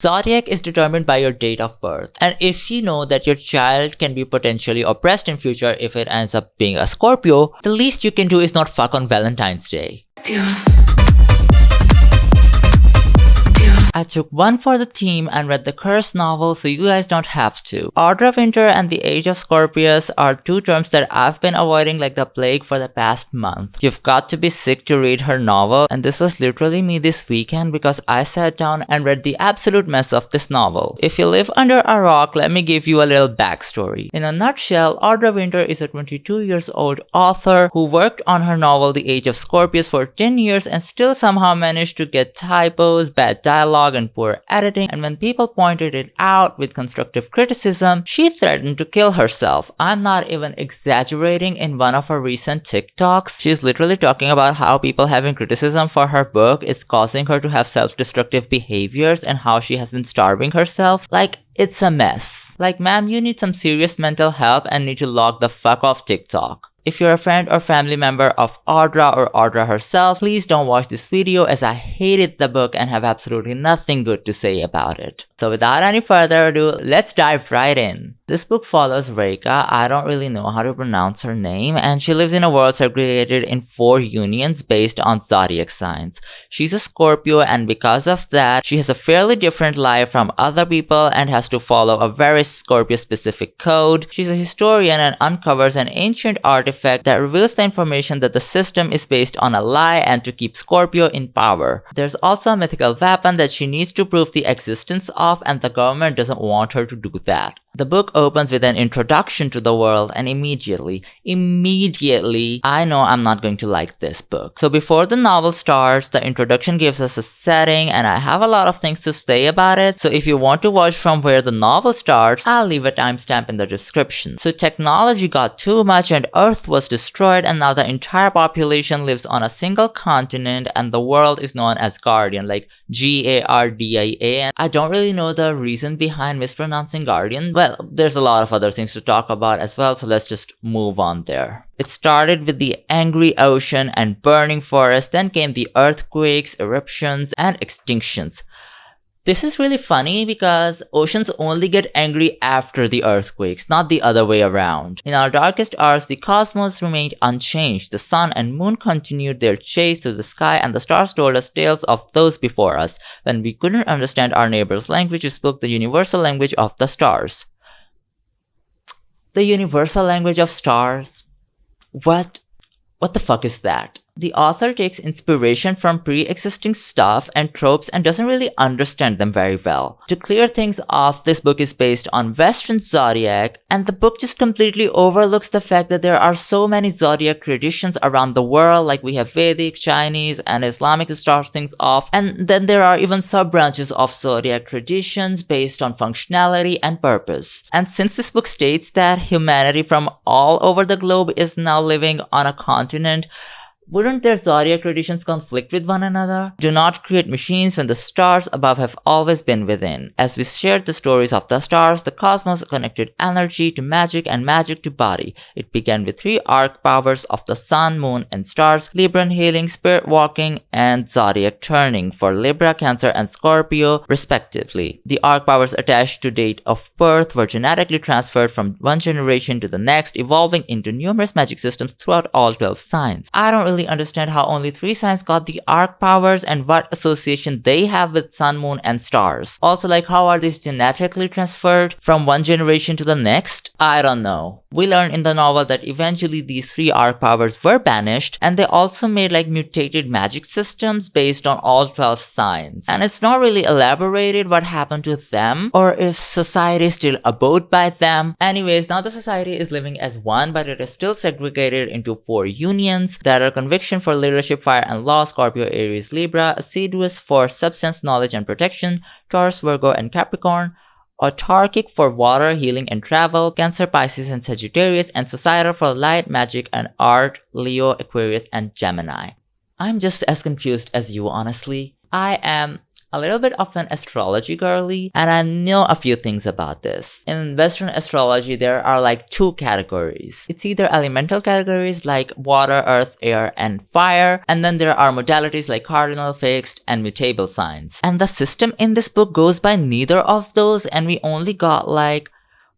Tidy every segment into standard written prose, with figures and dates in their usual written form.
Zodiac is determined by your date of birth, and if you know that your child can be potentially oppressed in future if it ends up being a Scorpio, the least you can do is not fuck on Valentine's Day. I took one for the team and read the Curse novel so you guys don't have to. Audra Winter and the Age of Scorpius are two terms that I've been avoiding like the plague for the past month. You've got to be sick to read her novel, and this was literally me this weekend because I sat down and read the absolute mess of this novel. If you live under a rock, let me give you a little backstory. In a nutshell, Audra Winter is a 22 years old author who worked on her novel The Age of Scorpius for 10 years and still somehow managed to get typos, bad dialogue, and poor editing, and when people pointed it out with constructive criticism, she threatened to kill herself. I'm not even exaggerating. In one of her recent TikToks, she's literally talking about how people having criticism for her book is causing her to have self-destructive behaviors and how she has been starving herself. Like, it's a mess. Like, ma'am, you need some serious mental help and need to log the fuck off TikTok. If you're a friend or family member of Audra or Audra herself, please don't watch this video as I hated the book and have absolutely nothing good to say about it. So without any further ado, let's dive right in. This book follows Reika. I don't really know how to pronounce her name, and she lives in a world segregated in 4 unions based on zodiac signs. She's a Scorpio, and because of that, she has a fairly different life from other people and has to follow a very Scorpio-specific code. She's a historian and uncovers an ancient artifact that reveals the information that the system is based on a lie and to keep Scorpio in power. There's also a mythical weapon that she needs to prove the existence of, and the government doesn't want her to do that. The book opens with an introduction to the world, and immediately, I know I'm not going to like this book. So before the novel starts, the introduction gives us a setting, and I have a lot of things to say about it. So if you want to watch from where the novel starts, I'll leave a timestamp in the description. So technology got too much and Earth was destroyed, and now the entire population lives on a single continent, and the world is known as Guardian, like Gardia. And I don't really know the reason behind mispronouncing Guardian. Well, there's a lot of other things to talk about as well, so let's just move on there. It started with the angry ocean and burning forest, then came the earthquakes, eruptions, and extinctions. This is really funny because oceans only get angry after the earthquakes, not the other way around. In our darkest hours, the cosmos remained unchanged. The sun and moon continued their chase through the sky, and the stars told us tales of those before us. When we couldn't understand our neighbor's language, we spoke the universal language of the stars. The universal language of stars? What the fuck is that? The author takes inspiration from pre-existing stuff and tropes and doesn't really understand them very well. To clear things off, this book is based on Western zodiac, and the book just completely overlooks the fact that there are so many zodiac traditions around the world, like we have Vedic, Chinese, and Islamic to start things off, and then there are even sub-branches of zodiac traditions based on functionality and purpose. And since this book states that humanity from all over the globe is now living on a continent, wouldn't their zodiac traditions conflict with one another? Do not create machines when the stars above have always been within. As we shared the stories of the stars, the cosmos connected energy to magic and magic to body. It began with 3 arc powers of the sun, moon, and stars: Libran healing, spirit walking, and zodiac turning for Libra, Cancer, and Scorpio, respectively. The arc powers attached to date of birth were genetically transferred from one generation to the next, evolving into numerous magic systems throughout all 12 signs. I don't really understand how only 3 signs got the arc powers and what association they have with sun, moon, and stars. Also, like, how are these genetically transferred from one generation to the next? I don't know. We learn in the novel that eventually these 3 arc powers were banished, and they also made like mutated magic systems based on all 12 signs. And it's not really elaborated what happened to them or if society still abode by them. Anyways, now the society is living as one, but it is still segregated into 4 unions that are conviction for leadership, fire and law, Scorpio, Aries, Libra; assiduous for substance, knowledge and protection, Taurus, Virgo and Capricorn; autarkic for water, healing and travel, Cancer, Pisces and Sagittarius; and societal for light, magic and art, Leo, Aquarius and Gemini. I'm just as confused as you, honestly. I am a little bit of an astrology girly, and I know a few things about this. In Western astrology, there are like two categories. It's either elemental categories like water, earth, air, and fire, and then there are modalities like cardinal, fixed, and mutable signs. And the system in this book goes by neither of those, and we only got like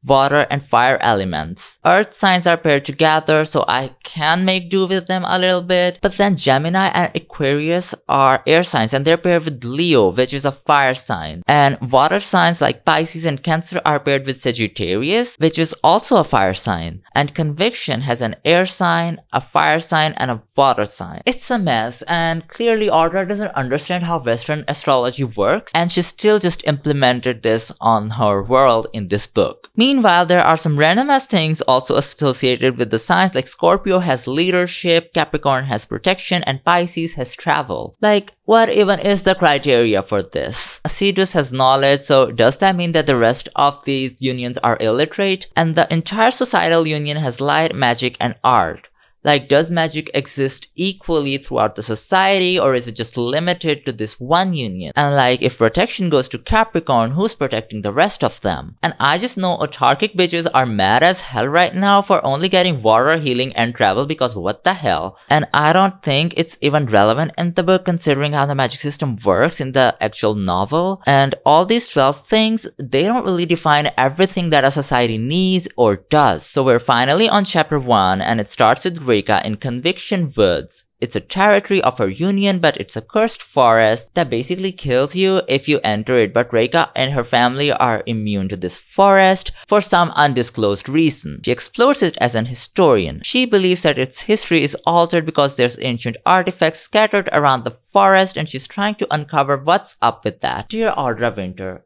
water and fire elements. Earth signs are paired together, so I can make do with them a little bit. But then Gemini and Aquarius are air signs, and they're paired with Leo, which is a fire sign. And water signs like Pisces and Cancer are paired with Sagittarius, which is also a fire sign. And Conviction has an air sign, a fire sign, and a water sign. It's a mess, and clearly Audra doesn't understand how Western astrology works, and she still just implemented this on her world in this book. Meanwhile, there are some random ass things also associated with the signs, like Scorpio has leadership, Capricorn has protection, and Pisces has travel. Like, what even is the criteria for this? Assiduous has knowledge, so does that mean that the rest of these unions are illiterate? And the entire societal union has light, magic, and art. Like, does magic exist equally throughout the society, or is it just limited to this one union? And like, if protection goes to Capricorn, who's protecting the rest of them? And I just know autarkic bitches are mad as hell right now for only getting water, healing, and travel, because what the hell? And I don't think it's even relevant in the book considering how the magic system works in the actual novel. And all these 12 things, they don't really define everything that a society needs or does. So we're finally on chapter 1, and it starts with Reka in Conviction Woods. It's a territory of her union, but it's a cursed forest that basically kills you if you enter it, but Reka and her family are immune to this forest for some undisclosed reason. She explores it as an historian. She believes that its history is altered because there's ancient artifacts scattered around the forest, and she's trying to uncover what's up with that. Dear Audra Winter,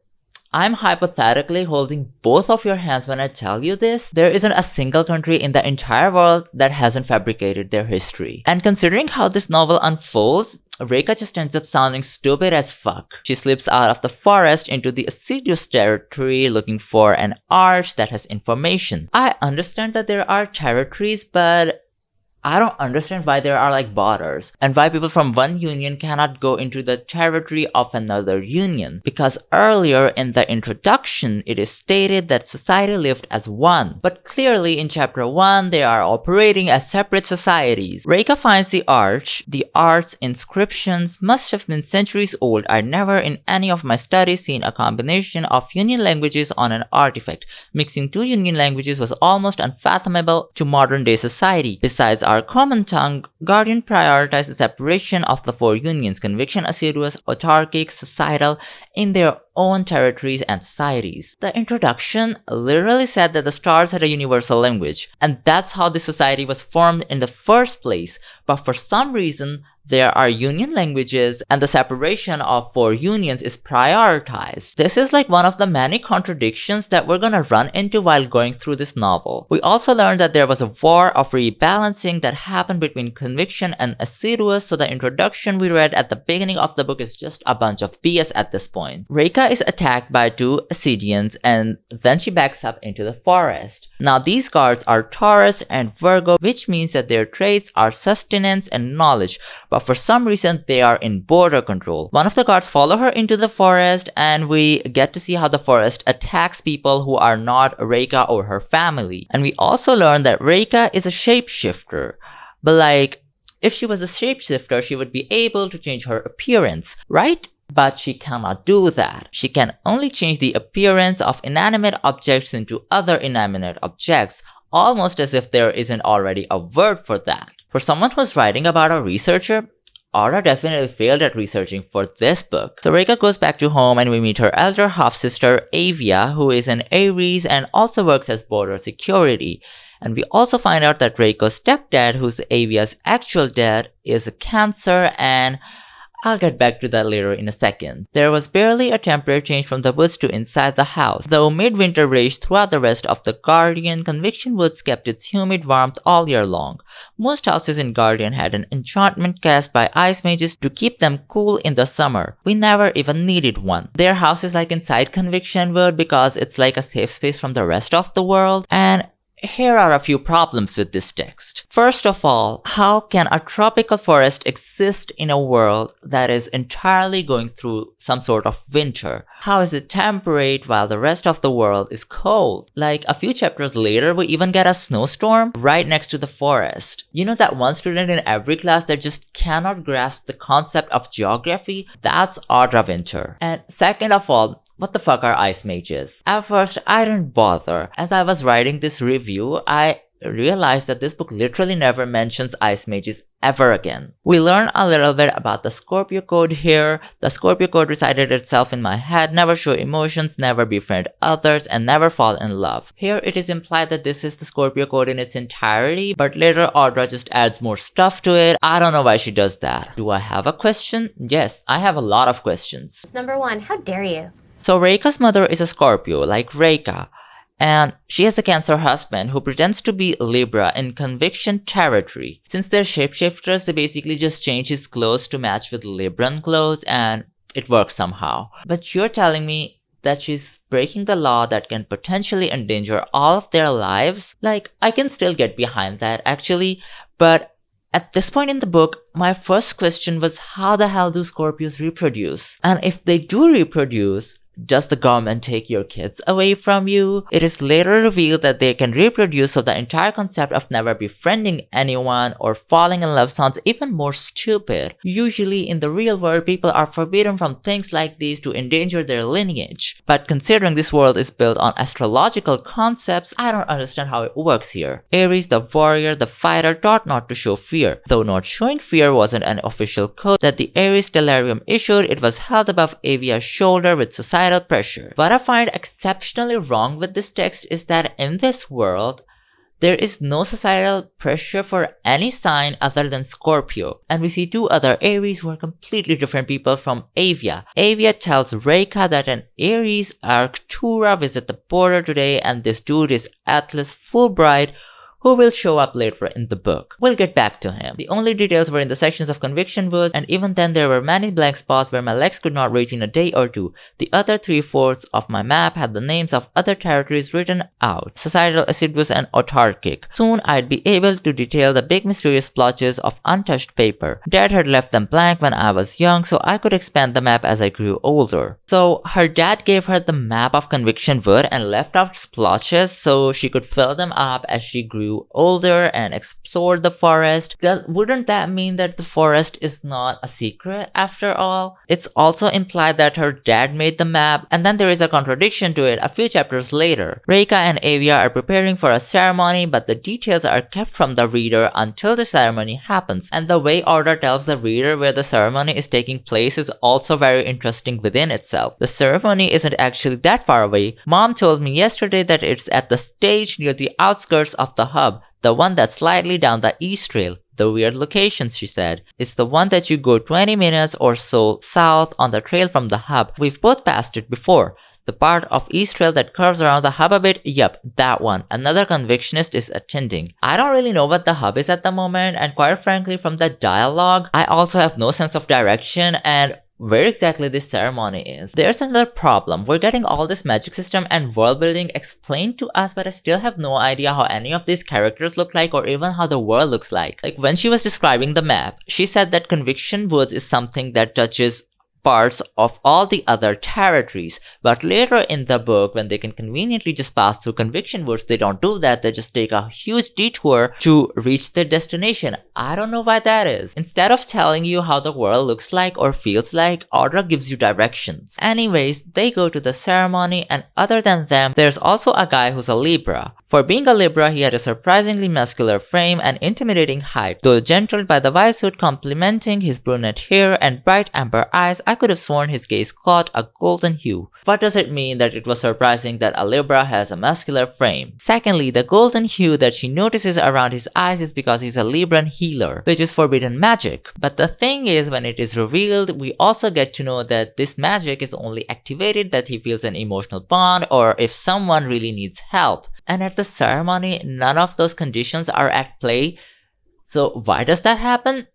I'm hypothetically holding both of your hands when I tell you this. There isn't a single country in the entire world that hasn't fabricated their history. And considering how this novel unfolds, Reka just ends up sounding stupid as fuck. She slips out of the forest into the Assiduous territory looking for an arch that has information. I understand that there are territories, but I don't understand why there are like borders, and why people from one union cannot go into the territory of another union. Because earlier in the introduction, it is stated that society lived as one. But clearly in chapter 1, they are operating as separate societies. Reka finds the arch. The arch's inscriptions must have been centuries old. I'd never in any of my studies seen a combination of union languages on an artifact. Mixing two union languages was almost unfathomable to modern day society. Besides our common tongue, Guardian prioritized the separation of the 4 unions: Conviction, Assiduous, Autarkic, Societal, in their own territories and societies. The introduction literally said that the stars had a universal language, and that's how the society was formed in the first place, but for some reason, there are union languages, and the separation of 4 unions is prioritized. This is like one of the many contradictions that we're gonna run into while going through this novel. We also learned that there was a war of rebalancing that happened between Conviction and Assiduous, so the introduction we read at the beginning of the book is just a bunch of BS at this point. Reka is attacked by 2 Assidians, and then she backs up into the forest. Now these guards are Taurus and Virgo, which means that their traits are sustenance and knowledge, but for some reason they are in border control. One of the guards follow her into the forest, and we get to see how the forest attacks people who are not Reka or her family. And we also learn that Reka is a shapeshifter, but like, if she was a shapeshifter, she would be able to change her appearance, right? But she cannot do that. She can only change the appearance of inanimate objects into other inanimate objects, almost as if there isn't already a word for that. For someone who's writing about a researcher, Audra definitely failed at researching for this book. So Reka goes back to home, and we meet her elder half-sister Avia, who is an Aries and also works as border security. And we also find out that Reka's stepdad, who's Avia's actual dad, is a Cancer, and I'll get back to that later in a second. There was barely a temperature change from the woods to inside the house. Though midwinter raged throughout the rest of the Guardian, Conviction Woods kept its humid warmth all year long. Most houses in Guardian had an enchantment cast by ice mages to keep them cool in the summer. We never even needed one. Their house is like inside Conviction Wood because it's like a safe space from the rest of the world, and here are a few problems with this text. First of all, how can a tropical forest exist in a world that is entirely going through some sort of winter? How is it temperate while the rest of the world is cold? Like a few chapters later, we even get a snowstorm right next to the forest. You know that one student in every class that just cannot grasp the concept of geography? That's Audra Winter. And second of all, what the fuck are ice mages? At first, I didn't bother. As I was writing this review, I realized that this book literally never mentions ice mages ever again. We learn a little bit about the Scorpio code here. The Scorpio code recited itself in my head: never show emotions, never befriend others, and never fall in love. Here it is implied that this is the Scorpio code in its entirety, but later Audra just adds more stuff to it. I don't know why she does that. Do I have a question? Yes, I have a lot of questions. Number 1, how dare you? So Reika's mother is a Scorpio, like Reika, and she has a Cancer husband who pretends to be Libra in conviction territory. Since they're shapeshifters, they basically just change his clothes to match with Libran clothes, and it works somehow. But you're telling me that she's breaking the law that can potentially endanger all of their lives? Like, I can still get behind that actually, but at this point in the book, my first question was, how the hell do Scorpios reproduce? And if they do reproduce, does the government take your kids away from you? It is later revealed that they can reproduce, so the entire concept of never befriending anyone or falling in love sounds even more stupid. Usually in the real world, people are forbidden from things like these to endanger their lineage. But considering this world is built on astrological concepts, I don't understand how it works here. Aries, the warrior, the fighter, taught not to show fear. Though not showing fear wasn't an official code that the Aries Stellarium issued, it was held above Avia's shoulder with society pressure. What I find exceptionally wrong with this text is that in this world, there is no societal pressure for any sign other than Scorpio. And we see two other Aries who are completely different people from Avia. Avia tells Reika that an Aries Arctura visit the border today, and this dude is Atlas Fulbright, who will show up later in the book. We'll get back to him. The only details were in the sections of conviction words, and even then there were many blank spots where my legs could not reach in a day or two. The other 3/4 of my map had the names of other territories written out: societal, assiduous, and autarkic. Soon I'd be able to detail the big mysterious splotches of untouched paper. Dad had left them blank when I was young, so I could expand the map as I grew older. So her dad gave her the map of conviction wood and left out splotches so she could fill them up as she grew older and explored the forest. Wouldn't that mean that the forest is not a secret after all? It's also implied that her dad made the map, and then there is a contradiction to it a few chapters later. Reika and Avia are preparing for a ceremony, but the details are kept from the reader until the ceremony happens, and the way Audra tells the reader where the ceremony is taking place is also very interesting within itself. The ceremony isn't actually that far away. Mom told me yesterday that it's at the stage near the outskirts of the hub, the one that's slightly down the east trail. The weird location, she said. It's the one that you go 20 minutes or so south on the trail from the hub. We've both passed it before. The part of East Trail that curves around the hub a bit? Yup, that one. Another convictionist is attending. I don't really know what the hub is at the moment, and quite frankly from the dialogue, I also have no sense of direction and where exactly this ceremony is. There's another problem. We're getting all this magic system and world building explained to us, but I still have no idea how any of these characters look like or even how the world looks like. Like when she was describing the map, she said that Conviction Woods is something that touches parts of all the other territories, but later in the book, when they can conveniently just pass through Conviction Woods, they don't do that. They just take a huge detour to reach their destination. I don't know why that is. Instead of telling you how the world looks like or feels like, Audra gives you directions. Anyways, they go to the ceremony, and other than them, there's also a guy who's a Libra. For being a Libra, he had a surprisingly muscular frame and intimidating height. Though gentled by the wise hood complementing his brunette hair and bright amber eyes, I could have sworn his gaze caught a golden hue. What does it mean that it was surprising that a Libra has a muscular frame? Secondly, the golden hue that she notices around his eyes is because he's a Libran healer, which is forbidden magic. But the thing is, when it is revealed, we also get to know that this magic is only activated that he feels an emotional bond or if someone really needs help. And at the ceremony, none of those conditions are at play. So why does that happen?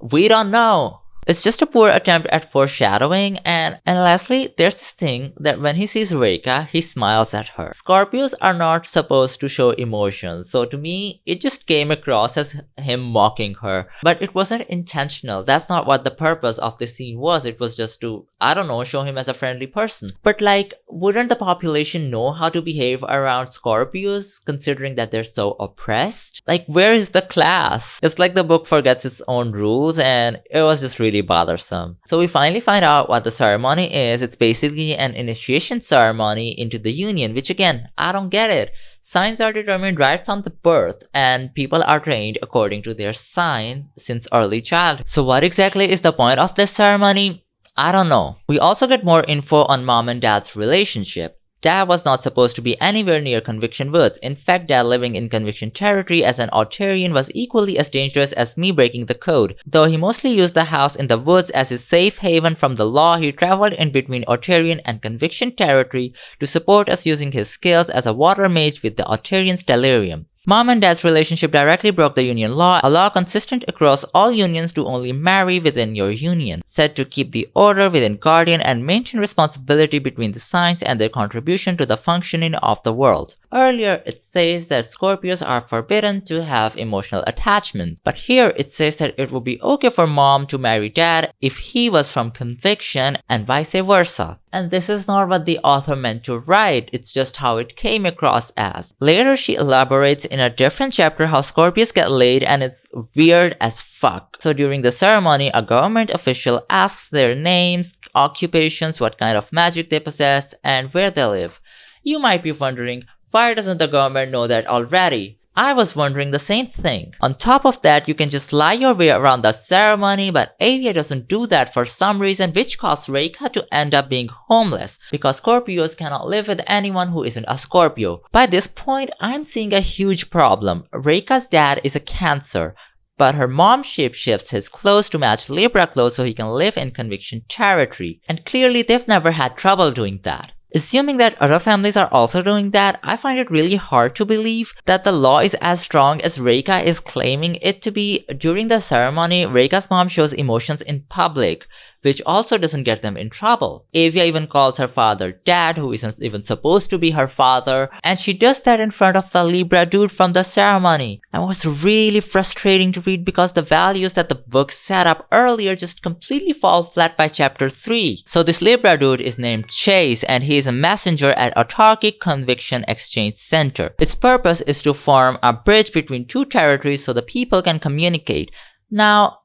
We don't know. It's just a poor attempt at foreshadowing, and lastly, there's this thing that when he sees Reika, he smiles at her. Scorpios are not supposed to show emotions, so to me, it just came across as him mocking her. But it wasn't intentional. That's not what the purpose of the scene was. It was just to, I don't know, show him as a friendly person. But like, wouldn't the population know how to behave around Scorpios, considering that they're so oppressed? Like, where is the class? It's like the book forgets its own rules, and it was just really bothersome. So we finally find out what the ceremony is. It's basically an initiation ceremony into the union, which again, I don't get it. Signs are determined right from the birth, and people are trained according to their sign since early childhood. So what exactly is the point of this ceremony? I don't know. We also get more info on mom and dad's relationship. Dad was not supposed to be anywhere near Conviction Woods. In fact, Dad living in Conviction territory as an Autarian was equally as dangerous as me breaking the code. Though he mostly used the house in the woods as his safe haven from the law, he traveled in between Autarian and Conviction territory to support us using his skills as a water mage with the Autarian Stellarium. Mom and Dad's relationship directly broke the union law, a law consistent across all unions to only marry within your union, said to keep the order within Guardian and maintain responsibility between the signs and their contribution to the functioning of the world. Earlier, it says that Scorpios are forbidden to have emotional attachment, but here it says that it would be okay for mom to marry dad if he was from Conviction and vice versa. And this is not what the author meant to write, it's just how it came across as. Later, she elaborates in a different chapter how Scorpios get laid, and it's weird as fuck. So during the ceremony, a government official asks their names, occupations, what kind of magic they possess, and where they live. You might be wondering, why doesn't the government know that already? I was wondering the same thing. On top of that, you can just lie your way around the ceremony, but Avia doesn't do that for some reason, which caused Reika to end up being homeless, because Scorpios cannot live with anyone who isn't a Scorpio. By this point, I'm seeing a huge problem. Reika's dad is a Cancer, but her mom shapeshifts his clothes to match Libra clothes so he can live in Conviction territory, and clearly they've never had trouble doing that. Assuming that other families are also doing that, I find it really hard to believe that the law is as strong as Reika is claiming it to be. During the ceremony, Reika's mom shows emotions in public, which also doesn't get them in trouble. Avia even calls her father dad, who isn't even supposed to be her father, and she does that in front of the Libra dude from the ceremony. And it was really frustrating to read because the values that the book set up earlier just completely fall flat by chapter 3. So this Libra dude is named Chase, and he is a messenger at Autarkic Conviction Exchange Center. Its purpose is to form a bridge between two territories so the people can communicate. Now,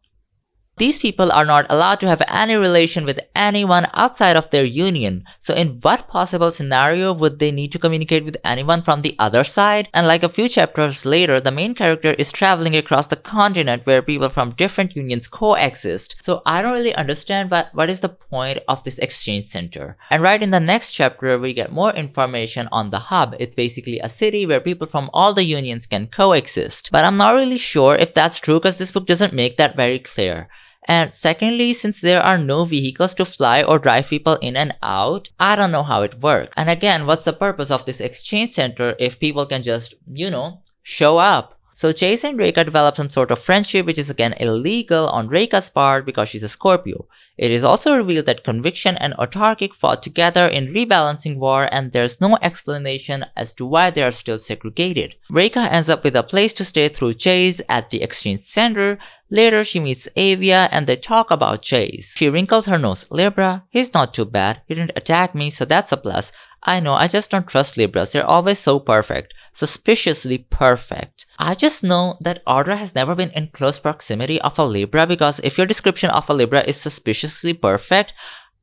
these people are not allowed to have any relation with anyone outside of their union, so in what possible scenario would they need to communicate with anyone from the other side? And like a few chapters later, the main character is traveling across the continent where people from different unions coexist. So I don't really understand what is the point of this exchange center. And right in the next chapter, we get more information on the hub. It's basically a city where people from all the unions can coexist. But I'm not really sure if that's true because this book doesn't make that very clear. And secondly, since there are no vehicles to fly or drive people in and out, I don't know how it works. And again, what's the purpose of this exchange center if people can just, show up? So Chase and Reika develop some sort of friendship, which is again illegal on Reika's part because she's a Scorpio. It is also revealed that Conviction and Autarkic fought together in rebalancing war, and there's no explanation as to why they are still segregated. Reika ends up with a place to stay through Chase at the exchange center. Later, she meets Avia and they talk about Chase. She wrinkles her nose. Libra, he's not too bad. He didn't attack me, so that's a plus. I know, I just don't trust Libras. They're always so perfect. Suspiciously perfect. I just know that Audra has never been in close proximity of a Libra, because if your description of a Libra is suspiciously perfect,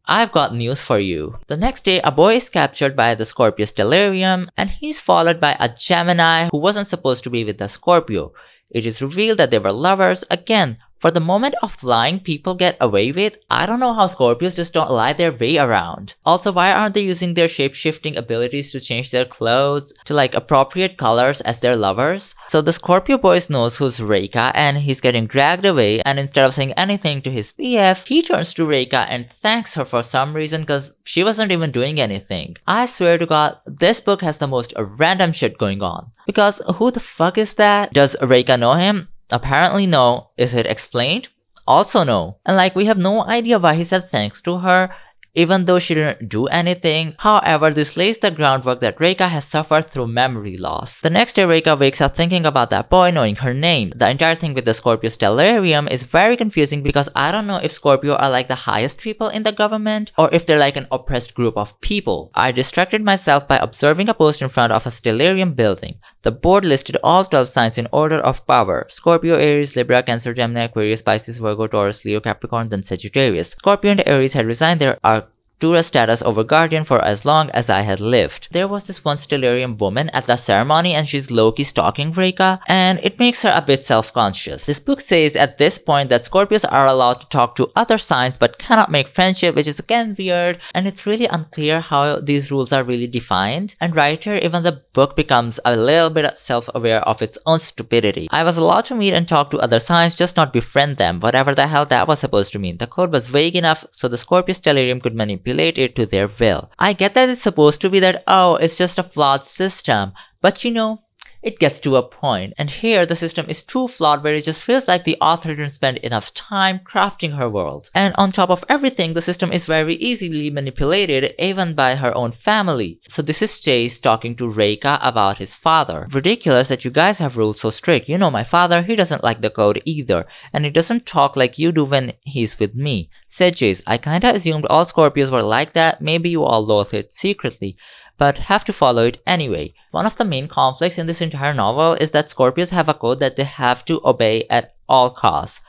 I've got news for you. The next day, a boy is captured by the Scorpio Stellarium, and he's followed by a Gemini who wasn't supposed to be with the Scorpio. It is revealed that they were lovers. Again, for the moment of lying people get away with, I don't know how Scorpios just don't lie their way around. Also, why aren't they using their shape-shifting abilities to change their clothes to appropriate colors as their lovers? So the Scorpio boy knows who's Reika and he's getting dragged away, and instead of saying anything to his PF, he turns to Reika and thanks her for some reason because she wasn't even doing anything. I swear to God, this book has the most random shit going on. Because who the fuck is that? Does Reika know him? Apparently no. Is it explained? also no. And like, we have no idea why he said thanks to her, even though she didn't do anything. However, this lays the groundwork that Reika has suffered through memory loss. The next day, Reika wakes up thinking about that boy knowing her name. The entire thing with the Scorpio stellarium is very confusing because I don't know if Scorpio are like the highest people in the government or if they're like an oppressed group of people. I distracted myself by observing a post in front of a stellarium building. The board listed all 12 signs in order of power: Scorpio, Aries, Libra, Cancer, Gemini, Aquarius, Pisces, Virgo, Taurus, Leo, Capricorn, then Sagittarius. Scorpio and Aries had resigned their Arcturus status over Guardian for as long as I had lived. There was this one stellarium woman at the ceremony and she's low-key stalking Reika, and it makes her a bit self-conscious. This book says at this point that Scorpios are allowed to talk to other signs but cannot make friendship, which is again weird, and it's really unclear how these rules are really defined. And right here, even the book becomes a little bit self-aware of its own stupidity. I was allowed to meet and talk to other signs, just not befriend them, whatever the hell that was supposed to mean. The code was vague enough so the Scorpio stellarium could manipulate it to their will. I get that it's supposed to be that, oh, it's just a flawed system, but you know, it gets to a point. And here the system is too flawed where it just feels like the author didn't spend enough time crafting her world. And on top of everything, the system is very easily manipulated even by her own family. So this is Chase talking to Reika about his father. Ridiculous that you guys have rules so strict. You know my father, he doesn't like the code either, and he doesn't talk like you do when he's with me. Said Chase, I kinda assumed all Scorpios were like that, maybe you all loathe it secretly, but have to follow it anyway. One of the main conflicts in this entire novel is that Scorpios have a code that they have to obey at all costs,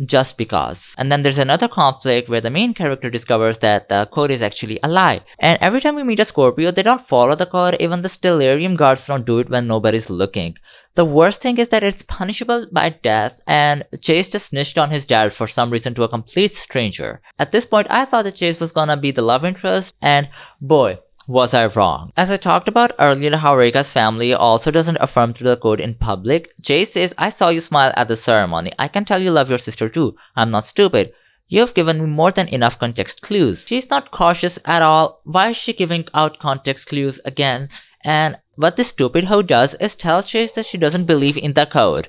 just because. And then there's another conflict where the main character discovers that the code is actually a lie. And every time we meet a Scorpio, they don't follow the code, even the stellarium guards don't do it when nobody's looking. The worst thing is that it's punishable by death, and Chase just snitched on his dad for some reason to a complete stranger. At this point, I thought that Chase was gonna be the love interest, and boy, was I wrong. As I talked about earlier how Reika's family also doesn't affirm to the code in public, Chase says, I saw you smile at the ceremony. I can tell you love your sister too. I'm not stupid. You've given me more than enough context clues. She's not cautious at all. Why is she giving out context clues again? And what this stupid hoe does is tell Chase that she doesn't believe in the code.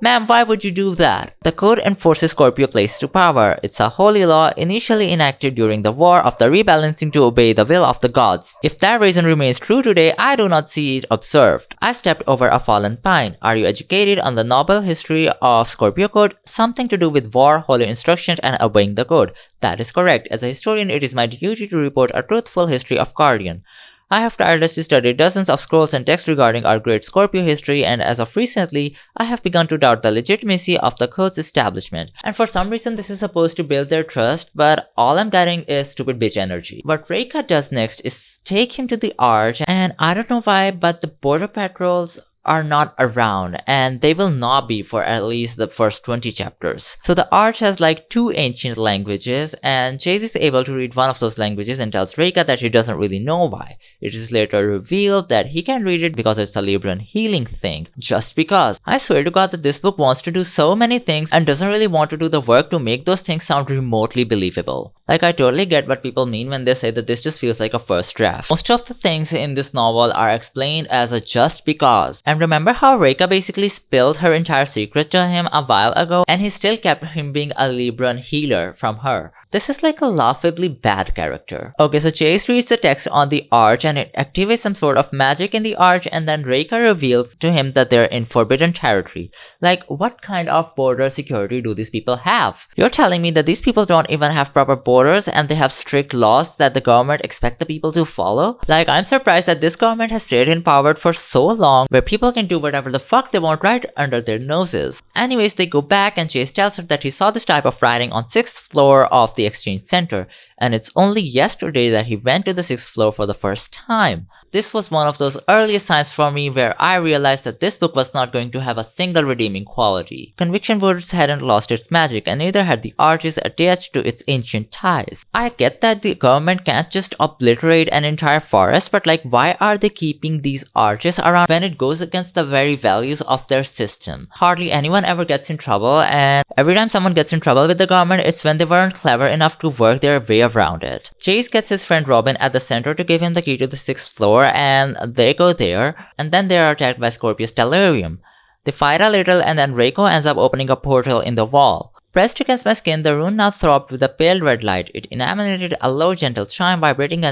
Ma'am, why would you do that? The code enforces Scorpio place to power. It's a holy law initially enacted during the War of the Rebalancing to obey the will of the gods. If that reason remains true today, I do not see it observed. I stepped over a fallen pine. Are you educated on the noble history of Scorpio code? Something to do with war, holy instruction, and obeying the code. That is correct. As a historian, it is my duty to report a truthful history of Guardian. I have tirelessly studied dozens of scrolls and texts regarding our great Scorpio history, and as of recently, I have begun to doubt the legitimacy of the code's establishment. And for some reason, this is supposed to build their trust, but all I'm getting is stupid bitch energy. What Reika does next is take him to the Arch, and I don't know why, but the border patrols are not around, and they will not be for at least the first 20 chapters. So the Arch has like 2 ancient languages, and Chase is able to read one of those languages and tells Reika that he doesn't really know why. It is later revealed that he can read it because it's a Libran healing thing. Just because. I swear to God that this book wants to do so many things and doesn't really want to do the work to make those things sound remotely believable. Like, I totally get what people mean when they say that this just feels like a first draft. Most of the things in this novel are explained as a just because. And remember how Reika basically spilled her entire secret to him a while ago, and he still kept him being a Libran healer from her. This is like a laughably bad character. Okay, so Chase reads the text on the Arch and it activates some sort of magic in the Arch, and then Reika reveals to him that they're in forbidden territory. Like, what kind of border security do these people have? You're telling me that these people don't even have proper borders and they have strict laws that the government expect the people to follow? Like, I'm surprised that this government has stayed in power for so long where people can do whatever the fuck they want right under their noses. Anyways, they go back and Chase tells her that he saw this type of writing on 6th floor of the exchange center, and it's only yesterday that he went to the 6th floor for the first time. This was one of those earliest signs for me where I realized that this book was not going to have a single redeeming quality. Conviction Woods hadn't lost its magic, and neither had the arches attached to its ancient ties. I get that the government can't just obliterate an entire forest, but like, why are they keeping these arches around when it goes against the very values of their system? Hardly anyone ever gets in trouble, and every time someone gets in trouble with the government, it's when they weren't clever enough to work their way around it. Chase gets his friend Robin at the center to give him the key to the 6th floor, and they go there, and then they are attacked by Scorpio Stellarium. They fight a little, and then Reiko ends up opening a portal in the wall. Pressed against my skin, the rune now throbbed with a pale red light. It emanated a low, gentle chime vibrating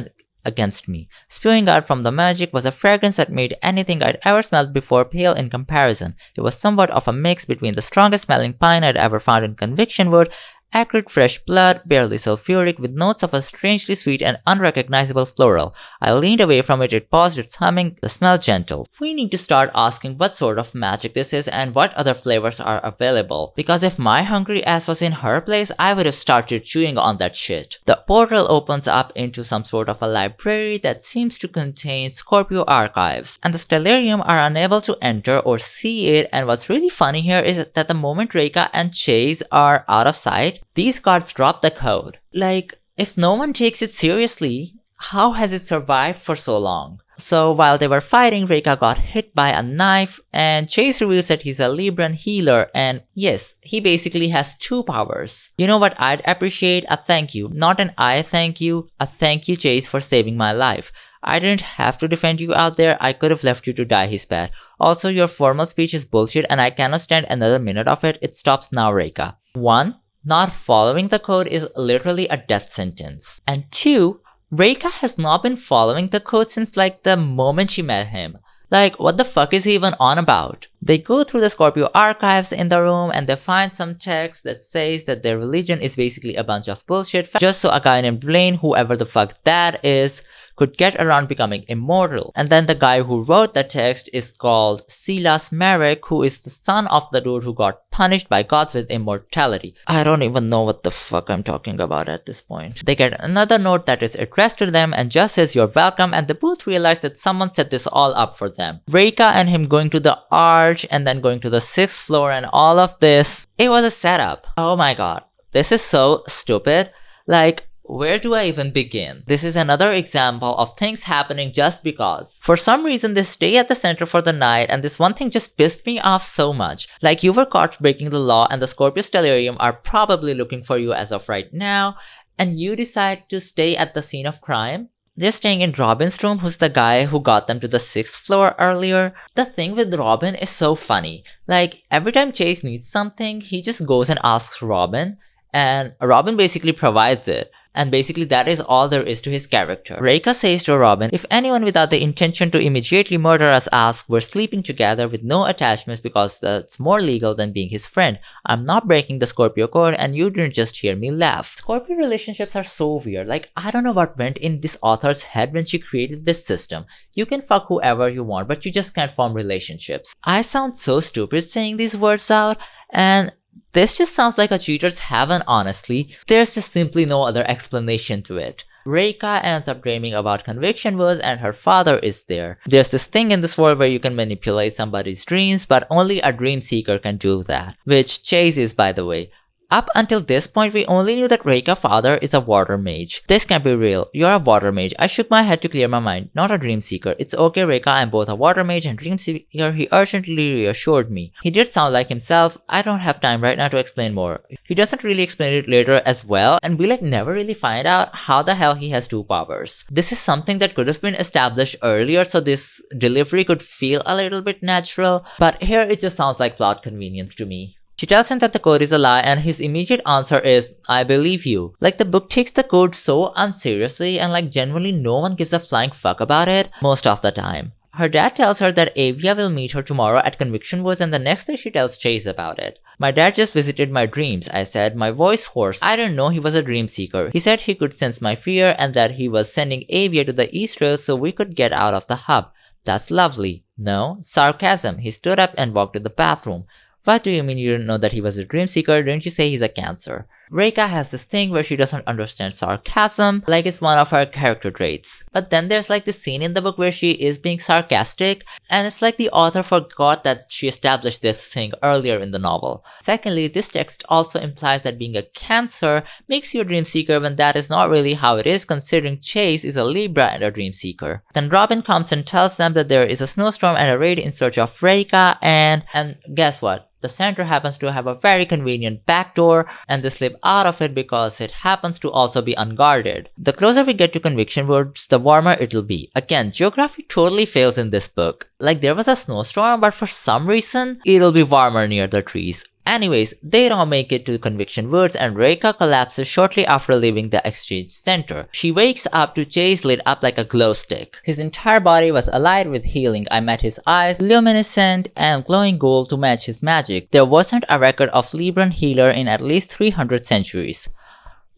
against me. Spewing out from the magic was a fragrance that made anything I'd ever smelled before pale in comparison. It was somewhat of a mix between the strongest smelling pine I'd ever found in Conviction Wood, acrid fresh blood, barely sulfuric, with notes of a strangely sweet and unrecognizable floral. I leaned away from it, it paused its humming, the smell gentle. We need to start asking what sort of magic this is and what other flavors are available, because if my hungry ass was in her place, I would have started chewing on that shit. The portal opens up into some sort of a library that seems to contain Scorpio archives, and the Stellarium are unable to enter or see it, and what's really funny here is that the moment Reika and Chase are out of sight, these cards drop the code. Like, if no one takes it seriously, how has it survived for so long? So while they were fighting, Reika got hit by a knife, and Chase reveals that he's a Libran healer, and yes, he basically has 2 powers. You know what I'd appreciate? A thank you. Not an I thank you, a thank you Chase for saving my life. I didn't have to defend you out there, I could have left you to die his path. Also, your formal speech is bullshit and I cannot stand another minute of it. It stops now, Reika. 1. Not following the code is literally a death sentence. And 2, Reika has not been following the code since like the moment she met him. Like, what the fuck is he even on about? They go through the Scorpio archives in the room and they find some text that says that their religion is basically a bunch of bullshit just so a guy named Blaine, whoever the fuck that is, could get around becoming immortal. And then the guy who wrote the text is called Silas Merrick, who is the son of the dude who got punished by gods with immortality. I don't even know what the fuck I'm talking about at this point. They get another note that is addressed to them and just says you're welcome, and they both realize that someone set this all up for them. Reika and him going to the arch and then going to the 6th floor and all of this, it was a setup. Oh my god. This is so stupid. Like, where do I even begin? This is another example of things happening just because. For some reason, they stay at the center for the night, and this one thing just pissed me off so much. Like, you were caught breaking the law, and the Scorpio Stellarium are probably looking for you as of right now, and you decide to stay at the scene of crime? They're staying in Robin's room, who's the guy who got them to the 6th floor earlier. The thing with Robin is so funny. Like, every time Chase needs something, he just goes and asks Robin, and Robin basically provides it. And basically that is all there is to his character. Reika says to Robin, if anyone without the intention to immediately murder us asks, we're sleeping together with no attachments because that's more legal than being his friend. I'm not breaking the Scorpio code and you didn't just hear me laugh. Scorpio relationships are so weird. Like, I don't know what went in this author's head when she created this system. You can fuck whoever you want, but you just can't form relationships. I sound so stupid saying these words out, and this just sounds like a cheater's heaven, honestly. There's just simply no other explanation to it. Reika ends up dreaming about Conviction Woods and her father is there. There's this thing in this world where you can manipulate somebody's dreams, but only a dream seeker can do that. Which Chase is, by the way. Up until this point, we only knew that Reika's father is a water mage. This can't be real. You're a water mage. I shook my head to clear my mind. Not a dream seeker. It's okay, Reika. I'm both a water mage and dream seeker. He urgently reassured me. He did sound like himself. I don't have time right now to explain more. He doesn't really explain it later as well, and we never really find out how the hell he has 2 powers. This is something that could have been established earlier, so this delivery could feel a little bit natural, but here it just sounds like plot convenience to me. She tells him that the code is a lie and his immediate answer is, I believe you. Like, the book takes the code so unseriously and like genuinely no one gives a flying fuck about it most of the time. Her dad tells her that Avia will meet her tomorrow at Conviction Woods and the next day she tells Chase about it. My dad just visited my dreams, I said, my voice hoarse. I didn't know he was a dream seeker. He said he could sense my fear and that he was sending Avia to the East Rail so we could get out of the hub. That's lovely. No? Sarcasm. He stood up and walked to the bathroom. What do you mean you didn't know that he was a dream seeker? Didn't you say he's a Cancer? Reika has this thing where she doesn't understand sarcasm, like it's one of her character traits. But then there's like this scene in the book where she is being sarcastic, and it's like the author forgot that she established this thing earlier in the novel. Secondly, this text also implies that being a Cancer makes you a dream seeker when that is not really how it is, considering Chase is a Libra and a dream seeker. Then Robin comes and tells them that there is a snowstorm and a raid in search of Reika, and guess what? The center happens to have a very convenient back door, and they slip out of it because it happens to also be unguarded. The closer we get to Conviction Woods, the warmer it'll be. Again, geography totally fails in this book. Like, there was a snowstorm, but for some reason, it'll be warmer near the trees. Anyways, they don't make it to Conviction Woods and Reika collapses shortly after leaving the exchange center. She wakes up to Chase lit up like a glow stick. His entire body was alight with healing. I met his eyes, luminescent and glowing gold to match his magic. There wasn't a record of Libran healer in at least 300 centuries.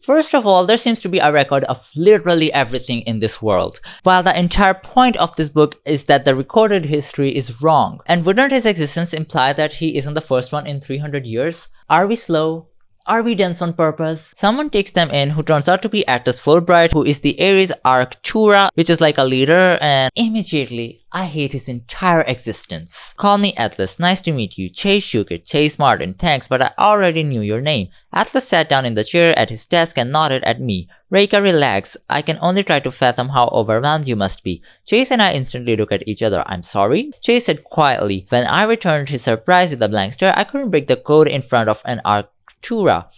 First of all, there seems to be a record of literally everything in this world, while the entire point of this book is that the recorded history is wrong. And wouldn't his existence imply that he isn't the first one in 300 years? Are we slow? Are we dense on purpose? Someone takes them in who turns out to be Atlas Fulbright, who is the Aries Arctura, which is like a leader, and immediately I hate his entire existence. Call me Atlas, nice to meet you. Chase Shuker, Chase Martin, thanks, but I already knew your name. Atlas sat down in the chair at his desk and nodded at me. Reika, relax. I can only try to fathom how overwhelmed you must be. Chase and I instantly look at each other. I'm sorry? Chase said quietly. When I returned his surprise with a blank stare, I couldn't break the code in front of an Arctura.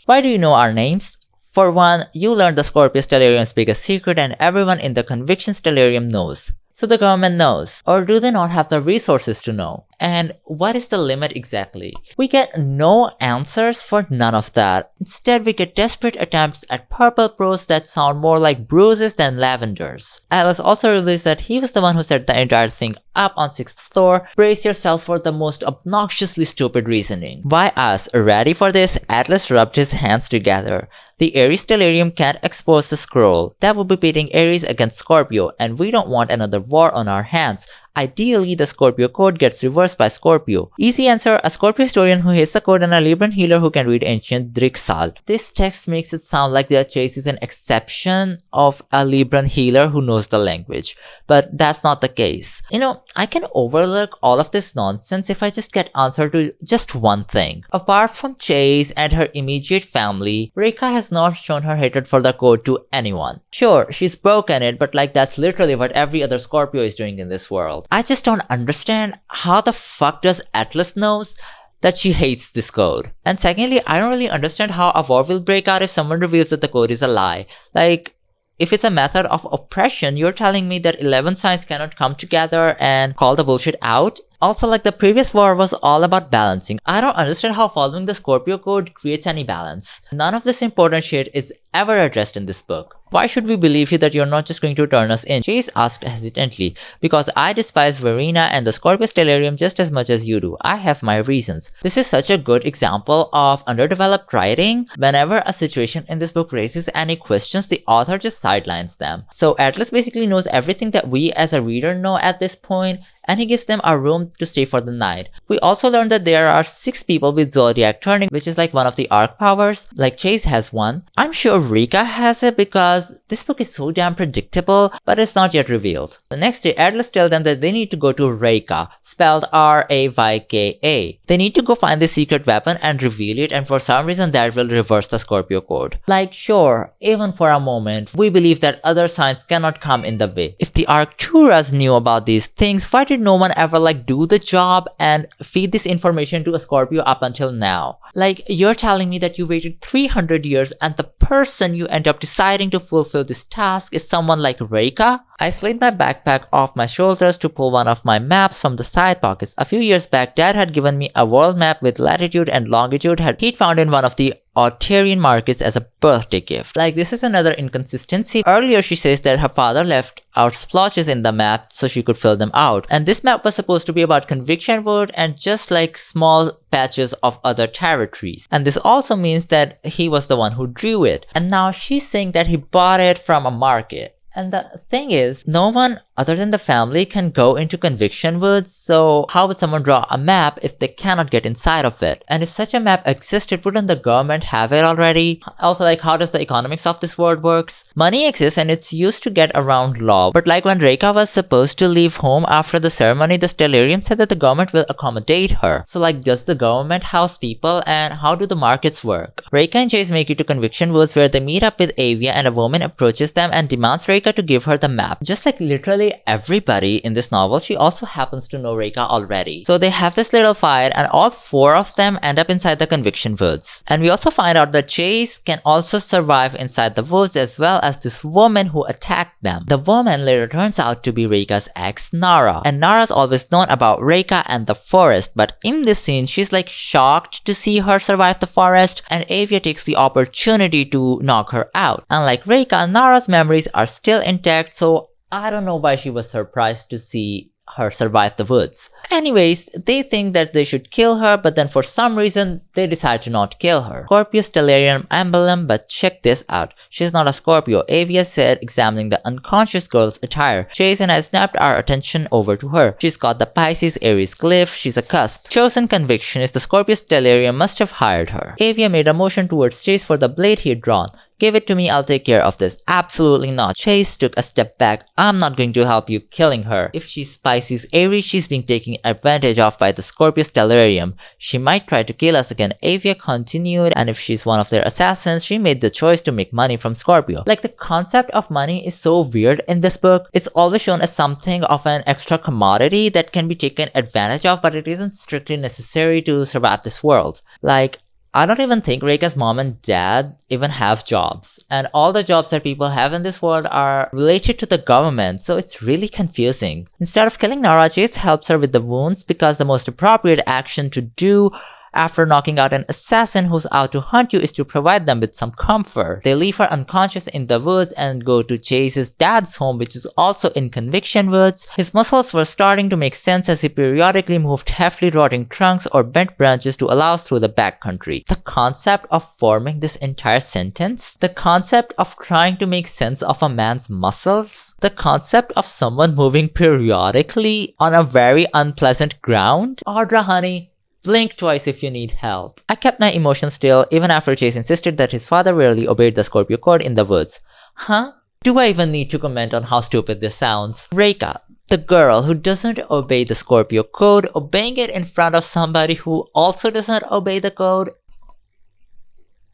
Why do you know our names? For one, you learned the Scorpio Stellarium's biggest secret and everyone in the Conviction Stellarium knows. So the government knows. Or do they not have the resources to know? And what is the limit exactly? We get no answers for none of that. Instead, we get desperate attempts at purple prose that sound more like bruises than lavenders. Atlas also reveals that he was the one who set the entire thing up on 6th floor. Brace yourself for the most obnoxiously stupid reasoning. Why us? Ready for this? Atlas rubbed his hands together. The Aries Stellarium can't expose the scroll. That would be pitting Aries against Scorpio, and we don't want another war on our hands. Ideally, the Scorpio code gets reversed by Scorpio. Easy answer, a Scorpio historian who hates the code and a Libran healer who can read ancient Drixal. This text makes it sound like the Chase is an exception of a Libran healer who knows the language. But that's not the case. You know, I can overlook all of this nonsense if I just get answer to just one thing. Apart from Chase and her immediate family, Reika has not shown her hatred for the code to anyone. Sure, she's broken it, but like that's literally what every other Scorpio is doing in this world. I just don't understand how the fuck does Atlas knows that she hates this code. And secondly, I don't really understand how a war will break out if someone reveals that the code is a lie. Like, if it's a method of oppression, you're telling me that 11 signs cannot come together and call the bullshit out? Also, like the previous war was all about balancing. I don't understand how following the Scorpio code creates any balance. None of this important shit is ever addressed in this book. Why should we believe you that you're not just going to turn us in? Chase asked hesitantly. Because I despise Verena and the Scorpio Stellarium just as much as you do. I have my reasons. This is such a good example of underdeveloped writing. Whenever a situation in this book raises any questions, the author just sidelines them. So Atlas basically knows everything that we as a reader know at this point, and he gives them a room to stay for the night. We also learned that there are 6 people with Zodiac turning, which is like one of the arc powers, like Chase has one. I'm sure Rika has it because this book is so damn predictable, but it's not yet revealed. The next day, Atlas tells them that they need to go to Rayka, spelled R-A-Y-K-A. They need to go find the secret weapon and reveal it, and for some reason that will reverse the Scorpio code. Like, sure, even for a moment, we believe that other signs cannot come in the way. If the Arcturas knew about these things, why did no one ever like do the job and feed this information to a Scorpio up until now? Like, you're telling me that you waited 300 years and the person you end up deciding to fulfill this task is someone like Reika? I slid my backpack off my shoulders to pull one of my maps from the side pockets. A few years back, Dad had given me a world map with latitude and longitude he'd found in one of the Autarian markets as a birthday gift. Like, this is another inconsistency. Earlier, she says that her father left out splotches in the map so she could fill them out. And this map was supposed to be about Conviction Wood and just like small patches of other territories. And this also means that he was the one who drew it. And now she's saying that he bought it from a market. And the thing is, no one other than the family can go into Conviction Woods, so how would someone draw a map if they cannot get inside of it? And if such a map existed, wouldn't the government have it already? Also, like, how does the economics of this world works? Money exists and it's used to get around law, but like when Reika was supposed to leave home after the ceremony, the Stellarium said that the government will accommodate her. So like, does the government house people, and how do the markets work? Reika and Chase make it to Conviction Woods where they meet up with Avia, and a woman approaches them and demands Reika to give her the map. Just like literally literally everybody in this novel, she also happens to know Reika already. So they have this little fight and all 4 of them end up inside the conviction woods. And we also find out that Chase can also survive inside the woods as well as this woman who attacked them. The woman later turns out to be Reika's ex, Nara. And Nara's always known about Reika and the forest, but in this scene she's like shocked to see her survive the forest, and Avia takes the opportunity to knock her out. Unlike Reika, Nara's memories are still intact, so I don't know why she was surprised to see her survive the woods. Anyways, they think that they should kill her, but then for some reason they decide to not kill her. Scorpio Stellarium emblem, but check this out. She's not a Scorpio, Avia said, examining the unconscious girl's attire. Chase and I snapped our attention over to her. She's got the Pisces Aries glyph, she's a cusp. Chosen conviction is the Scorpio Stellarium must have hired her. Avia made a motion towards Chase for the blade he had drawn. Give it to me, I'll take care of this. Absolutely not. Chase took a step back. I'm not going to help you killing her. If she's Pisces Aries, she's being taken advantage of by the Scorpio Stellarium. She might try to kill us again. Avia continued, and if she's one of their assassins, she made the choice to make money from Scorpio. Like, the concept of money is so weird in this book. It's always shown as something of an extra commodity that can be taken advantage of, but it isn't strictly necessary to survive this world. Like, I don't even think Reika's mom and dad even have jobs. And all the jobs that people have in this world are related to the government, so it's really confusing. Instead of killing Nara, Chase helps her with the wounds because the most appropriate action to do after knocking out an assassin who's out to hunt you is to provide them with some comfort. They leave her unconscious in the woods and go to Chase's dad's home, which is also in Conviction Woods. His muscles were starting to make sense as he periodically moved heavily rotting trunks or bent branches to allow us through the backcountry. The concept of forming this entire sentence, the concept of trying to make sense of a man's muscles, the concept of someone moving periodically on a very unpleasant ground. Audra, honey, blink twice if you need help. I kept my emotions still even after Chase insisted that his father rarely obeyed the Scorpio code in the woods. Huh? Do I even need to comment on how stupid this sounds? Reika, the girl who doesn't obey the Scorpio code, obeying it in front of somebody who also doesn't obey the code?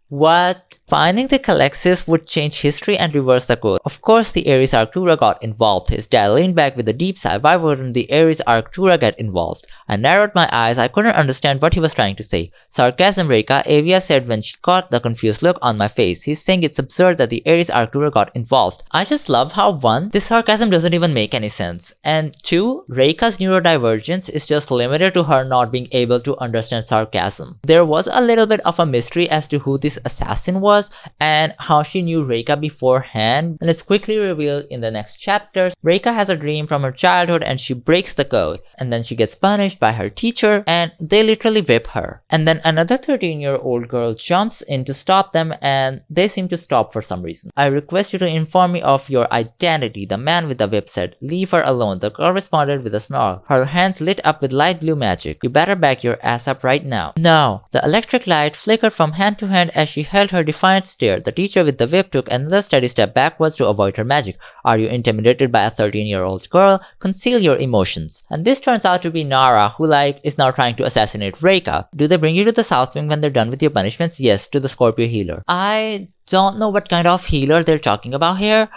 What? Finding the Calexis would change history and reverse the code. Of course the Aries Arctura got involved. His dad leaned back with a deep sigh. Why wouldn't the Aries Arctura get involved? I narrowed my eyes. I couldn't understand what he was trying to say. Sarcasm, Reika, Avia said when she caught the confused look on my face. He's saying it's absurd that the Aries Arctura got involved. I just love how 1, this sarcasm doesn't even make any sense, and 2, Reika's neurodivergence is just limited to her not being able to understand sarcasm. There was a little bit of a mystery as to who this assassin was and how she knew Reika beforehand, and it's quickly revealed in the next chapters. Reika has a dream from her childhood and she breaks the code, and then she gets punished by her teacher and they literally whip her. And then another 13-year-old girl jumps in to stop them and they seem to stop for some reason. I request you to inform me of your identity, the man with the whip said. Leave her alone. The girl responded with a snarl. Her hands lit up with light blue magic. You better back your ass up right now. No. The electric light flickered from hand to hand as she held her defiant stare. The teacher with the whip took another steady step backwards to avoid her magic. Are you intimidated by a 13-year-old girl? Conceal your emotions. And this turns out to be Nara, who is now trying to assassinate Reika. Do they bring you to the South Wing when they're done with your punishments? Yes, to the Scorpio healer. I don't know what kind of healer they're talking about here,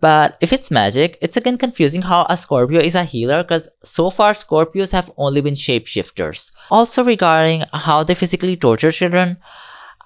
but if it's magic, it's again confusing how a Scorpio is a healer because so far Scorpios have only been shapeshifters. Also regarding how they physically torture children,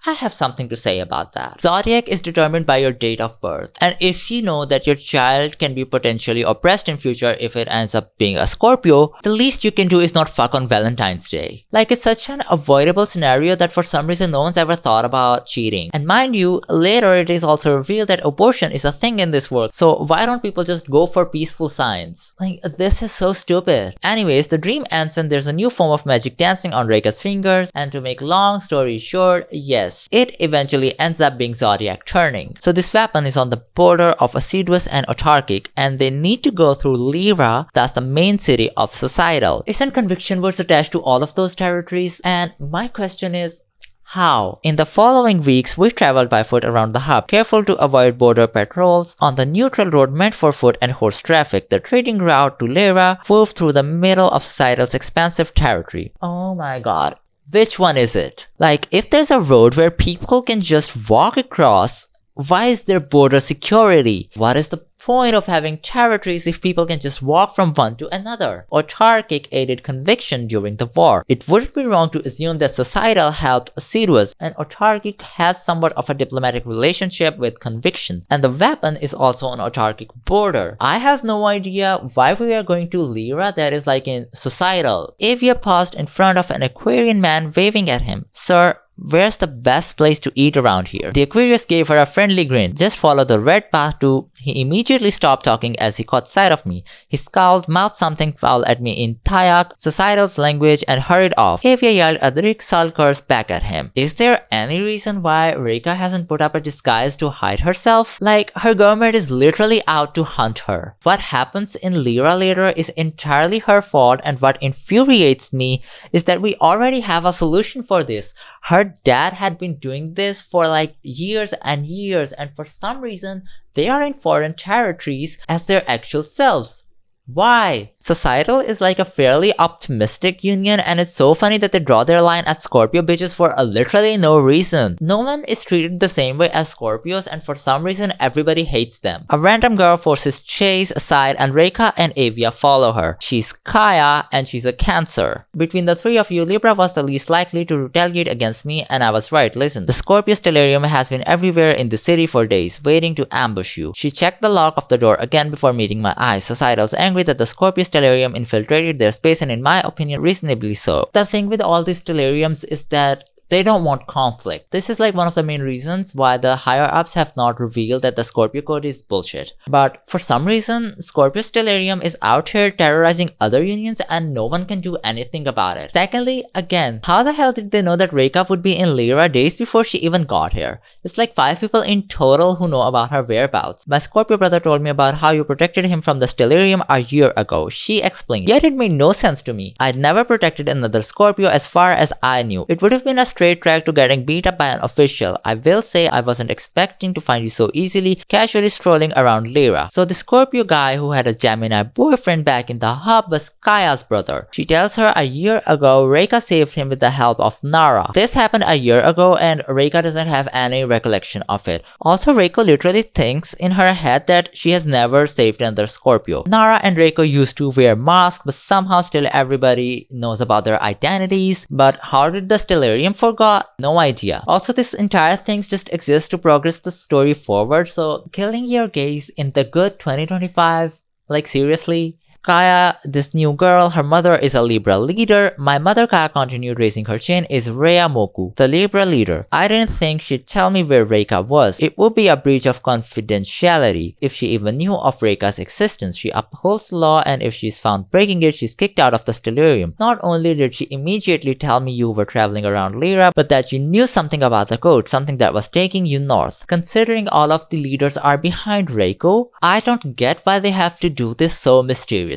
I have something to say about that. Zodiac is determined by your date of birth, and if you know that your child can be potentially oppressed in future if it ends up being a Scorpio, the least you can do is not fuck on Valentine's Day. Like, it's such an avoidable scenario that for some reason no one's ever thought about cheating. And mind you, later it is also revealed that abortion is a thing in this world, so why don't people just go for peaceful signs? Like, this is so stupid. Anyways, the dream ends and there's a new form of magic dancing on Reika's fingers, and to make long story short, yes, it eventually ends up being Zodiac turning. So this weapon is on the border of assiduous and autarkic, and they need to go through Lyra, that's the main city of societal. Isn't Conviction Woods attached to all of those territories? And my question is, how? In the following weeks, we traveled by foot around the hub, careful to avoid border patrols. On the neutral road meant for foot and horse traffic, the trading route to Lyra moved through the middle of societal's expansive territory. Oh my god. Which one is it? Like, if there's a road where people can just walk across, why is there border security? What is the point of having territories if people can just walk from one to another? Autarkic aided conviction during the war. It wouldn't be wrong to assume that societal helped Siruas, and autarkic has somewhat of a diplomatic relationship with conviction, and the weapon is also an autarkic border. I have no idea why we are going to Lyra that is like in societal. Avia paused in front of an Aquarian man waving at him. Sir, where's the best place to eat around here? The Aquarius gave her a friendly grin. Just follow the red path to... He immediately stopped talking as he caught sight of me. He scowled, mouthed something foul at me in Tayak, societal's language, and hurried off. Avia yelled Adrik sulkers back at him. Is there any reason why Reka hasn't put up a disguise to hide herself? Like, her government is literally out to hunt her. What happens in Lyra later is entirely her fault, and what infuriates me is that we already have a solution for this. Her dad had been doing this for like years and years, and for some reason they are in foreign territories as their actual selves. Why? Societal is like a fairly optimistic union, and it's so funny that they draw their line at Scorpio bitches for literally no reason. No one is treated the same way as Scorpios, and for some reason everybody hates them. A random girl forces Chase aside and Reka and Avia follow her. She's Kaya and she's a Cancer. Between the three of you, Libra was the least likely to retaliate against me, and I was right. Listen, the Scorpio stellarium has been everywhere in the city for days, waiting to ambush you. She checked the lock of the door again before meeting my eyes. Societal's angry that the Scorpio stellarium infiltrated their space, and in my opinion reasonably so. The thing with all these stellariums is that they don't want conflict. This is like one of the main reasons why the higher ups have not revealed that the Scorpio code is bullshit. But for some reason, Scorpio stellarium is out here terrorizing other unions and no one can do anything about it. Secondly, again, how the hell did they know that Reka would be in Lyra days before she even got here? It's like 5 people in total who know about her whereabouts. My Scorpio brother told me about how you protected him from the stellarium a year ago. She explained. Yet it made no sense to me. I'd never protected another Scorpio as far as I knew. It would have been a straight track to getting beat up by an official. I will say I wasn't expecting to find you so easily, casually strolling around Lyra. So the Scorpio guy who had a Gemini boyfriend back in the hub was Kaya's brother. She tells her a year ago Reka saved him with the help of Nara. This happened a year ago and Reka doesn't have any recollection of it. Also, Reka literally thinks in her head that she has never saved another Scorpio. Nara and Reka used to wear masks, but somehow still everybody knows about their identities. But how did the stellarium forgot? No idea. Also, this entire thing just exists to progress the story forward, so killing your gaze in the good 2025? Like seriously? Kaya, this new girl, her mother is a Libra leader. My mother, Kaya, continued raising her chin, is Rhea Moku, the Libra leader. I didn't think she'd tell me where Reka was. It would be a breach of confidentiality if she even knew of Reka's existence. She upholds the law, and if she's found breaking it, she's kicked out of the stellarium. Not only did she immediately tell me you were traveling around Lyra, but that you knew something about the code, something that was taking you north. Considering all of the leaders are behind Reiko, I don't get why they have to do this so mysteriously.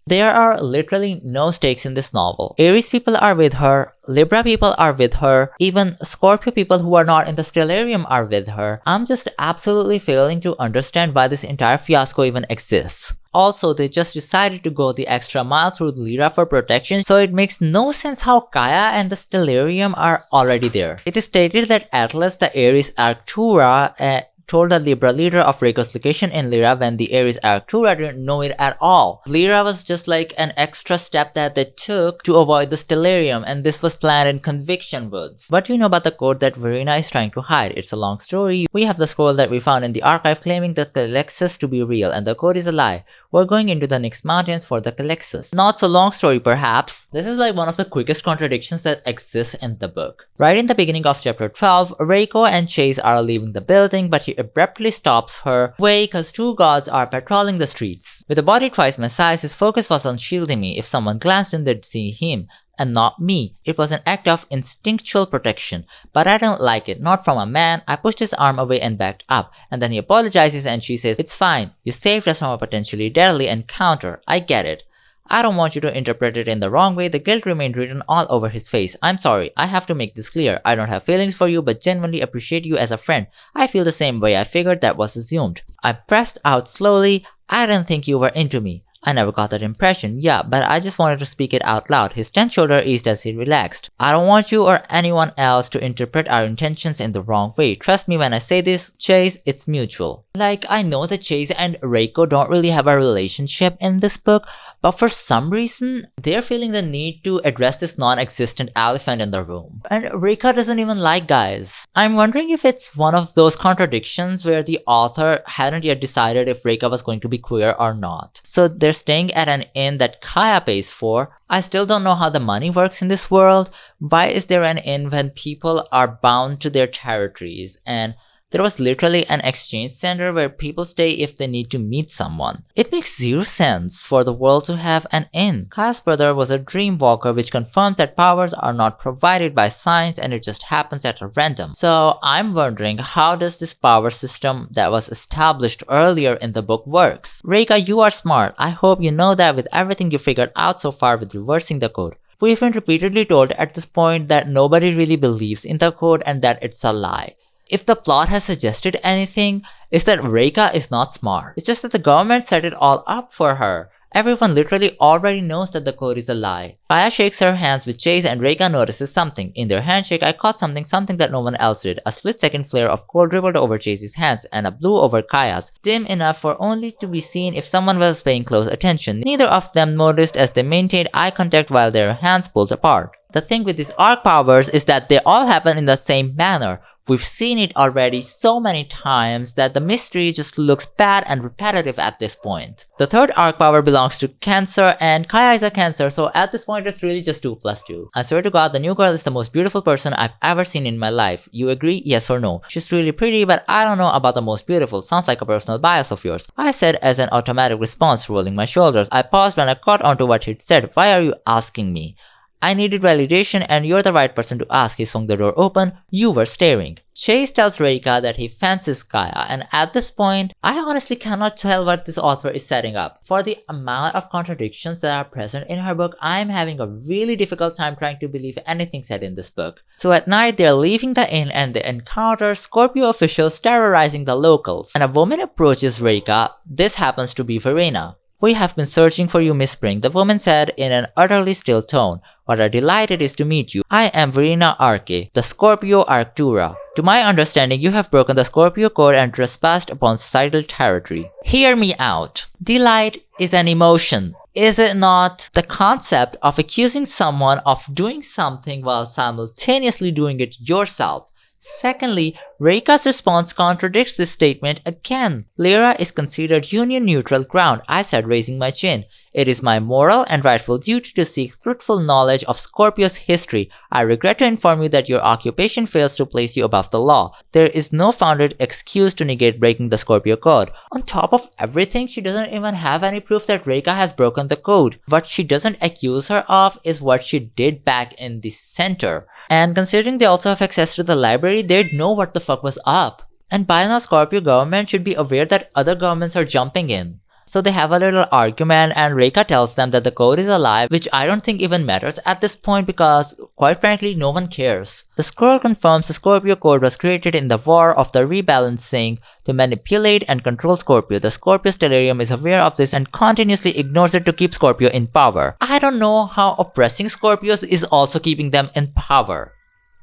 There are literally no stakes in this novel. Aries people are with her, Libra people are with her, even Scorpio people who are not in the stellarium are with her. I'm just absolutely failing to understand why this entire fiasco even exists. Also, they just decided to go the extra mile through Lyra for protection, so it makes no sense how Kaya and the stellarium are already there. It is stated that Atlas, the Aries Arctura, told the Libra leader of Reiko's location in Lyra when the Aries Arctura didn't know it at all. Lyra was just like an extra step that they took to avoid the stellarium, and this was planned in Conviction Woods. What do you know about the code that Verena is trying to hide? It's a long story. We have the scroll that we found in the archive claiming the Calexus to be real, and the code is a lie. We're going into the next mountains for the Calexus. Not so long story perhaps. This is like one of the quickest contradictions that exists in the book. Right in the beginning of chapter 12, Reiko and Chase are leaving the building, but he abruptly stops her way because 2 gods are patrolling the streets. With a body twice my size, his focus was on shielding me. If someone glanced in, they'd see him and not me. It was an act of instinctual protection, but I don't like it, not from a man. I pushed his arm away and backed up, and then he apologizes and she says, "It's fine, you saved us from a potentially deadly encounter. I get it. I don't want you to interpret it in the wrong way." The guilt remained written all over his face. "I'm sorry, I have to make this clear. I don't have feelings for you, but genuinely appreciate you as a friend. I feel the same way. I figured that was assumed." I pressed out slowly. "I didn't think you were into me. I never got that impression, yeah, but I just wanted to speak it out loud. His tense shoulder eased as he relaxed. I don't want you or anyone else to interpret our intentions in the wrong way. Trust me when I say this, Chase, it's mutual. Like, I know that Chase and Reiko don't really have a relationship in this book, but for some reason, they're feeling the need to address this non-existent elephant in the room. And Reika doesn't even like guys. I'm wondering if it's one of those contradictions where the author hadn't yet decided if Reika was going to be queer or not. So they're staying at an inn that Kaya pays for. I still don't know how the money works in this world. Why is there an inn when people are bound to their territories? And there was literally an exchange center where people stay if they need to meet someone. It makes zero sense for the world to have an inn. Kaya's brother was a dream walker, which confirms that powers are not provided by science and it just happens at a random. So I'm wondering, how does this power system that was established earlier in the book works? Reika, you are smart. I hope you know that with everything you figured out so far with reversing the code. We've been repeatedly told at this point that nobody really believes in the code and that it's a lie. If the plot has suggested anything, it's that Reika is not smart. It's just that the government set it all up for her. Everyone literally already knows that the code is a lie. Kaya shakes her hands with Chase and Reika notices something. In their handshake, I caught something that no one else did. A split-second flare of gold dribbled over Chase's hands and a blue over Kaya's, dim enough for only to be seen if someone was paying close attention. Neither of them noticed as they maintained eye contact while their hands pulled apart. The thing with these arc powers is that they all happen in the same manner. We've seen it already so many times that the mystery just looks bad and repetitive at this point. The third arc power belongs to Cancer and Kaya is a Cancer, so at this point it's really just 2 plus 2. I swear to God, the new girl is the most beautiful person I've ever seen in my life. You agree? Yes or no? She's really pretty, but I don't know about the most beautiful. Sounds like a personal bias of yours. I said as an automatic response, rolling my shoulders. I paused when I caught onto what he'd said. Why are you asking me? I needed validation and you're the right person to ask. He swung the door open. You were staring. Chase tells Reika that he fancies Kaya, and at this point, I honestly cannot tell what this author is setting up. For the amount of contradictions that are present in her book, I'm having a really difficult time trying to believe anything said in this book. So at night, they're leaving the inn and they encounter Scorpio officials terrorizing the locals. And a woman approaches Reika. This happens to be Verena. We have been searching for you, Miss Spring, the woman said in an utterly still tone. What a delight it is to meet you. I am Verena Arche, the Scorpio Arctura. To my understanding, you have broken the Scorpio code and trespassed upon societal territory. Hear me out. Delight is an emotion. Is it not? The concept of accusing someone of doing something while simultaneously doing it yourself. Secondly, Reika's response contradicts this statement again. Lyra is considered union-neutral ground, I said, raising my chin. It is my moral and rightful duty to seek fruitful knowledge of Scorpio's history. I regret to inform you that your occupation fails to place you above the law. There is no founded excuse to negate breaking the Scorpio code. On top of everything, she doesn't even have any proof that Reika has broken the code. What she doesn't accuse her of is what she did back in the center. And considering they also have access to the library, they'd know what the fuck was up. And by now, Scorpio government should be aware that other governments are jumping in. So they have a little argument and Reika tells them that the code is a lie, which I don't think even matters at this point because, quite frankly, no one cares. The scroll confirms the Scorpio code was created in the War of the Rebalancing to manipulate and control Scorpio. The Scorpio Stellarium is aware of this and continuously ignores it to keep Scorpio in power. I don't know how oppressing Scorpios is also keeping them in power.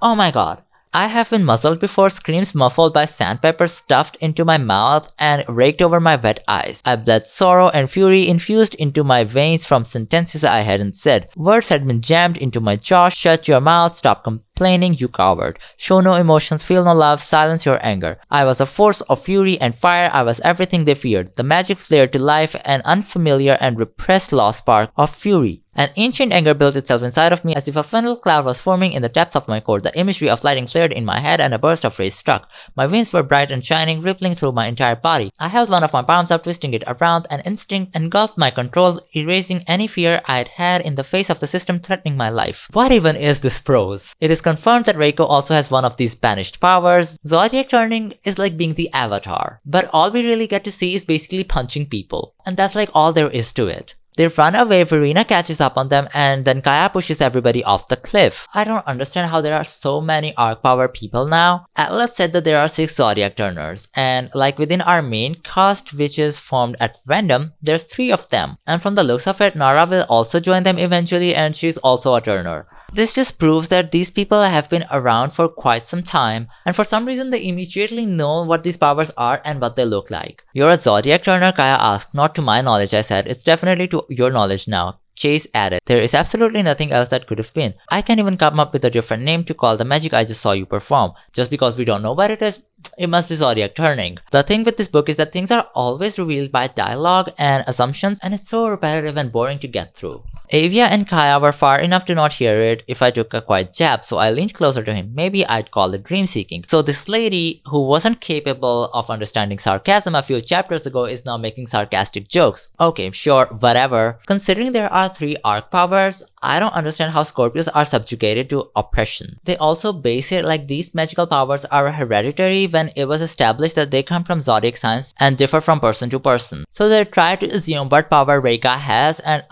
Oh my god. I have been muzzled before, screams muffled by sandpaper stuffed into my mouth and raked over my wet eyes. I bled sorrow and fury infused into my veins from sentences I hadn't said. Words had been jammed into my jaw. Shut your mouth, stop complaining, you coward. Show no emotions, feel no love, silence your anger. I was a force of fury and fire, I was everything they feared. The magic flared to life, an unfamiliar and repressed lost spark of fury. An ancient anger built itself inside of me as if a funnel cloud was forming in the depths of my core. The imagery of lightning flared in my head and a burst of rays struck. My veins were bright and shining, rippling through my entire body. I held one of my palms up, twisting it around. An instinct engulfed my control, erasing any fear I had had in the face of the system threatening my life. What even is this prose? It is confirmed that Reiko also has one of these banished powers. Zodiac turning is like being the avatar. But all we really get to see is basically punching people. And that's like all there is to it. They run away, Verena catches up on them, and then Kaya pushes everybody off the cliff. I don't understand how there are so many arc power people now. Atlas said that there are 6 Zodiac turners, and like within our main cast, which is formed at random, there's 3 of them. And from the looks of it, Nara will also join them eventually, and she's also a turner. This just proves that these people have been around for quite some time, and for some reason they immediately know what these powers are and what they look like. You're a Zodiac turner? Kaya asked. Not to my knowledge, I said. It's definitely to your knowledge now. Chase added. There is absolutely nothing else that could have been. I can't even come up with a different name to call the magic I just saw you perform. Just because we don't know what it is, it must be Zodiac turning. The thing with this book is that things are always revealed by dialogue and assumptions, and it's so repetitive and boring to get through. Avia and Kaya were far enough to not hear it if I took a quiet jab, so I leaned closer to him. Maybe I'd call it dream seeking. So this lady, who wasn't capable of understanding sarcasm a few chapters ago, is now making sarcastic jokes. Okay, sure, whatever. Considering there are 3 arc powers, I don't understand how Scorpios are subjugated to oppression. They also base it like these magical powers are hereditary when it was established that they come from zodiac signs and differ from person to person. So they try to assume what power Reika has, and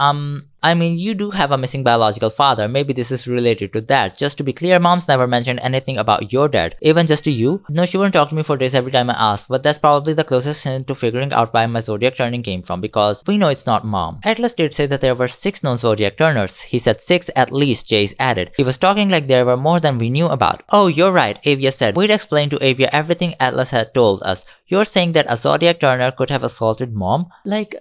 I mean, you do have a missing biological father. Maybe this is related to that. Just to be clear, mom's never mentioned anything about your dad. Even just to you? No, she wouldn't talk to me for days every time I asked, but that's probably the closest hint to figuring out why my zodiac turning came from, because we know it's not mom. Atlas did say that there were 6 known zodiac turners. He said 6 at least, Jace added. He was talking like there were more than we knew about. Oh, you're right, Avia said. We'd explained to Avia everything Atlas had told us. You're saying that a zodiac turner could have assaulted mom? Like,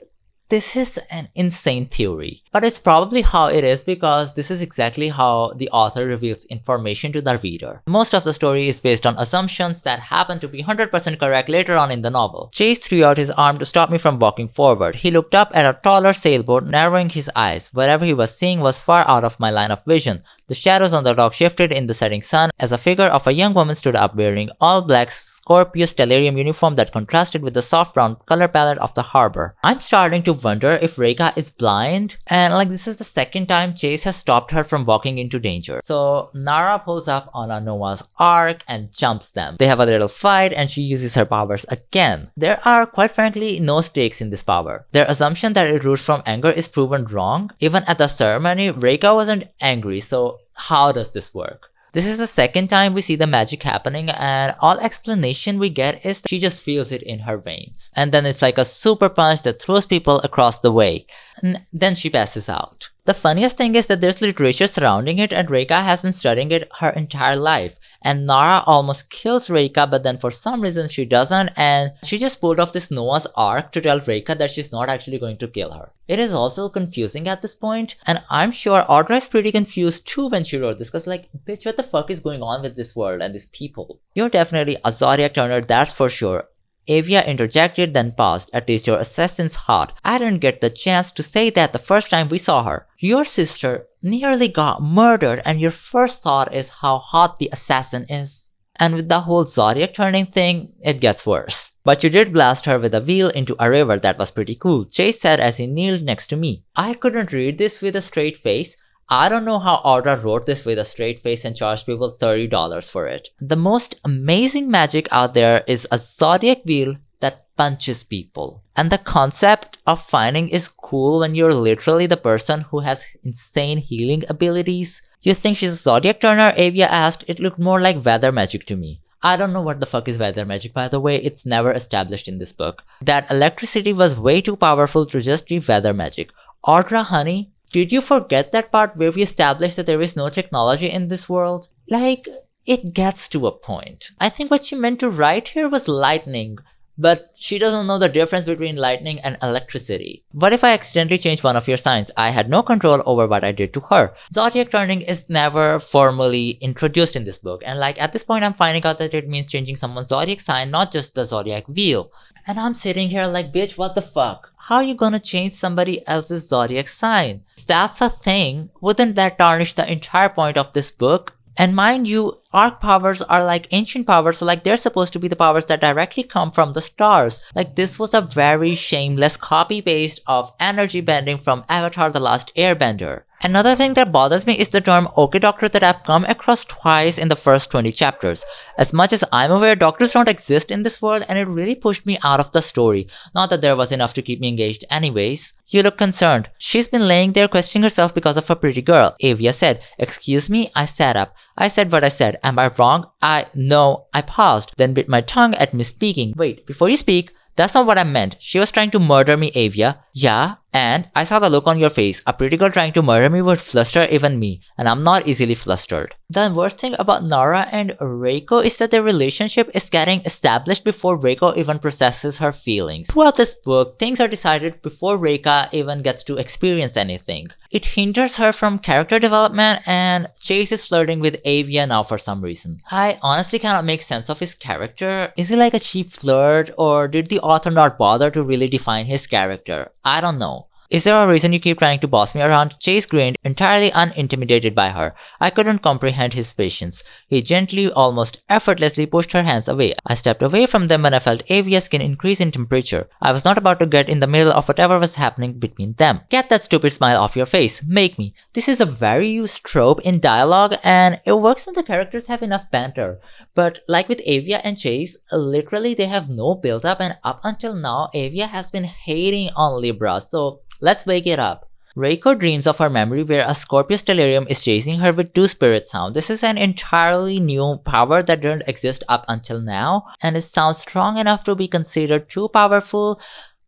this is an insane theory, but it's probably how it is because this is exactly how the author reveals information to the reader. Most of the story is based on assumptions that happen to be 100% correct later on in the novel. Chase threw out his arm to stop me from walking forward. He looked up at a taller sailboat, narrowing his eyes. Whatever he was seeing was far out of my line of vision. The shadows on the dock shifted in the setting sun as a figure of a young woman stood up wearing all-black Scorpio stellarium uniform that contrasted with the soft brown color palette of the harbor. I'm starting to wonder if Reika is blind, and like this is the second time Chase has stopped her from walking into danger. So Nara pulls up on a Noah's Ark and jumps them. They have a little fight and she uses her powers again. There are quite frankly no stakes in this power. Their assumption that it roots from anger is proven wrong. Even at the ceremony, Reika wasn't angry, so how does this work? This is the second time we see the magic happening, and all explanation we get is she just feels it in her veins. And then it's like a super punch that throws people across the way. And then she passes out. The funniest thing is that there's literature surrounding it, and Reika has been studying it her entire life. And Nara almost kills Reika, but then for some reason she doesn't, and she just pulled off this Noah's Ark to tell Reika that she's not actually going to kill her. It is also confusing at this point, and I'm sure Audra is pretty confused too when she wrote this, cause like, bitch, what the fuck is going on with this world and these people? You're definitely a Zodiac turner, that's for sure. Avia interjected, then paused. At least your assassin's hot. I didn't get the chance to say that the first time we saw her. Your sister nearly got murdered, and your first thought is how hot the assassin is. And with the whole Zodiac turning thing, it gets worse. But you did blast her with a wheel into a river. That was pretty cool, Chase said as he kneeled next to me. I couldn't read this with a straight face. I don't know how Audra wrote this with a straight face and charged people $30 for it. The most amazing magic out there is a zodiac wheel that punches people. And the concept of finding is cool when you're literally the person who has insane healing abilities. You think she's a zodiac turner? Avia asked. It looked more like weather magic to me. I don't know what the fuck is weather magic, by the way. It's never established in this book. That electricity was way too powerful to just be weather magic. Audra, honey, did you forget that part where we established that there is no technology in this world? Like, it gets to a point. I think what she meant to write here was lightning, but she doesn't know the difference between lightning and electricity. What if I accidentally changed one of your signs? I had no control over what I did to her. Zodiac turning is never formally introduced in this book, and like at this point I'm finding out that it means changing someone's zodiac sign, not just the zodiac wheel. And I'm sitting here like, bitch, what the fuck? How are you gonna change somebody else's zodiac sign? If that's a thing, wouldn't that tarnish the entire point of this book? And mind you, arc powers are like ancient powers, so like they're supposed to be the powers that directly come from the stars. Like this was a very shameless copy-paste of energy bending from Avatar: The Last Airbender. Another thing that bothers me is the term "okay doctor" that I've come across twice in the first 20 chapters. As much as I'm aware, doctors don't exist in this world, and it really pushed me out of the story. Not that there was enough to keep me engaged anyways. You look concerned. She's been laying there questioning herself because of a pretty girl. Avia said, "Excuse me?" I sat up. I said what I said. Am I wrong? No. I paused, then bit my tongue at misspeaking. Wait, before you speak, that's not what I meant. She was trying to murder me, Avia. Yeah? And I saw the look on your face. A pretty girl trying to murder me would fluster even me, and I'm not easily flustered. The worst thing about Nara and Reiko is that their relationship is getting established before Reiko even processes her feelings. Throughout this book, things are decided before Reika even gets to experience anything. It hinders her from character development, and Chase is flirting with Avia now for some reason. I honestly cannot make sense of his character. Is he like a cheap flirt, or did the author not bother to really define his character? I don't know. Is there a reason you keep trying to boss me around? Chase grinned, entirely unintimidated by her. I couldn't comprehend his patience. He gently, almost effortlessly pushed her hands away. I stepped away from them when I felt Avia's skin increase in temperature. I was not about to get in the middle of whatever was happening between them. Get that stupid smile off your face. Make me. This is a very used trope in dialogue, and it works when the characters have enough banter. But like with Avia and Chase, literally they have no build-up, and up until now, Avia has been hating on Libra, so let's wake it up. Reiko dreams of her memory where a Scorpio stellarium is chasing her with two spirit sound. This is an entirely new power that didn't exist up until now, and it sounds strong enough to be considered too powerful,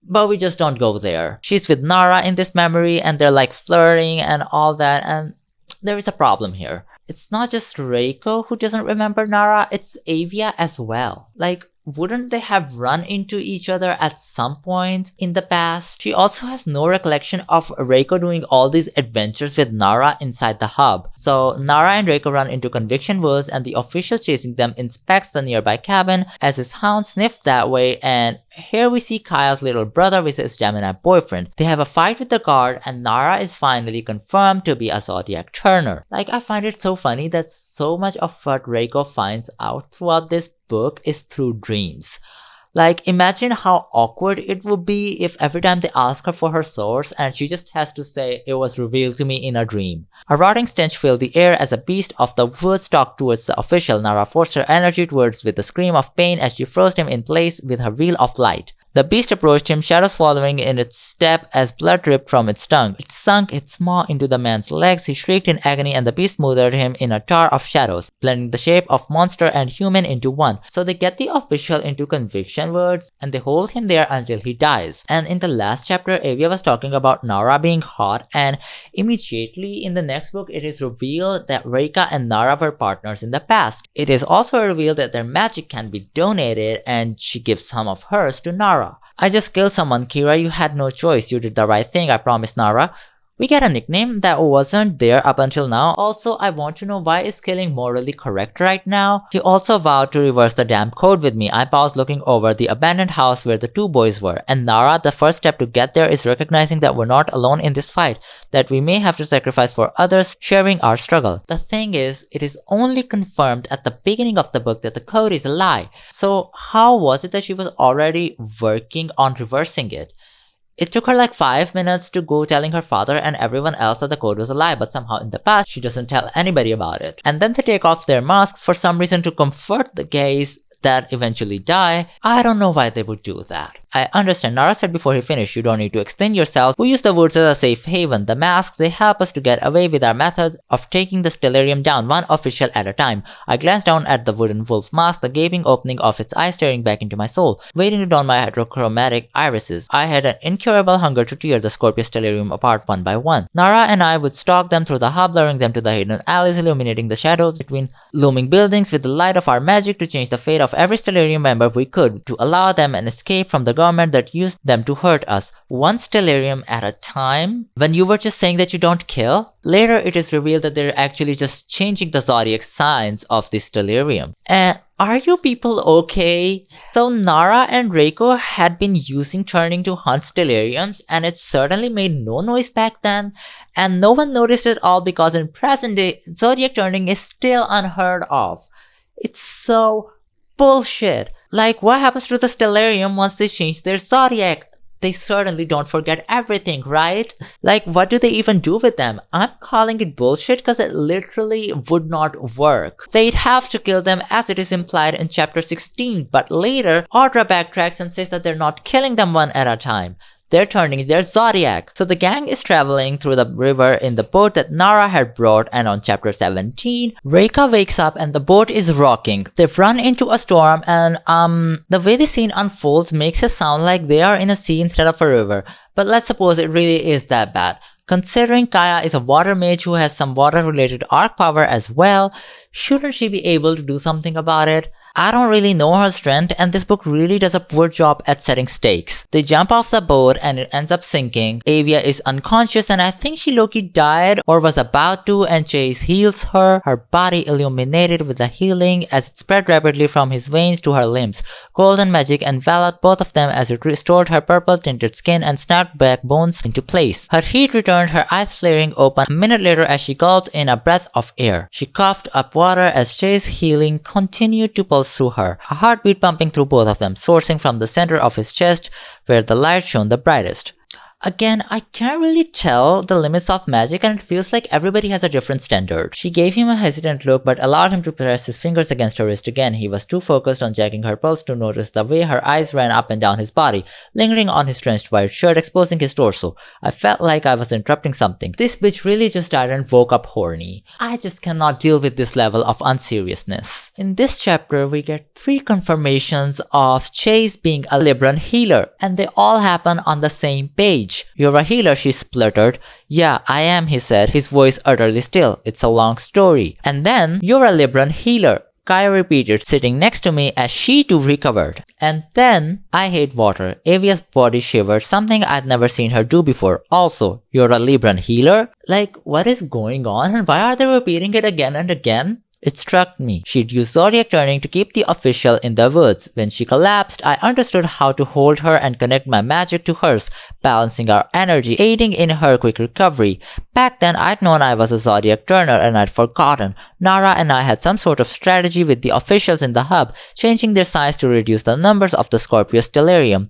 but we just don't go there. She's with Nara in this memory, and they're like flirting and all that, and there is a problem here. It's not just Reiko who doesn't remember Nara, it's Avia as well. Like, wouldn't they have run into each other at some point in the past? She also has no recollection of Reiko doing all these adventures with Nara inside the hub. So Nara and Reiko run into Conviction Woods, and the official chasing them inspects the nearby cabin as his hound sniffed that way, and here we see Kyle's little brother with his Gemini boyfriend. They have a fight with the guard, and Nara is finally confirmed to be a Zodiac turner. Like, I find it so funny that so much of what Reiko finds out throughout this book is through dreams. Like, imagine how awkward it would be if every time they ask her for her source and she just has to say, "It was revealed to me in a dream." A rotting stench filled the air as a beast of the woods stalked towards the official. Nara forced her energy towards with a scream of pain as she froze him in place with her wheel of light. The beast approached him, shadows following in its step as blood dripped from its tongue. It sunk its maw into the man's legs. He shrieked in agony, and the beast smothered him in a tar of shadows, blending the shape of monster and human into one. So they get the official into Conviction Woods, and they hold him there until he dies. And in the last chapter, Avia was talking about Nara being hot, and immediately in the next book, it is revealed that Reika and Nara were partners in the past. It is also revealed that their magic can be donated, and she gives some of hers to Nara. "I just killed someone, Kira. You had no choice. You did the right thing, I promise, Nara." We get a nickname that wasn't there up until now. Also, I want to know, why is killing morally correct right now? He also vowed to reverse the damn code with me. I paused, looking over the abandoned house where the two boys were. And Nara, the first step to get there is recognizing that we're not alone in this fight, that we may have to sacrifice for others, sharing our struggle. The thing is, it is only confirmed at the beginning of the book that the code is a lie. So how was it that she was already working on reversing it? It took her like 5 minutes to go telling her father and everyone else that the code was a lie, but somehow in the past she doesn't tell anybody about it. And then they take off their masks for some reason to comfort the gays that eventually die. I don't know why they would do that. I understand. Nara said before he finished, "You don't need to explain yourself. We use the woods as a safe haven. The masks, they help us to get away with our method of taking the stellarium down one official at a time." I glanced down at the wooden wolf mask, the gaping opening of its eye staring back into my soul, waiting to don my heterochromatic irises. I had an incurable hunger to tear the Scorpio stellarium apart one by one. Nara and I would stalk them through the hub, luring them to the hidden alleys, illuminating the shadows between looming buildings with the light of our magic to change the fate of every stellarium member we could, to allow them an escape from the government that used them to hurt us, one stellarium at a time. When you were just saying that you don't kill, later it is revealed that they're actually just changing the zodiac signs of the stellarium. Are you people okay? So Nara and Reiko had been using turning to hunt stellariums, and it certainly made no noise back then, and no one noticed it all because in present day, zodiac turning is still unheard of. It's so bullshit. Like, what happens to the stellarium once they change their zodiac? they certainly don't forget everything, right? Like, what do they even do with them? I'm calling it bullshit because it literally would not work. They'd have to kill them as it is implied in chapter 16, but later, Audra backtracks and says that they're not killing them one at a time. They're turning their Zodiac. So the gang is traveling through the river in the boat that Nara had brought, and on chapter 17, Reika wakes up and the boat is rocking. They've run into a storm and the way the scene unfolds makes it sound like they are in a sea instead of a river. But let's suppose it really is that bad. Considering Kaya is a water mage who has some water related arc power as well, shouldn't she be able to do something about it? I don't really know her strength, and this book really does a poor job at setting stakes. They jump off the boat and it ends up sinking. Avia is unconscious and I think she low-key died or was about to, and Chase heals her, her body illuminated with the healing as it spread rapidly from his veins to her limbs. Golden magic enveloped both of them as it restored her purple tinted skin and snapped back bones into place. Her heat returned, her eyes flaring open a minute later as she gulped in a breath of air. She coughed up water as Chase's healing continued to pulse through her, a heartbeat pumping through both of them, sourcing from the center of his chest where the light shone the brightest. Again, I can't really tell the limits of magic and it feels like everybody has a different standard. She gave him a hesitant look but allowed him to press his fingers against her wrist again. He was too focused on checking her pulse to notice the way her eyes ran up and down his body, lingering on his drenched white shirt, exposing his torso. I felt like I was interrupting something. This bitch really just died and woke up horny. I just cannot deal with this level of unseriousness. In this chapter, we get 3 confirmations of Chase being a Libran healer, and they all happen on the same page. "You're a healer," she spluttered. "Yeah, I am," he said, his voice utterly still. "It's a long story." And then, "You're a Libran healer," Kaya repeated, sitting next to me as she too recovered. And then, "I hate water." Avia's body shivered, something I'd never seen her do before. Also, "You're a Libran healer?" Like, what is going on and why are they repeating it again and again? It struck me. She'd used Zodiac turning to keep the official in the woods. When she collapsed, I understood how to hold her and connect my magic to hers, balancing our energy, aiding in her quick recovery. Back then, I'd known I was a Zodiac turner and I'd forgotten. Nara and I had some sort of strategy with the officials in the hub, changing their size to reduce the numbers of the Scorpio stellarium.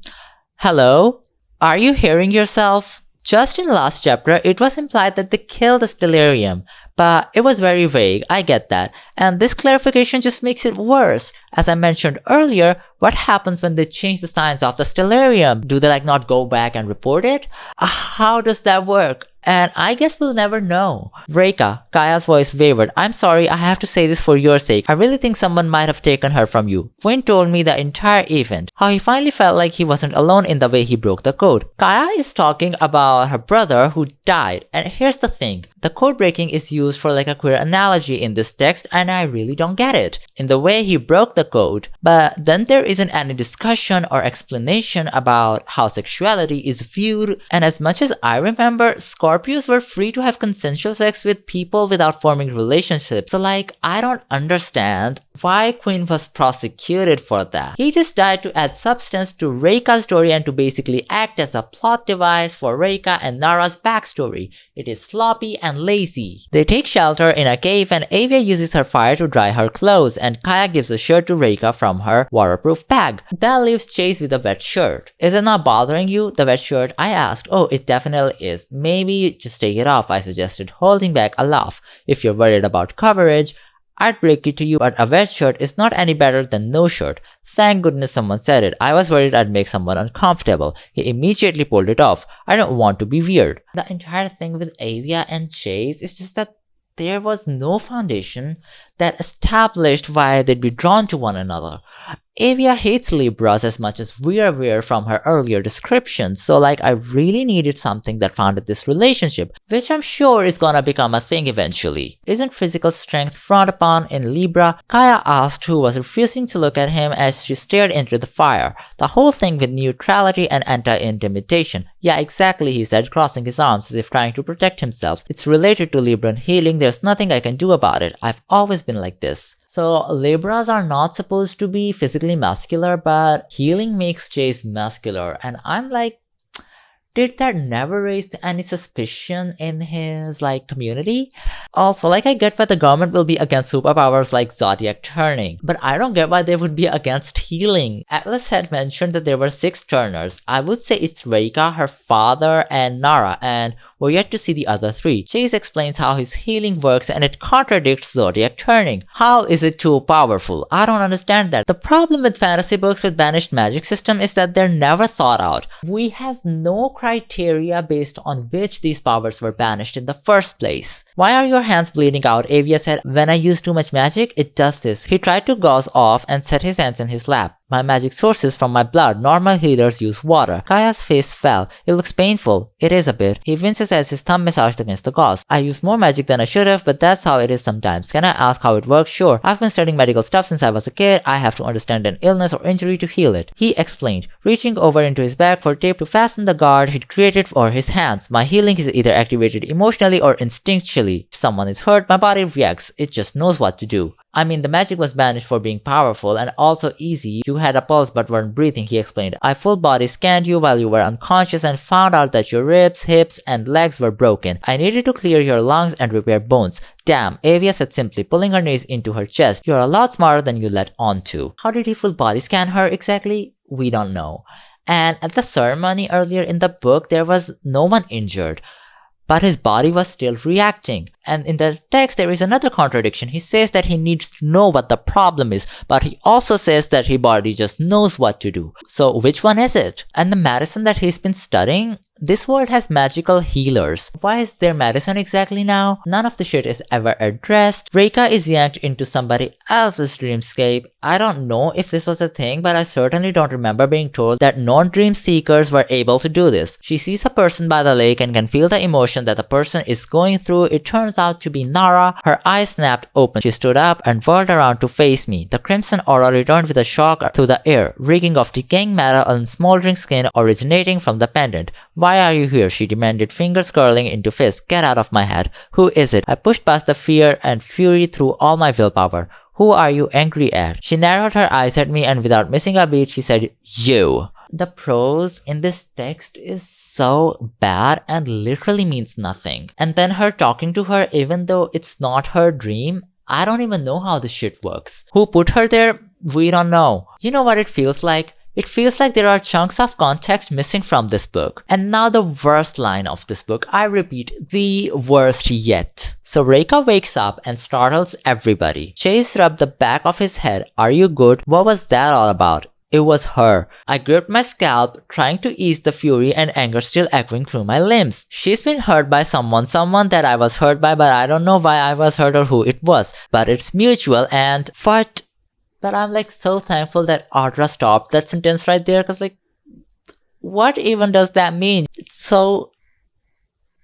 Hello? Are you hearing yourself? Just in last chapter, it was implied that they killed the stellarium, but it was very vague, I get that, and this clarification just makes it worse. As I mentioned earlier, what happens when they change the signs of the stellarium? Do they not go back and report it? How does that work? And I guess we'll never know. "Reika," Kaya's voice wavered. "I'm sorry, I have to say this for your sake. I really think someone might have taken her from you." Quinn told me the entire event, how he finally felt like he wasn't alone in the way he broke the code. Kaya is talking about her brother who died, and here's the thing. The code breaking is used for a queer analogy in this text, and I really don't get it. In the way he broke the code, but then there isn't any discussion or explanation about how sexuality is viewed, and as much as I remember, Scorpios were free to have consensual sex with people without forming relationships, so I don't understand why Quinn was prosecuted for that. He just died to add substance to Reika's story and to basically act as a plot device for Reika and Nara's backstory. It is sloppy and lazy. They take shelter in a cave and Avia uses her fire to dry her clothes, and Kaya gives a shirt to Reika from her waterproof bag. That leaves Chase with a wet shirt. "Is it not bothering you, the wet shirt?" I asked. "Oh, it definitely is. Maybe just take it off," I suggested, holding back a laugh. "If you're worried about coverage, I'd break it to you, but a wet shirt is not any better than no shirt." Thank goodness someone said it. I was worried I'd make someone uncomfortable. He immediately pulled it off. I don't want to be weird. The entire thing with Avia and Chase is just that there was no foundation that established why they'd be drawn to one another. Avia hates Libras as much as we're aware from her earlier descriptions, so I really needed something that founded this relationship, which I'm sure is gonna become a thing eventually. "Isn't physical strength frowned upon in Libra?" Kaya asked, who was refusing to look at him as she stared into the fire. "The whole thing with neutrality and anti-intimidation." "Yeah, exactly," he said, crossing his arms as if trying to protect himself. "It's related to Libran healing, there's nothing I can do about it. I've always been like this." So Libras are not supposed to be physically muscular, but healing makes Chase muscular, and I'm did that never raise any suspicion in his community? Also, I get why the government will be against superpowers like Zodiac turning, but I don't get why they would be against healing. Atlas had mentioned that there were 6 turners. I would say it's Reika, her father, and Nara, and we're yet to see the other 3. Chase explains how his healing works and it contradicts Zodiac turning. How is it too powerful? I don't understand that. The problem with fantasy books with banished magic system is that they're never thought out. We have no criteria based on which these powers were banished in the first place. Why are your hands bleeding out? Avia said, when I use too much magic, it does this. He tried to gauze off and set his hands in his lap. My magic sources from my blood. Normal healers use water. Kaya's face fell. It looks painful. It is a bit. He winces as his thumb massaged against the gauze. I used more magic than I should have, but that's how it is sometimes. Can I ask how it works? Sure. I've been studying medical stuff since I was a kid. I have to understand an illness or injury to heal it. He explained, reaching over into his bag for tape to fasten the guard he'd created for his hands. My healing is either activated emotionally or instinctually. If someone is hurt, my body reacts. It just knows what to do. I mean, the magic was banished for being powerful and also easy. You had a pulse but weren't breathing, he explained. I full body scanned you while you were unconscious and found out that your ribs, hips, and legs were broken. I needed to clear your lungs and repair bones. Damn, Avia said simply, pulling her knees into her chest. You're a lot smarter than you let on to. How did he full body scan her exactly? We don't know. And at the ceremony earlier in the book, there was no one injured, but his body was still reacting. And in the text, there is another contradiction. He says that he needs to know what the problem is, but he also says that his body just knows what to do. So which one is it? And the medicine that he's been studying? This world has magical healers. Why is there medicine exactly now? None of the shit is ever addressed. Reika is yanked into somebody else's dreamscape. I don't know if this was a thing, but I certainly don't remember being told that non-dream seekers were able to do this. She sees a person by the lake and can feel the emotion that the person is going through. It turns out to be Nara. Her eyes snapped open. She stood up and whirled around to face me. The crimson aura returned with a shock through the air, reeking of decaying metal and smoldering skin originating from the pendant. Why are you here? She demanded, fingers curling into fists. Get out of my head. Who is it? I pushed past the fear and fury through all my willpower. Who are you angry at? She narrowed her eyes at me and without missing a beat, she said, you. The prose in this text is so bad and literally means nothing. And then her talking to her even though it's not her dream. I don't even know how this shit works. Who put her there? We don't know. You know what it feels like? It feels like there are chunks of context missing from this book. And now the worst line of this book. I repeat, the worst yet. So Reika wakes up and startles everybody. Chase rubbed the back of his head. Are you good? What was that all about? It was her. I gripped my scalp, trying to ease the fury and anger still echoing through my limbs. She's been hurt by someone that I was hurt by, but I don't know why I was hurt or who it was. But it's mutual and what? But I'm so thankful that Audra stopped that sentence right there, because what even does that mean? It's so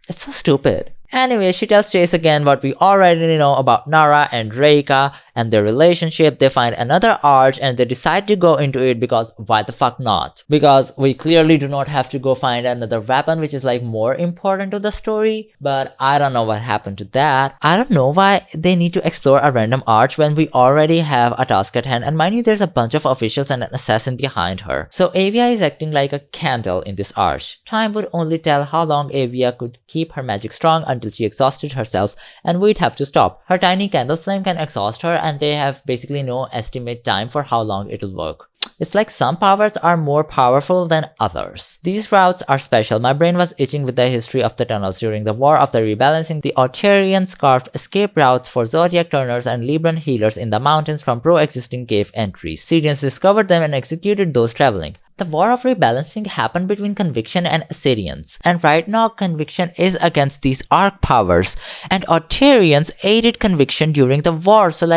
stupid. Anyway, she tells Chase again what we already know about Nara and Reika and their relationship. They find another arch and they decide to go into it because why the fuck not? Because we clearly do not have to go find another weapon which is more important to the story. But I don't know what happened to that. I don't know why they need to explore a random arch when we already have a task at hand. And mind you, there's a bunch of officials and an assassin behind her. So Avia is acting like a candle in this arch. Time would only tell how long Avia could keep her magic strong until she exhausted herself, and we'd have to stop. Her tiny candle flame can exhaust her and they have basically no estimate time for how long it'll work. It's like some powers are more powerful than others. These routes are special. My brain was itching with the history of the tunnels. During the War of the Rebalancing, the Altarians carved escape routes for Zodiac turners and Libran healers in the mountains from pro-existing cave entries. Syrians discovered them and executed those traveling. The War of Rebalancing happened between Conviction and Assyrians, and right now Conviction is against these arc powers, and Altarians aided Conviction during the war. So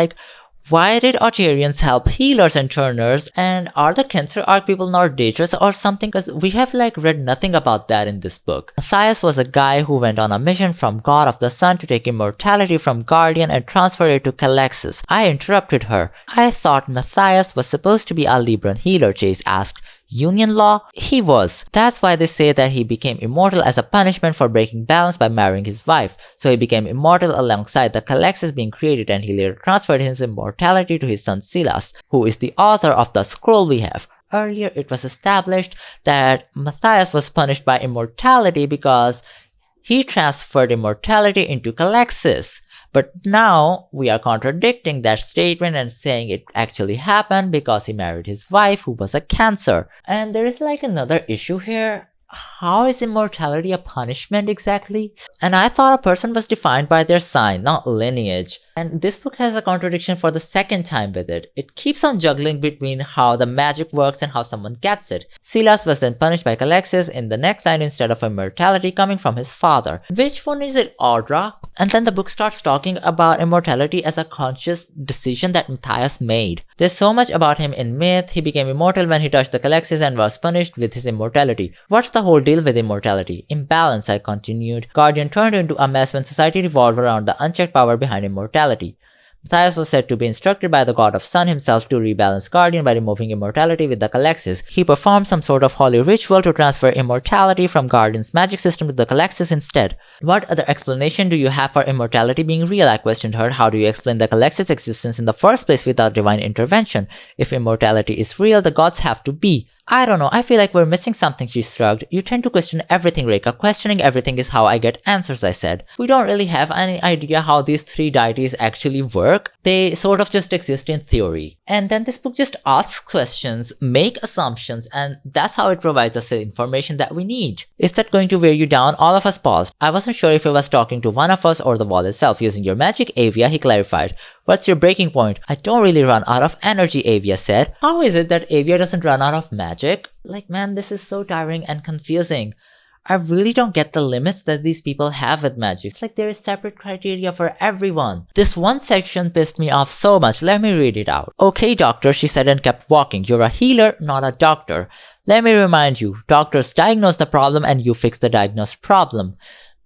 why did Altarians help healers and turners? And are the Cancer arc people not dangerous or something? Because we have read nothing about that in this book. Matthias was a guy who went on a mission from God of the Sun to take immortality from Guardian and transfer it to Calexis. I interrupted her. I thought Matthias was supposed to be a Libran healer, Chase asked. Union law? He was. That's why they say that he became immortal as a punishment for breaking balance by marrying his wife. So he became immortal alongside the Calexis being created, and he later transferred his immortality to his son Silas, who is the author of the scroll we have. Earlier, it was established that Matthias was punished by immortality because he transferred immortality into Calexis. But now we are contradicting that statement and saying it actually happened because he married his wife who was a Cancer. And there is like another issue here. How is immortality a punishment exactly? And I thought a person was defined by their sign, not lineage. And this book has a contradiction for the second time with it. It keeps on juggling between how the magic works and how someone gets it. Silas was then punished by Calexis in the next line instead of immortality coming from his father. Which one is it, Audra? And then the book starts talking about immortality as a conscious decision that Matthias made. There's so much about him in myth. He became immortal when he touched the Calexis and was punished with his immortality. What's the whole deal with immortality? Imbalance, I continued. Guardian turned into a mess when society revolved around the unchecked power behind immortality. Matthias was said to be instructed by the god of sun himself to rebalance Guardian by removing immortality with the Calexis. He performed some sort of holy ritual to transfer immortality from Guardian's magic system to the Calexis instead. What other explanation do you have for immortality being real? I questioned her. How do you explain the Calexis' existence in the first place without divine intervention? If immortality is real, the gods have to be. I don't know, I feel like we're missing something, she shrugged. You tend to question everything, Rekha. Questioning everything is how I get answers, I said. We don't really have any idea how these three deities actually work. They sort of just exist in theory. And then this book just asks questions, make assumptions, and that's how it provides us the information that we need. Is that going to wear you down? All of us paused. I wasn't sure if he was talking to one of us or the wall itself. Using your magic, Avia, he clarified. What's your breaking point? I don't really run out of energy, Avia said. How is it that Avia doesn't run out of magic? Like, man, this is so tiring and confusing. I really don't get the limits that these people have with magic. It's like there is separate criteria for everyone. This one section pissed me off so much. Let me read it out. Okay, doctor, she said and kept walking. You're a healer, not a doctor. Let me remind you, doctors diagnose the problem and you fix the diagnosed problem.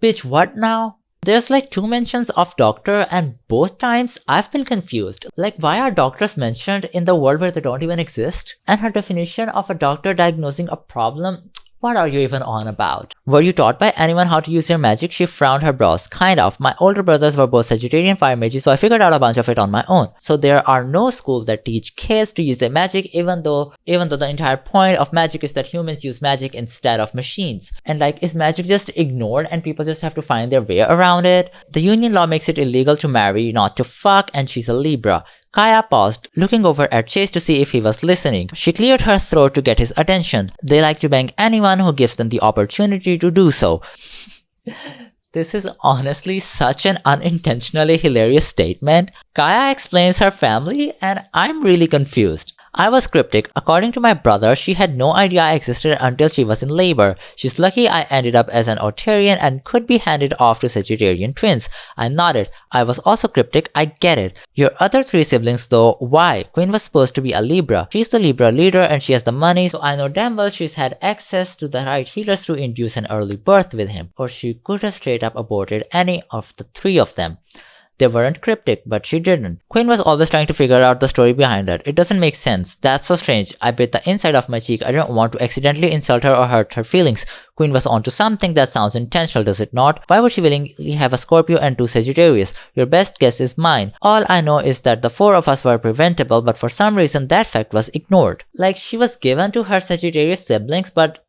Bitch, what now? There's like 2 mentions of doctor and both times I've been confused. Like, why are doctors mentioned in the world where they don't even exist? And her definition of a doctor diagnosing a problem, what are you even on about? Were you taught by anyone how to use your magic? She frowned her brows. Kind of. My older brothers were both Sagittarian fire mages, so I figured out a bunch of it on my own. So there are no schools that teach kids to use their magic, even though the entire point of magic is that humans use magic instead of machines. And like, is magic just ignored and people just have to find their way around it? The union law makes it illegal to marry, not to fuck, and she's a Libra. Kaya paused, looking over at Chase to see if he was listening. She cleared her throat to get his attention. They like to bang anyone who gives them the opportunity to do so. This is honestly such an unintentionally hilarious statement. Kaya explains her family, and I'm really confused. I was cryptic. According to my brother, she had no idea I existed until she was in labor. She's lucky I ended up as an Arcturian and could be handed off to Sagittarian twins. I nodded. I was also cryptic. I get it. Your other 3 siblings though, why? Queen was supposed to be a Libra. She's the Libra leader and she has the money, so I know damn well she's had access to the right healers to induce an early birth with him. Or she could have straight up aborted any of the 3 of them. They weren't cryptic, but she didn't. Queen was always trying to figure out the story behind that. It doesn't make sense. That's so strange. I bit the inside of my cheek. I didn't want to accidentally insult her or hurt her feelings. Queen was onto something that sounds intentional, does it not? Why would she willingly have a Scorpio and 2 Sagittarius? Your best guess is mine. All I know is that the 4 of us were preventable, but for some reason that fact was ignored. Like, she was given to her Sagittarius siblings, but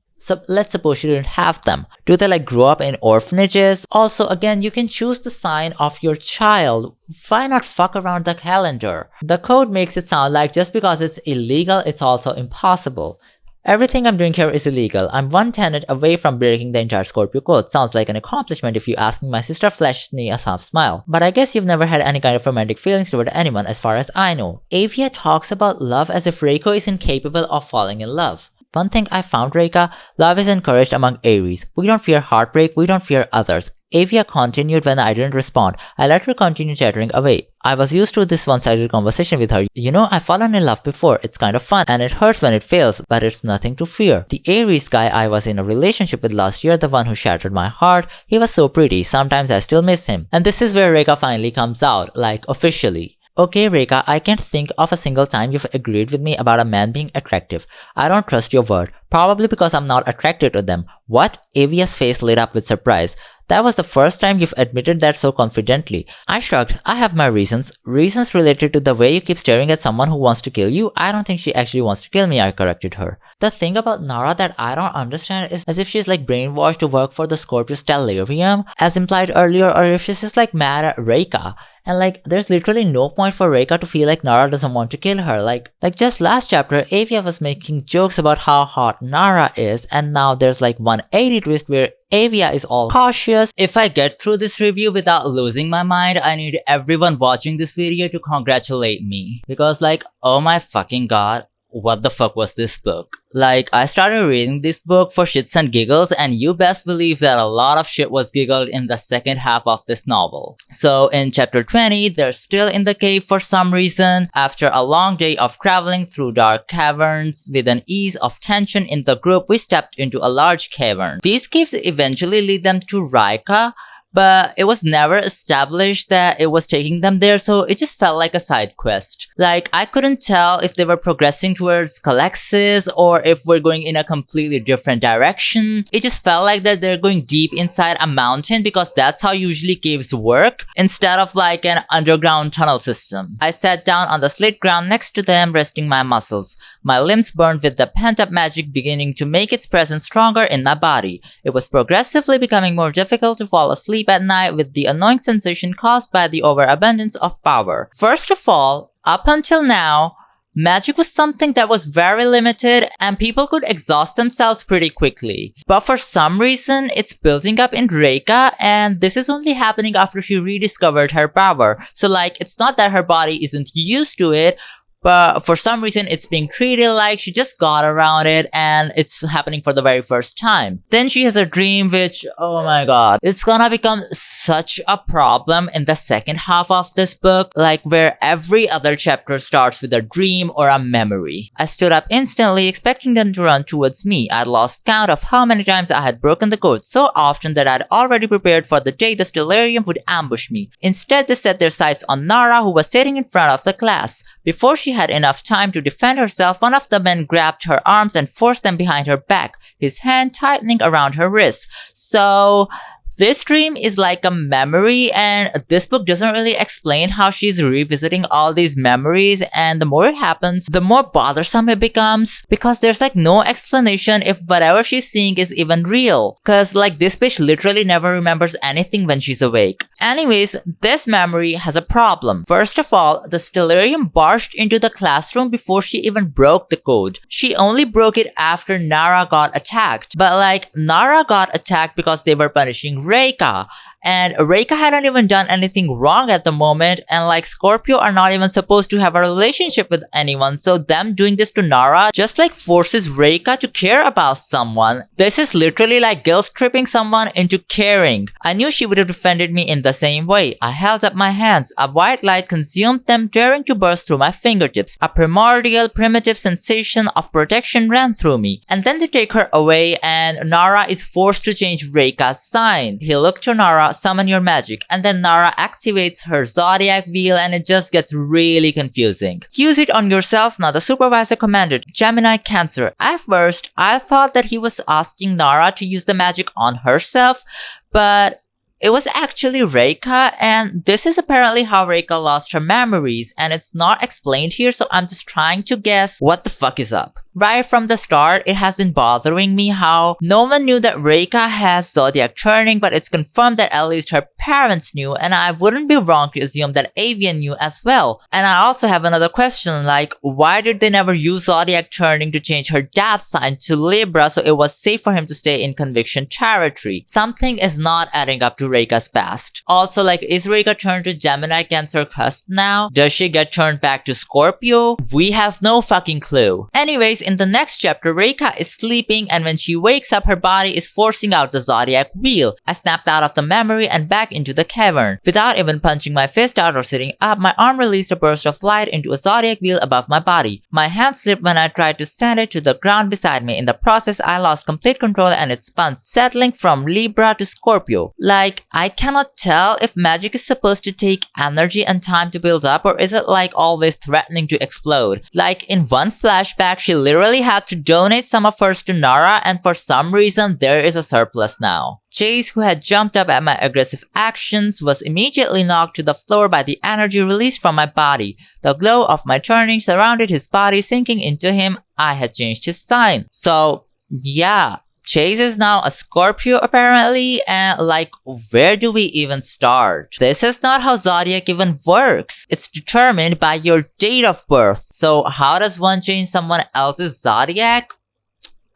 let's suppose she didn't have them. Do they like grow up in orphanages? Also, again, you can choose the sign of your child. Why not fuck around the calendar? The code makes it sound like just because it's illegal, it's also impossible. Everything I'm doing here is illegal. I'm 1 tenet away from breaking the entire Scorpio code. Sounds like an accomplishment if you ask me. My sister flashed me a soft smile. But I guess you've never had any kind of romantic feelings toward anyone as far as I know. Avia talks about love as if Reiko is incapable of falling in love. One thing I found, Rekha, love is encouraged among Aries. We don't fear heartbreak, we don't fear others. Avia continued when I didn't respond. I let her continue chattering away. I was used to this one-sided conversation with her. You know, I've fallen in love before. It's kind of fun, and it hurts when it fails, but it's nothing to fear. The Aries guy I was in a relationship with last year, the one who shattered my heart, he was so pretty. Sometimes I still miss him. And this is where Rekha finally comes out, like officially. Okay, Rekha, I can't think of a single time you've agreed with me about a man being attractive. I don't trust your word, probably because I'm not attracted to them. What? Avia's face lit up with surprise. That was the first time you've admitted that so confidently. I shrugged. I have my reasons. Reasons related to the way you keep staring at someone who wants to kill you. I don't think she actually wants to kill me, I corrected her. The thing about Nara that I don't understand is as if she's like brainwashed to work for the Scorpio Stellarium, as implied earlier, or if she's just like mad at Rekha. And like, there's literally no point for Rekha to feel like Nara doesn't want to kill her. Like just last chapter, Avia was making jokes about how hot Nara is, and now there's like 180 twist where Avia is all cautious. If I get through this review without losing my mind, I need everyone watching this video to congratulate me. Because like, oh my fucking god, what the fuck was this book? Like, I started reading this book for shits and giggles, and you best believe that a lot of shit was giggled in the second half of this novel. So in chapter 20, they're still in the cave for some reason. After a long day of traveling through dark caverns, with an ease of tension in the group, we stepped into a large cavern. These caves eventually lead them to Raika, but it was never established that it was taking them there, so it just felt like a side quest. Like, I couldn't tell if they were progressing towards Calexis or if we're going in a completely different direction. It just felt like that they're going deep inside a mountain because that's how usually caves work, instead of like an underground tunnel system. I sat down on the slate ground next to them, resting my muscles. My limbs burned with the pent-up magic beginning to make its presence stronger in my body. It was progressively becoming more difficult to fall asleep at night with the annoying sensation caused by the overabundance of power. First of all, up until now, magic was something that was very limited and people could exhaust themselves pretty quickly. But for some reason, it's building up in Rekha, and this is only happening after she rediscovered her power. So like, it's not that her body isn't used to it, but for some reason it's being treated like she just got around it and it's happening for the very first time. Then she has a dream which, oh my god, it's gonna become such a problem in the second half of this book, like where every other chapter starts with a dream or a memory. I stood up instantly, expecting them to run towards me. I'd lost count of how many times I had broken the code so often that I'd already prepared for the day the Stellarium would ambush me. Instead, they set their sights on Nara, who was sitting in front of the class. Before she had enough time to defend herself, one of the men grabbed her arms and forced them behind her back, his hand tightening around her wrist. So this dream is like a memory, and this book doesn't really explain how she's revisiting all these memories, and the more it happens, the more bothersome it becomes, because there's like no explanation if whatever she's seeing is even real, cause like this bitch literally never remembers anything when she's awake. Anyways, this memory has a problem. First of all, the Stellarium barged into the classroom before she even broke the code. She only broke it after Nara got attacked, but like, Nara got attacked because they were punishing Rekha, and Rekha hadn't even done anything wrong at the moment, and like, Scorpio are not even supposed to have a relationship with anyone, so them doing this to Nara just like forces Rekha to care about someone. This is literally like guilt tripping someone into caring. I knew she would have defended me in the same way. I held up my hands. A white light consumed them, daring to burst through my fingertips. A primordial, primitive sensation of protection ran through me. And then they take her away, and Nara is forced to change Rekha's sign. He looked to Nara, summon your magic, and then Nara activates her Zodiac wheel, and it just gets really confusing. Use it on yourself now, the supervisor commanded. Gemini Cancer. At first, I thought that he was asking Nara to use the magic on herself, but it was actually Rekha, and this is apparently how Rekha lost her memories, and it's not explained here, so I'm just trying to guess what the fuck is up. Right from the start, it has been bothering me how no one knew that Rekha has Zodiac turning, but it's confirmed that at least her parents knew, and I wouldn't be wrong to assume that Avian knew as well. And I also have another question, like, why did they never use Zodiac turning to change her dad's sign to Libra so it was safe for him to stay in conviction territory? Something is not adding up to Rekha's past. Also, like, is Rekha turned to Gemini Cancer cusp now? Does she get turned back to Scorpio? We have no fucking clue. Anyways, in the next chapter, Reika is sleeping, and when she wakes up, her body is forcing out the Zodiac wheel. I snapped out of the memory and back into the cavern. Without even punching my fist out or sitting up, my arm released a burst of light into a Zodiac wheel above my body. My hand slipped when I tried to send it to the ground beside me. In the process, I lost complete control and it spun, settling from Libra to Scorpio. Like, I cannot tell if magic is supposed to take energy and time to build up, or is it like always threatening to explode. Like in one flashback, she literally had to donate some of hers to Nara, and for some reason there is a surplus now. Chase, who had jumped up at my aggressive actions, was immediately knocked to the floor by the energy released from my body. The glow of my turning surrounded his body, sinking into him. I had changed his sign. So, yeah. Chase is now a Scorpio apparently, and like, where do we even start? This is not how Zodiac even works. It's determined by your date of birth. So how does one change someone else's Zodiac?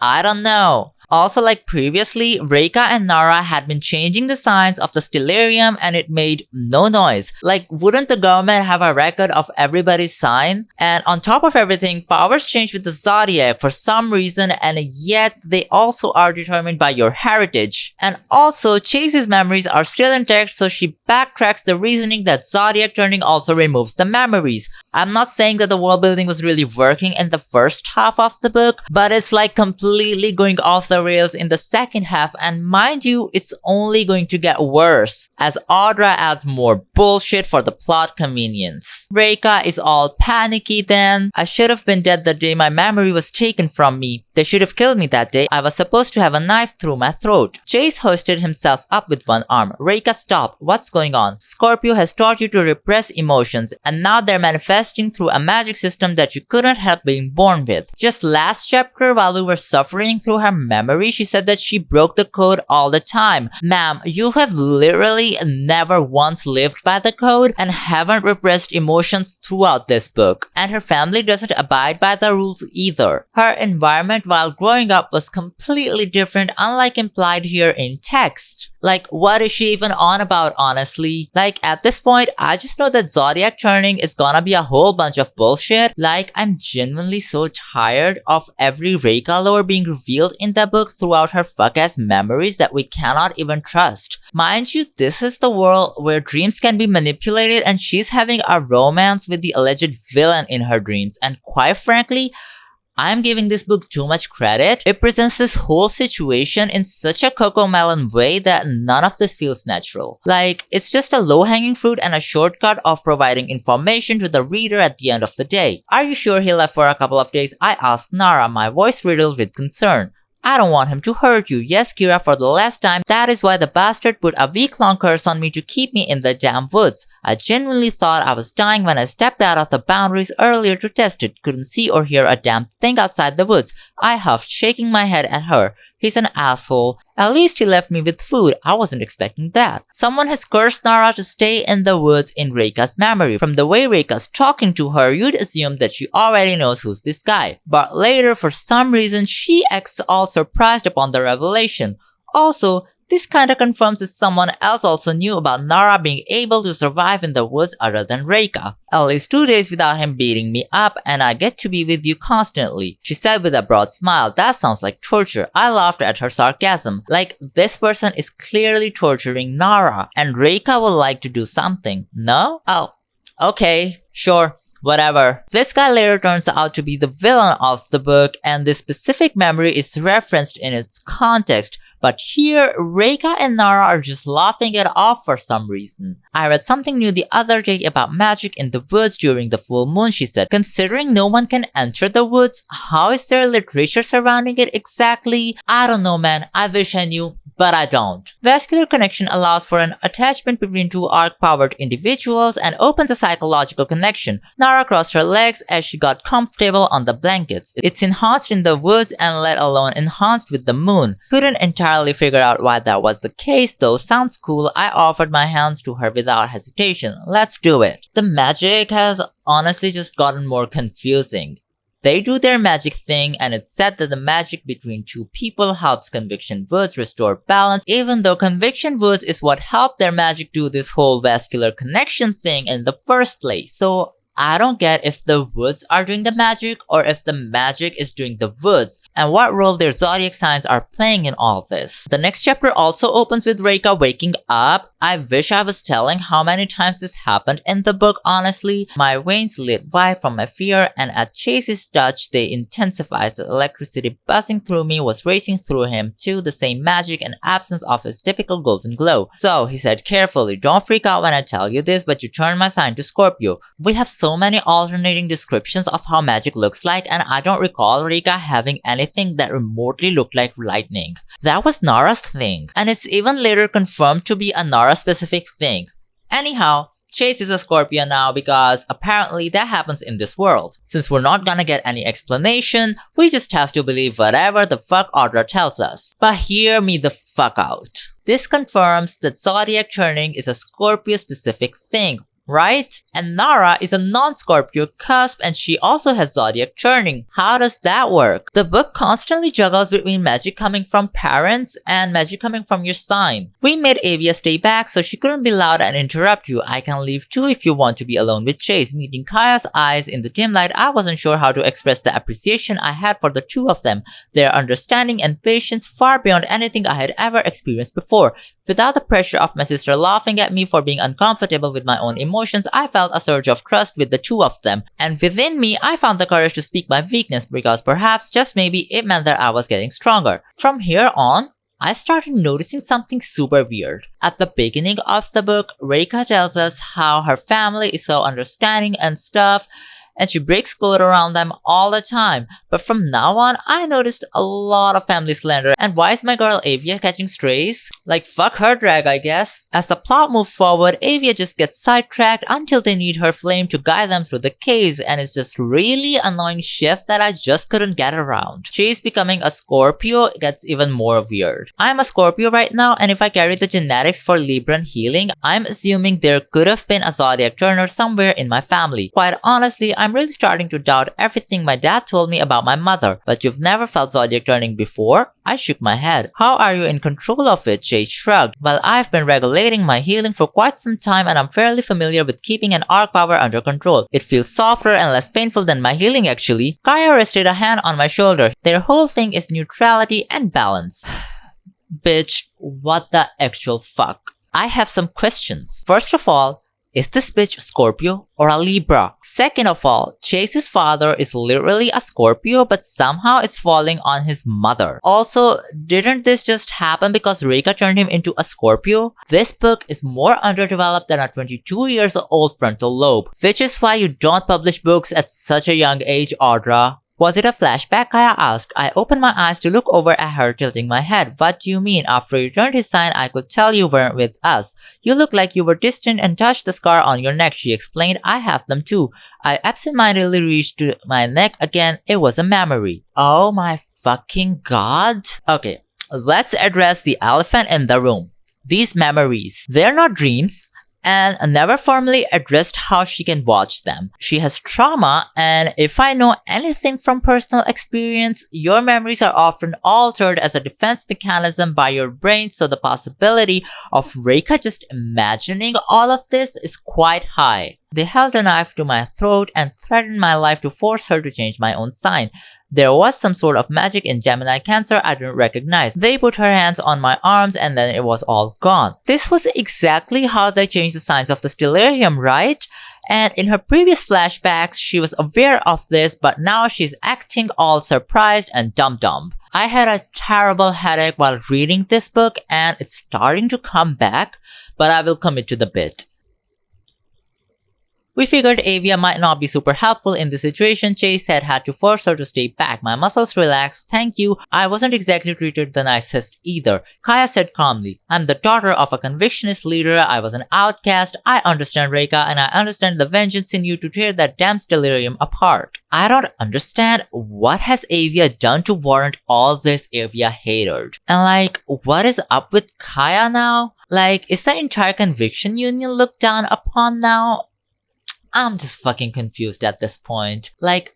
I don't know. Also, like previously, Reika and Nara had been changing the signs of the stellarium and it made no noise. Like, wouldn't the government have a record of everybody's sign? And on top of everything, powers change with the Zodiac for some reason, and yet they also are determined by your heritage. And also, Chase's memories are still intact, so she backtracks the reasoning that Zodiac turning also removes the memories. I'm not saying that the world building was really working in the first half of the book, but it's like completely going off the rails in the second half, and mind you, it's only going to get worse as Audra adds more bullshit for the plot convenience. Reika is all panicky then. I should have been dead the day my memory was taken from me. They should have killed me that day. I was supposed to have a knife through my throat. Chase hoisted himself up with one arm. Reika, stop. What's going on? Scorpio has taught you to repress emotions, and now they're manifesting through a magic system that you couldn't help being born with. Just last chapter, while we were suffering through her memory, she said that she broke the code all the time. Ma'am, you have literally never once lived by the code and haven't repressed emotions throughout this book. And her family doesn't abide by the rules either. Her environment while growing up was completely different, unlike implied here in text. Like, what is she even on about, honestly? Like, at this point, I just know that Zodiac turning is gonna be a whole bunch of bullshit. Like, I'm genuinely so tired of every Reika lore being revealed in the book throughout her fuck-ass memories that we cannot even trust. Mind you, this is the world where dreams can be manipulated, and she's having a romance with the alleged villain in her dreams, and quite frankly, I'm giving this book too much credit. It presents this whole situation in such a cocomelon way that none of this feels natural. Like, it's just a low-hanging fruit and a shortcut of providing information to the reader at the end of the day. Are you sure he left for a couple of days? I asked Nara, my voice riddled with concern. I don't want him to hurt you. Yes, Kira, for the last time. That is why the bastard put a week-long curse on me to keep me in the damn woods. I genuinely thought I was dying when I stepped out of the boundaries earlier to test it. Couldn't see or hear a damn thing outside the woods. I huffed, shaking my head at her. He's an asshole. At least he left me with food. I wasn't expecting that. Someone has cursed Nara to stay in the woods in Reika's memory. From the way Reika's talking to her, you'd assume that she already knows who's this guy. But later, for some reason, she acts all surprised upon the revelation. Also, this kinda confirms that someone else also knew about Nara being able to survive in the woods other than Reika. At least 2 days without him beating me up, and I get to be with you constantly, she said with a broad smile. That sounds like torture. I laughed at her sarcasm. Like, this person is clearly torturing Nara, and Reika would like to do something. No? Oh, okay, sure. Whatever. This guy later turns out to be the villain of the book, and this specific memory is referenced in its context. But here, Reika and Nara are just laughing it off for some reason. I read something new the other day about magic in the woods during the full moon, she said. Considering no one can enter the woods, how is there literature surrounding it exactly? I don't know, man. I wish I knew, but I don't. Vascular connection allows for an attachment between two arc-powered individuals and opens a psychological connection. Nara crossed her legs as she got comfortable on the blankets. It's enhanced in the woods and let alone enhanced with the moon. Couldn't entirely figure out why that was the case, though. Sounds cool. I offered my hands to her without hesitation. Let's do it. The magic has honestly just gotten more confusing. They do their magic thing, and it's said that the magic between two people helps conviction words restore balance, even though conviction words is what helped their magic do this whole vascular connection thing in the first place. So I don't get if the woods are doing the magic or if the magic is doing the woods, and what role their zodiac signs are playing in all this. The next chapter also opens with Reika waking up. I wish I was telling how many times this happened in the book, honestly. My veins lit white from my fear, and at Chase's touch they intensified. The electricity buzzing through me was racing through him too, the same magic and absence of his typical golden glow. So, he said carefully, don't freak out when I tell you this, but you turned my sign to Scorpio. We have so many alternating descriptions of how magic looks like, and I don't recall Reika having anything that remotely looked like lightning. That was Nara's thing, and it's even later confirmed to be a Nara-specific thing. Anyhow, Chase is a Scorpio now because apparently that happens in this world. Since we're not gonna get any explanation, we just have to believe whatever the fuck Audra tells us. But hear me the fuck out. This confirms that Zodiac turning is a Scorpio-specific thing, right? And Nara is a non-Scorpio cusp and she also has Zodiac turning. How does that work? The book constantly juggles between magic coming from parents and magic coming from your sign. We made Avia stay back so she couldn't be loud and interrupt you. I can leave too if you want to be alone with Chase. Meeting Kaya's eyes in the dim light, I wasn't sure how to express the appreciation I had for the two of them. Their understanding and patience far beyond anything I had ever experienced before. Without the pressure of my sister laughing at me for being uncomfortable with my own emotions, I felt a surge of trust with the two of them. And within me, I found the courage to speak my weakness because perhaps, just maybe, it meant that I was getting stronger. From here on, I started noticing something super weird. At the beginning of the book, Reika tells us how her family is so understanding and stuff, and she breaks code around them all the time. But from now on, I noticed a lot of family slander. And why is my girl Avia catching strays? Like, fuck her drag, I guess. As the plot moves forward, Avia just gets sidetracked until they need her flame to guide them through the caves, and it's just really annoying shift that I just couldn't get around. Chase becoming a Scorpio gets even more weird. I'm a Scorpio right now, and if I carry the genetics for Libran healing, I'm assuming there could have been a Zodiac turner somewhere in my family. Quite honestly, I'm really starting to doubt everything my dad told me about my mother. But you've never felt Zodiac turning before? I shook my head. How are you in control of it? Chase shrugged. Well, I've been regulating my healing for quite some time and I'm fairly familiar with keeping an arc power under control. It feels softer and less painful than my healing actually. Kaya rested a hand on my shoulder. Their whole thing is neutrality and balance. Bitch, what the actual fuck? I have some questions. First of all, is this bitch Scorpio or a Libra? Second of all, Chase's father is literally a Scorpio but somehow it's falling on his mother. Also, didn't this just happen because Reika turned him into a Scorpio? This book is more underdeveloped than a 22 years old frontal lobe, which is why you don't publish books at such a young age, Audra. Was it a flashback? Kaya asked. I opened my eyes to look over at her, tilting my head. What do you mean? After you turned his sign, I could tell you weren't with us. You look like you were distant and touched the scar on your neck, she explained. I have them too. I absentmindedly reached to my neck again. It was a memory. Oh my fucking god. Okay, let's address the elephant in the room. These memories. They're not dreams. And never formally addressed how she can watch them. She has trauma, and if I know anything from personal experience, your memories are often altered as a defense mechanism by your brain, so the possibility of Reika just imagining all of this is quite high. They held a knife to my throat and threatened my life to force her to change my own sign. There was some sort of magic in Gemini Cancer I didn't recognize. They put her hands on my arms and then it was all gone. This was exactly how they changed the signs of the stellarium, right? And in her previous flashbacks, she was aware of this, but now she's acting all surprised and dumb. I had a terrible headache while reading this book and it's starting to come back, but I will commit to the bit. We figured Avia might not be super helpful in this situation. Chase said had to force her to stay back. My muscles relaxed. Thank you. I wasn't exactly treated the nicest either. Kaya said calmly. I'm the daughter of a convictionist leader. I was an outcast. I understand Reika and I understand the vengeance in you to tear that damn stellarium apart. I don't understand what has Avia done to warrant all this Avia hated. And like, what is up with Kaya now? Like, is the entire conviction union looked down upon now? I'm just fucking confused at this point. Like,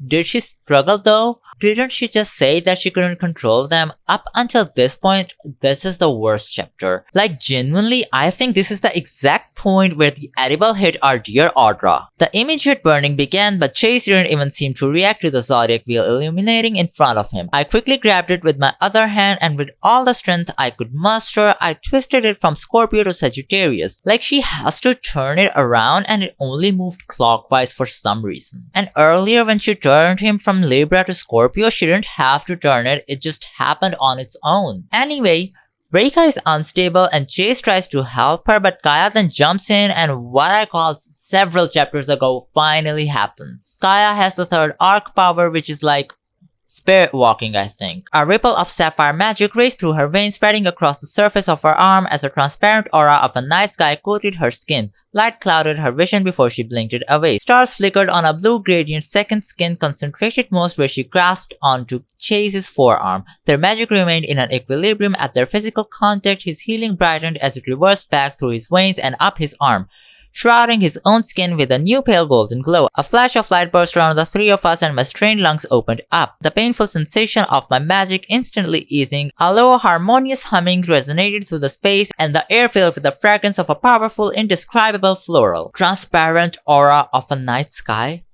Did she struggle though? Didn't she just say that she couldn't control them? Up until this point, this is the worst chapter. Like genuinely, I think this is the exact point where the edible hit our dear Audra. The immediate burning began, but Chase didn't even seem to react to the Zodiac wheel illuminating in front of him. I quickly grabbed it with my other hand and with all the strength I could muster, I twisted it from Scorpio to Sagittarius. Like she has to turn it around and it only moved clockwise for some reason. And earlier when she turned him from Libra to Scorpio, she didn't have to turn it, it just happened on its own. Anyway, Reika is unstable and Chase tries to help her, but Kaya then jumps in and what I called several chapters ago finally happens. Kaya has the third arc power, which is like spirit walking, I think. A ripple of sapphire magic raced through her veins, spreading across the surface of her arm as a transparent aura of a night sky coated her skin. Light clouded her vision before she blinked it away. Stars flickered on a blue gradient. Second skin concentrated most where she grasped onto Chase's forearm. Their magic remained in an equilibrium at their physical contact. His healing brightened as it reversed back through his veins and up his arm, shrouding his own skin with a new pale golden glow. A flash of light burst around the three of us and my strained lungs opened up. The painful sensation of my magic instantly easing. A low harmonious humming resonated through the space and the air filled with the fragrance of a powerful, indescribable floral. Transparent aura of a night sky?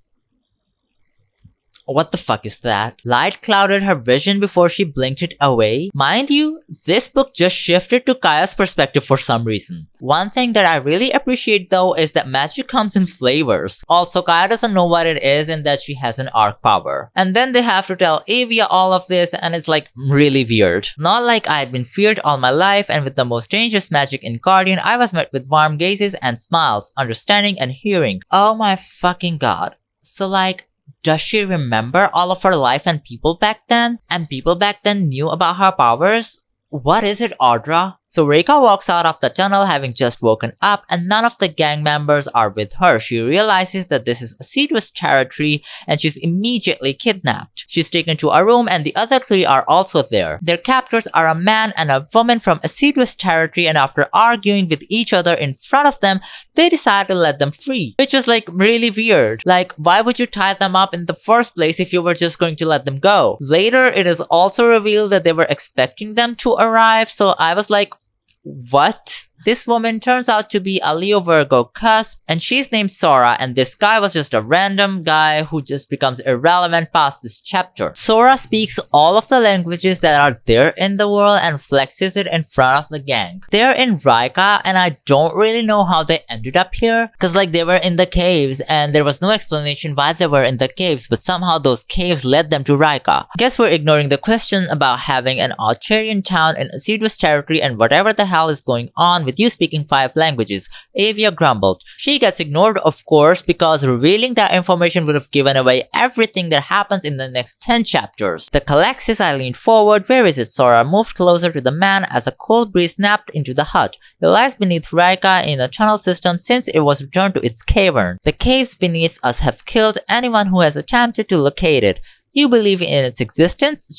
What the fuck is that? Light clouded her vision before she blinked it away. Mind you, this book just shifted to Kaya's perspective for some reason. One thing that I really appreciate though is that magic comes in flavors. Also, Kaya doesn't know what it is and that she has an arc power. And then they have to tell Avia all of this and it's like really weird. Not like I had been feared all my life and with the most dangerous magic in Guardian, I was met with warm gazes and smiles, understanding and hearing. Oh my fucking god. So like, does she remember all of her life and people back then? And people back then knew about her powers? What is it, Audra? So Reika walks out of the tunnel having just woken up and none of the gang members are with her. She realizes that this is assiduous territory and she's immediately kidnapped. She's taken to a room and the other three are also there. Their captors are a man and a woman from assiduous territory and after arguing with each other in front of them, they decide to let them free. Which was like really weird. Like why would you tie them up in the first place if you were just going to let them go? Later it is also revealed that they were expecting them to arrive, so I was like, what? This woman turns out to be a Leo Virgo cusp and she's named Sora and this guy was just a random guy who just becomes irrelevant past this chapter. Sora speaks all of the languages that are there in the world and flexes it in front of the gang. They're in Rika and I don't really know how they ended up here because like they were in the caves and there was no explanation why they were in the caves but somehow those caves led them to Rika. Guess we're ignoring the question about having an Altarian town in assiduous territory and whatever the hell is going on with you speaking 5 languages, Avia grumbled. She gets ignored of course because revealing that information would have given away everything that happens in the next 10 chapters. The Calaxis, I leaned forward. Where is it? Sora moved closer to the man as a cold breeze snapped into the hut. It lies beneath Rika in the tunnel system since it was returned to its cavern. The caves beneath us have killed anyone who has attempted to locate it. You believe in its existence?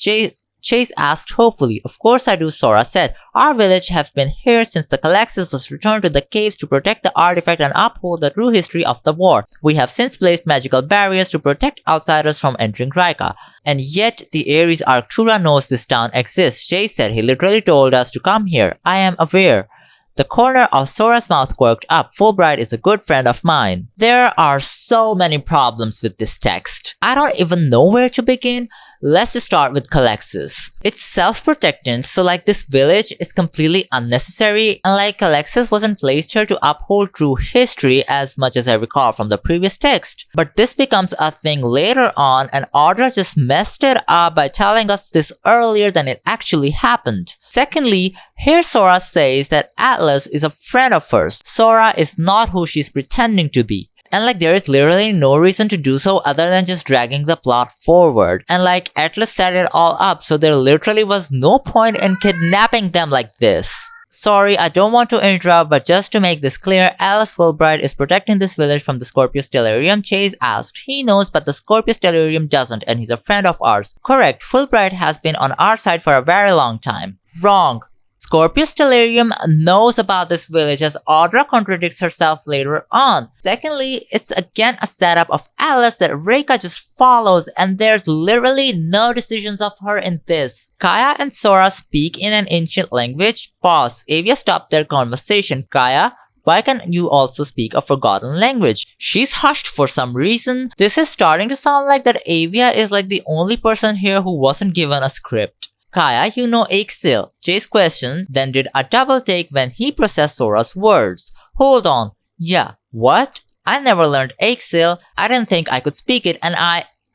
Chase asked hopefully. Of course I do, Sora said. Our village have been here since the Calaxis was returned to the caves to protect the artifact and uphold the true history of the war. We have since placed magical barriers to protect outsiders from entering Rika. And yet the Ares Arctura knows this town exists. Chase said he literally told us to come here. I am aware. The corner of Sora's mouth quirked up. Fulbright is a good friend of mine. There are so many problems with this text. I don't even know where to begin. Let's just start with Calaxis. It's self-protectant, so like this village is completely unnecessary and like Calaxis wasn't placed here to uphold true history as much as I recall from the previous text. But this becomes a thing later on and Audra just messed it up by telling us this earlier than it actually happened. Secondly, here Sora says that Atlas is a friend of hers. Sora is not who she's pretending to be. And like there is literally no reason to do so other than just dragging the plot forward. And like Atlas set it all up, so there literally was no point in kidnapping them like this. Sorry, I don't want to interrupt, but just to make this clear, Alice Fulbright is protecting this village from the Scorpio Stellarium. Chase asked. He knows, but the Scorpio Stellarium doesn't, and he's a friend of ours. Correct, Fulbright has been on our side for a very long time. Wrong. Scorpio Stellarium knows about this village as Audra contradicts herself later on. Secondly, it's again a setup of Alice that Reika just follows, and there's literally no decisions of her in this. Kaya and Sora speak in an ancient language. Pause. Avia stopped their conversation. Kaya, why can't you also speak a forgotten language? She's hushed for some reason. This is starting to sound like that Avia is like the only person here who wasn't given a script. Kaya, you know Axel. Chase questioned, then did a double take when he processed Sora's words. Hold on. Yeah, what? I never learned Axel. I didn't think I could speak it, and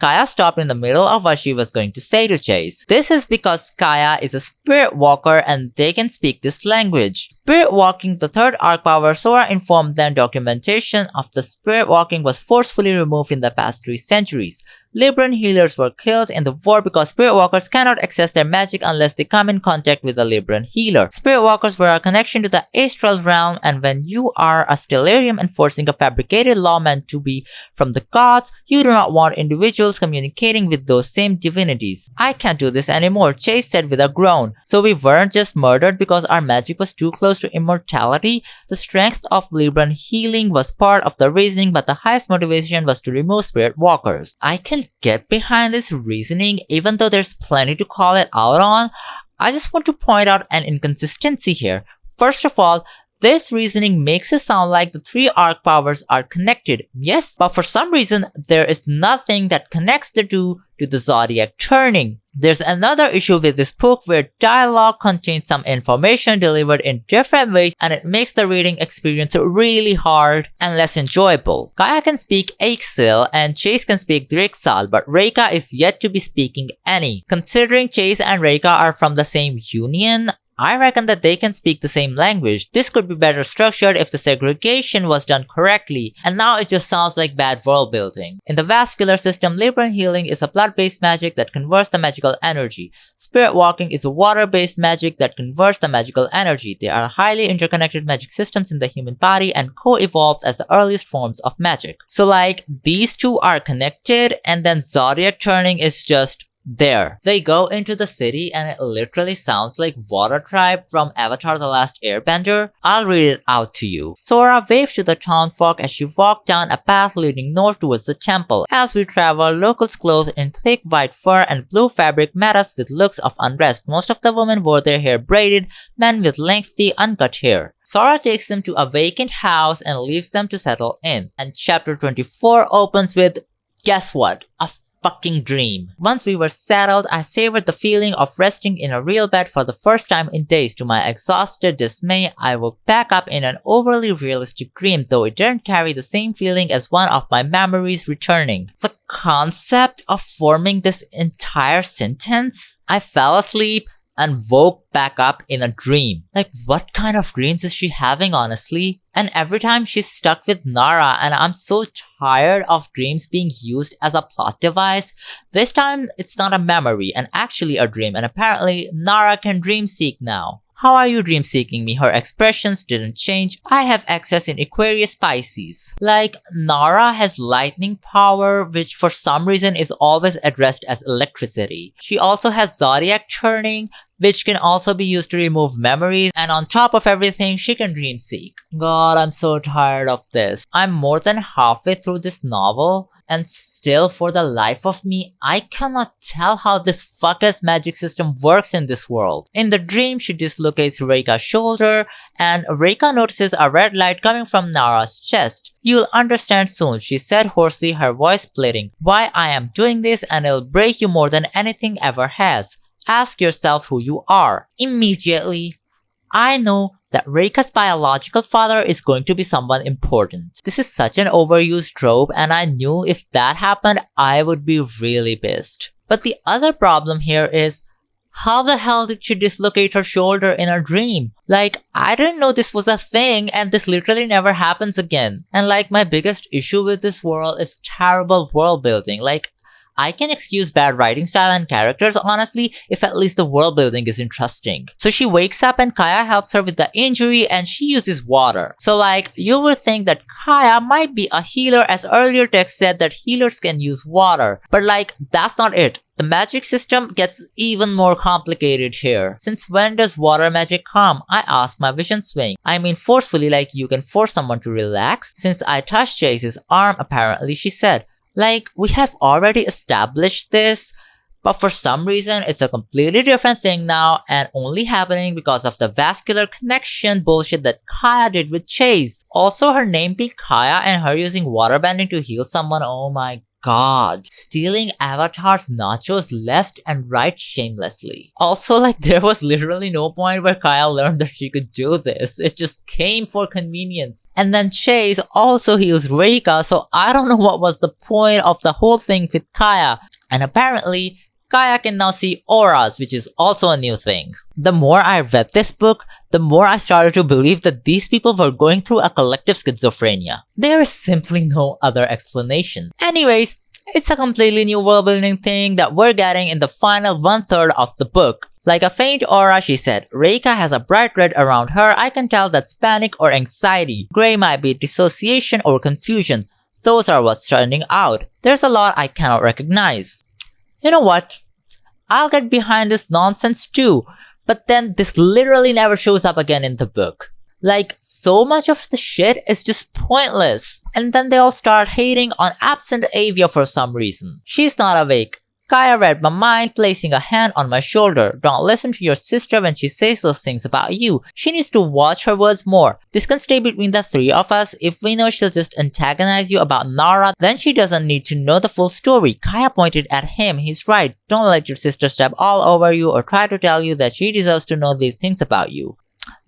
Kaya stopped in the middle of what she was going to say to Chase. This is because Kaya is a spirit walker and they can speak this language. Spirit walking, the third arc power, Sora informed them documentation of the spirit walking was forcefully removed in the past 3 centuries. Libran healers were killed in the war because spirit walkers cannot access their magic unless they come in contact with a Libran healer. Spirit walkers were a connection to the astral realm, and when you are a Stellarium enforcing a fabricated law meant to be from the gods, you do not want individuals communicating with those same divinities. I can't do this anymore, Chase said with a groan. So we weren't just murdered because our magic was too close to immortality. The strength of Libran healing was part of the reasoning, but the highest motivation was to remove spirit walkers. I can get behind this reasoning even though there's plenty to call it out on. I just want to point out an inconsistency here. First of all, this reasoning makes it sound like the 3 arc powers are connected. Yes, but for some reason there is nothing that connects the two to the Zodiac turning. There's another issue with this book where dialogue contains some information delivered in different ways, and it makes the reading experience really hard and less enjoyable. Kaya can speak Axel and Chase can speak Drixal, but Reika is yet to be speaking any. Considering Chase and Reika are from the same union, I reckon that they can speak the same language. This could be better structured if the segregation was done correctly, and now it just sounds like bad world building. In the vascular system, Libran healing is a blood-based magic that converts the magical energy. Spirit walking is a water-based magic that converts the magical energy. They are highly interconnected magic systems in the human body and co-evolved as the earliest forms of magic. So like, these two are connected, and then Zodiac turning is just there. They go into the city and it literally sounds like Water Tribe from Avatar: The Last Airbender. I'll read it out to you. Sora waved to the townfolk as she walked down a path leading north towards the temple. As we travel, locals clothed in thick white fur and blue fabric met us with looks of unrest. Most of the women wore their hair braided, men with lengthy uncut hair. Sora takes them to a vacant house and leaves them to settle in. And chapter 24 opens with, guess what? A fucking dream. Once we were settled, I savored the feeling of resting in a real bed for the first time in days. To my exhausted dismay, I woke back up in an overly realistic dream, though it didn't carry the same feeling as one of my memories returning. The concept of forming this entire sentence? I fell asleep and woke back up in a dream. Like, what kind of dreams is she having, honestly? And every time she's stuck with Nara, and I'm so tired of dreams being used as a plot device. This time, it's not a memory and actually a dream, and apparently Nara can dream seek now. How are you dream seeking me? Her expressions didn't change. I have access in Aquarius Pisces. Like, Nara has lightning power, which for some reason is always addressed as electricity. She also has Zodiac turning, which can also be used to remove memories, and on top of everything, she can dream seek. God, I'm so tired of this. I'm more than halfway through this novel, and still for the life of me, I cannot tell how this fuck-ass magic system works in this world. In the dream, she dislocates Reika's shoulder, and Reika notices a red light coming from Nara's chest. You'll understand soon, she said hoarsely, her voice splitting. Why I am doing this, and it'll break you more than anything ever has. Ask yourself who you are. Immediately, I know that Reika's biological father is going to be someone important. This is such an overused trope, and I knew if that happened, I would be really pissed. But the other problem here is, how the hell did she dislocate her shoulder in a dream? Like, I didn't know this was a thing, and this literally never happens again. And like, my biggest issue with this world is terrible world building. Like, I can excuse bad writing style and characters honestly if at least the world building is interesting. So she wakes up and Kaya helps her with the injury and she uses water. So like, you would think that Kaya might be a healer as earlier text said that healers can use water. But like, that's not it. The magic system gets even more complicated here. Since when does water magic come? I asked my vision swing. I mean forcefully, like you can force someone to relax. Since I touched Chase's arm apparently, she said. Like, we have already established this, but for some reason it's a completely different thing now and only happening because of the vascular connection bullshit that Kaya did with Chase. Also, her name being Kaya and her using waterbending to heal someone, oh my god. Stealing Avatar's nachos left and right shamelessly. Also, like, there was literally no point where Kaya learned that she could do this. It just came for convenience. And then Chase also heals Reika, so I don't know what was the point of the whole thing with Kaya. And apparently, Kaya can now see auras, which is also a new thing. The more I read this book, the more I started to believe that these people were going through a collective schizophrenia. There is simply no other explanation. Anyways, it's a completely new world building thing that we're getting in the final 1/3 of the book. Like a faint aura, she said. Reika has a bright red around her. I can tell that's panic or anxiety. Gray might be dissociation or confusion. Those are what's turning out. There's a lot I cannot recognize. You know what? I'll get behind this nonsense too, but then this literally never shows up again in the book. Like, so much of the shit is just pointless. And then they all start hating on absent Avia for some reason. She's not awake. Kaya read my mind, placing a hand on my shoulder. Don't listen to your sister when she says those things about you. She needs to watch her words more. This can stay between the three of us. If we know she'll just antagonize you about Nara, then she doesn't need to know the full story. Kaya pointed at him. He's right. Don't let your sister step all over you or try to tell you that she deserves to know these things about you.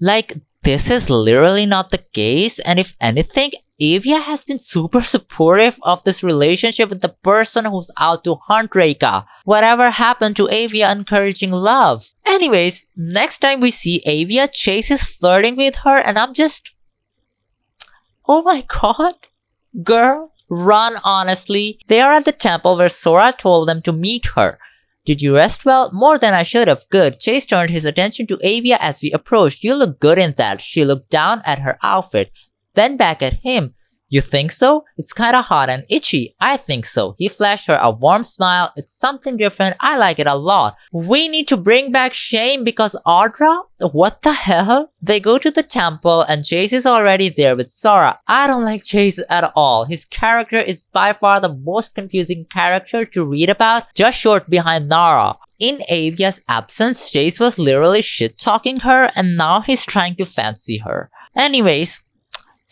Like, this is literally not the case, and if anything, Avia has been super supportive of this relationship with the person who's out to hunt Reika. Whatever happened to Avia encouraging love? Anyways, next time we see Avia, Chase is flirting with her and I'm just... oh my god. Girl, run honestly. They are at the temple where Sora told them to meet her. Did you rest well? More than I should have. Good. Chase turned his attention to Avia as we approached. You look good in that. She looked down at her outfit. Then back at him. You think so? It's kinda hot and itchy. I think so. He flashed her a warm smile. It's something different. I like it a lot. We need to bring back Shame because Audra? What the hell? They go to the temple and Chase is already there with Sora. I don't like Chase at all. His character is by far the most confusing character to read about, just short behind Nara. In Avia's absence, Chase was literally shit-talking her and now he's trying to fancy her. Anyways,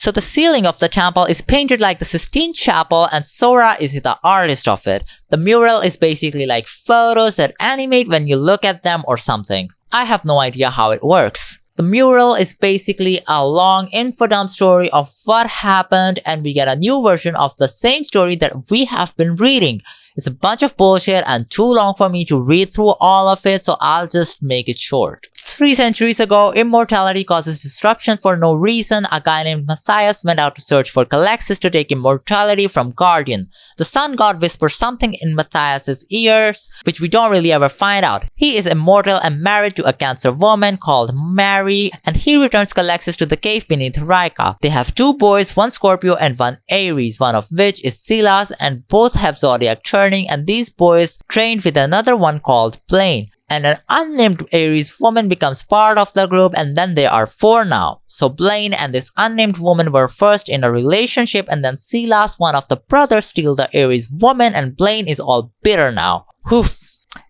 so the ceiling of the temple is painted like the Sistine Chapel and Sora is the artist of it. The mural is basically like photos that animate when you look at them or something. I have no idea how it works. The mural is basically a long infodump story of what happened and we get a new version of the same story that we have been reading. It's a bunch of bullshit and too long for me to read through all of it, so I'll just make it short. 3 centuries ago, immortality causes disruption for no reason. A guy named Matthias went out to search for Calexis to take immortality from Guardian. The sun god whispers something in Matthias's ears, which we don't really ever find out. He is immortal and married to a cancer woman called Mary, and he returns Calexis to the cave beneath Rika. They have 2 boys, one Scorpio and one Aries, one of which is Silas, and both have Zodiac turning, and these boys trained with another one called Blaine. And an unnamed Aries woman becomes part of the group, and then there are 4 now. So Blaine and this unnamed woman were first in a relationship, and then Silas, one of the brothers, steals the Aries woman, and Blaine is all bitter now. Oof.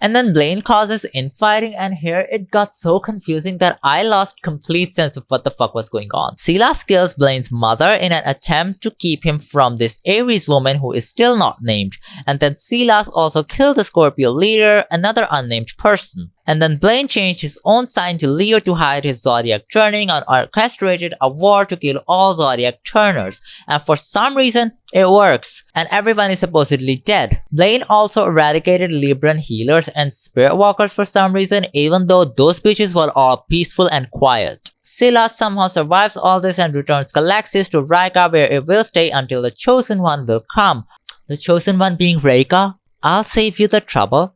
And then Blaine causes infighting, and here it got so confusing that I lost complete sense of what the fuck was going on. Silas kills Blaine's mother in an attempt to keep him from this Aries woman who is still not named. And then Silas also killed the Scorpio leader, another unnamed person. And then Blaine changed his own sign to Leo to hide his Zodiac turning and orchestrated a war to kill all Zodiac turners. And for some reason, it works. And everyone is supposedly dead. Blaine also eradicated Libran healers and spirit walkers for some reason, even though those bitches were all peaceful and quiet. Silas somehow survives all this and returns Calexis to Rika, where it will stay until the Chosen One will come. The Chosen One being Reika? I'll save you the trouble.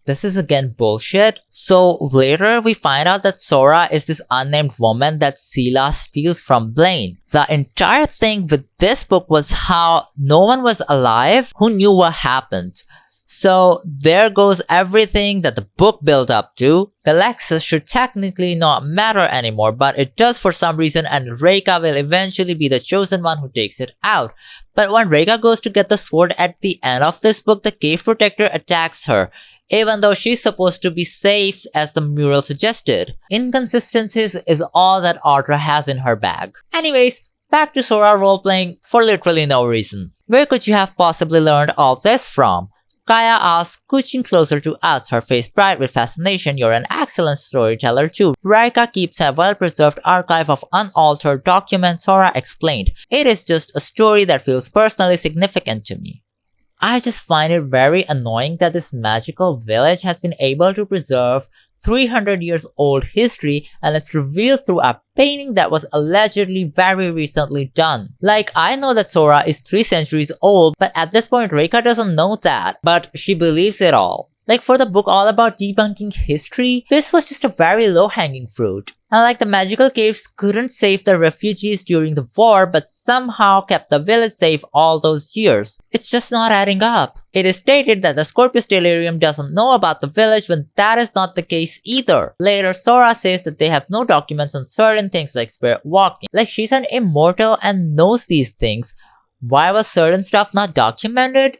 This is again bullshit. So later we find out that Sora is this unnamed woman that Sela steals from Blaine. The entire thing with this book was how no one was alive who knew what happened. So there goes everything that the book built up to. Galaxus should technically not matter anymore, but it does for some reason, and Reika will eventually be the chosen one who takes it out. But when Reika goes to get the sword at the end of this book, the cave protector attacks her, even though she's supposed to be safe as the mural suggested. Inconsistencies is all that Audra has in her bag. Anyways, back to Sora roleplaying for literally no reason. Where could you have possibly learned all this from? Kaya asks, scooching closer to us, her face bright with fascination. You're an excellent storyteller too. Raika keeps a well-preserved archive of unaltered documents. Sora explained, it is just a story that feels personally significant to me. I just find it very annoying that this magical village has been able to preserve 300 years old history, and it's revealed through a painting that was allegedly very recently done. Like, I know that Sora is 3 centuries old, but at this point Reika doesn't know that, but she believes it all. Like, for the book all about debunking history, this was just a very low-hanging fruit. And like, the magical caves couldn't save the refugees during the war, but somehow kept the village safe all those years. It's just not adding up. It is stated that the Scorpius delirium doesn't know about the village when that is not the case either. Later, Sora says that they have no documents on certain things like spirit walking. Like, she's an immortal and knows these things. Why was certain stuff not documented?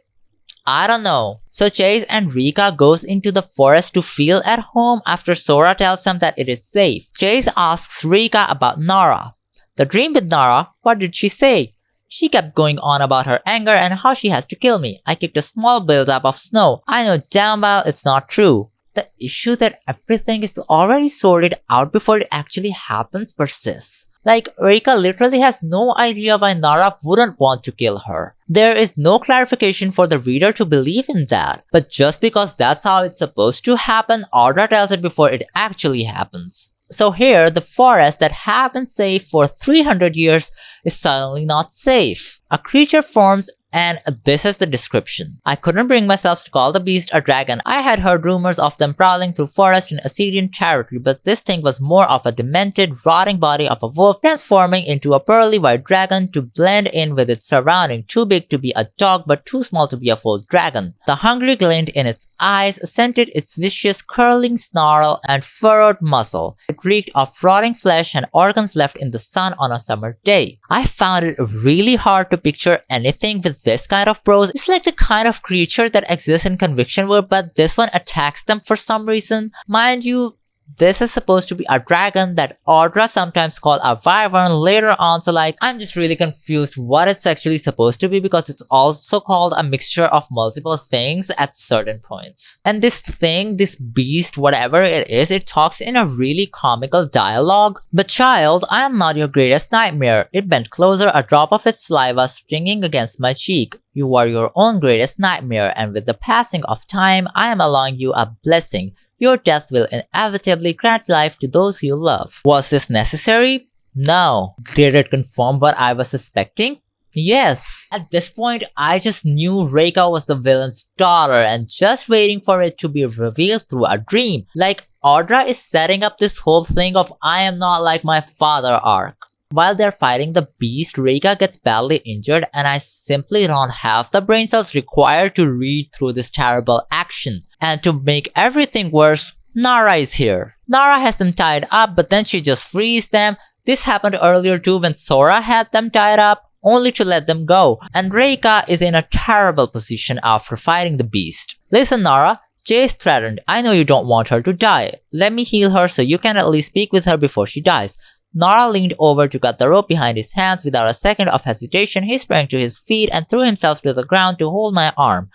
I don't know. So Chase and Rika goes into the forest to feel at home after Sora tells them that it is safe. Chase asks Rika about Nara. The dream with Nara, what did she say? She kept going on about her anger and how she has to kill me. I kicked a small buildup of snow. I know damn well it's not true. The issue that everything is already sorted out before it actually happens persists. Like, Rika literally has no idea why Nara wouldn't want to kill her. There is no clarification for the reader to believe in that. But just because that's how it's supposed to happen, Audra tells it before it actually happens. So here, the forest that had been safe for 300 years is suddenly not safe. A creature forms, and this is the description. I couldn't bring myself to call the beast a dragon. I had heard rumors of them prowling through forest in Assyrian territory, but this thing was more of a demented, rotting body of a wolf transforming into a pearly white dragon to blend in with its surrounding, too big to be a dog but too small to be a full dragon. The hungry glint in its eyes scented its vicious curling snarl and furrowed muzzle. It reeked of rotting flesh and organs left in the sun on a summer day. I found it really hard to picture anything with this kind of prose. It's like the kind of creature that exists in Conviction World, but this one attacks them for some reason. Mind you, this is supposed to be a dragon that Audra sometimes called a wyvern later on, so like, I'm just really confused what it's actually supposed to be because it's also called a mixture of multiple things at certain points. And this thing, this beast, whatever it is, it talks in a really comical dialogue. But child, I am not your greatest nightmare. It bent closer, a drop of its saliva stinging against my cheek. You are your own greatest nightmare, and with the passing of time, I am allowing you a blessing. Your death will inevitably grant life to those you love. Was this necessary? No. Did it confirm what I was suspecting? Yes. At this point, I just knew Reika was the villain's daughter and just waiting for it to be revealed through a dream. Like, Audra is setting up this whole thing of I am not like my father arc. While they're fighting the beast, Reika gets badly injured and I simply don't have the brain cells required to read through this terrible action. And to make everything worse, Nara is here. Nara has them tied up, but then she just frees them. This happened earlier too when Sora had them tied up, only to let them go. And Reika is in a terrible position after fighting the beast. Listen, Nara, Jace threatened. I know you don't want her to die. Let me heal her so you can at least speak with her before she dies. Nara leaned over to cut the rope behind his hands. Without a second of hesitation, he sprang to his feet and threw himself to the ground to hold my arm.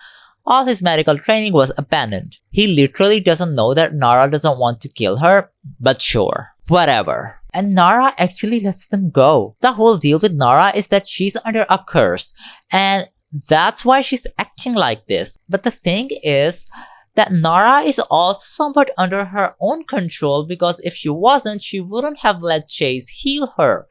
All his medical training was abandoned. He literally doesn't know that Nara doesn't want to kill her, but sure. Whatever. And Nara actually lets them go. The whole deal with Nara is that she's under a curse, and that's why she's acting like this. But the thing is that Nara is also somewhat under her own control, because if she wasn't, she wouldn't have let Chase heal her.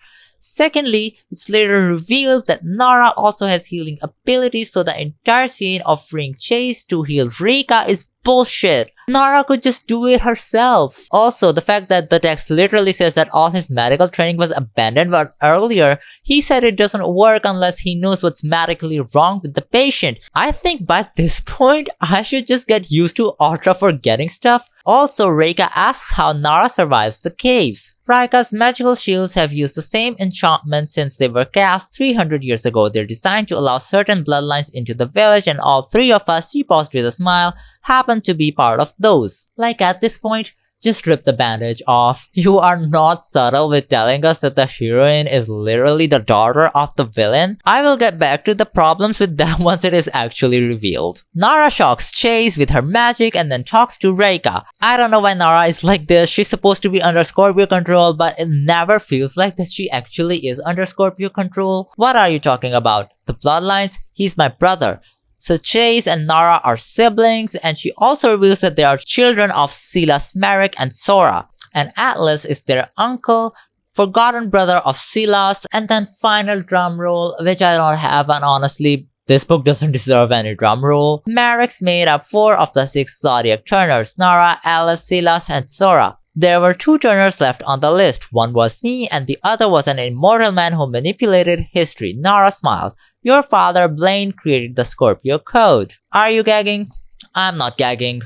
Secondly, it's later revealed that Nara also has healing abilities, so the entire scene of freeing Chase to heal Rika is bullshit. Nara could just do it herself. Also, the fact that the text literally says that all his medical training was abandoned, but earlier he said it doesn't work unless he knows what's medically wrong with the patient. I think by this point, I should just get used to audra forgetting stuff. Also, Rika asks how Nara survives the caves. Rika's magical shields have used the same enchantment since they were cast 300 years ago. They're designed to allow certain bloodlines into the village, and all three of us, she paused with a smile, happen to be part of those. Like at this point, just rip the bandage off. You are not subtle with telling us that the heroine is literally the daughter of the villain. I will get back to the problems with that once it is actually revealed. Nara shocks Chase with her magic and then talks to Rika. I don't know why Nara is like this. She's supposed to be under Scorpio control, but it never feels like that she actually is under Scorpio control. What are you talking about? The bloodlines? He's my brother. So Chase and Nara are siblings, and she also reveals that they are children of Silas, Merrick, and Sora. And Atlas is their uncle, forgotten brother of Silas, and then final drum roll, which I don't have, and honestly, this book doesn't deserve any drum roll. Merrick's made up 4 of the 6 Zodiac turners, Nara, Alice, Silas, and Sora. There were 2 turners left on the list. One was me, and the other was an immortal man who manipulated history. Nara smiled. Your father, Blaine, created the Scorpio code. Are you gagging? I'm not gagging.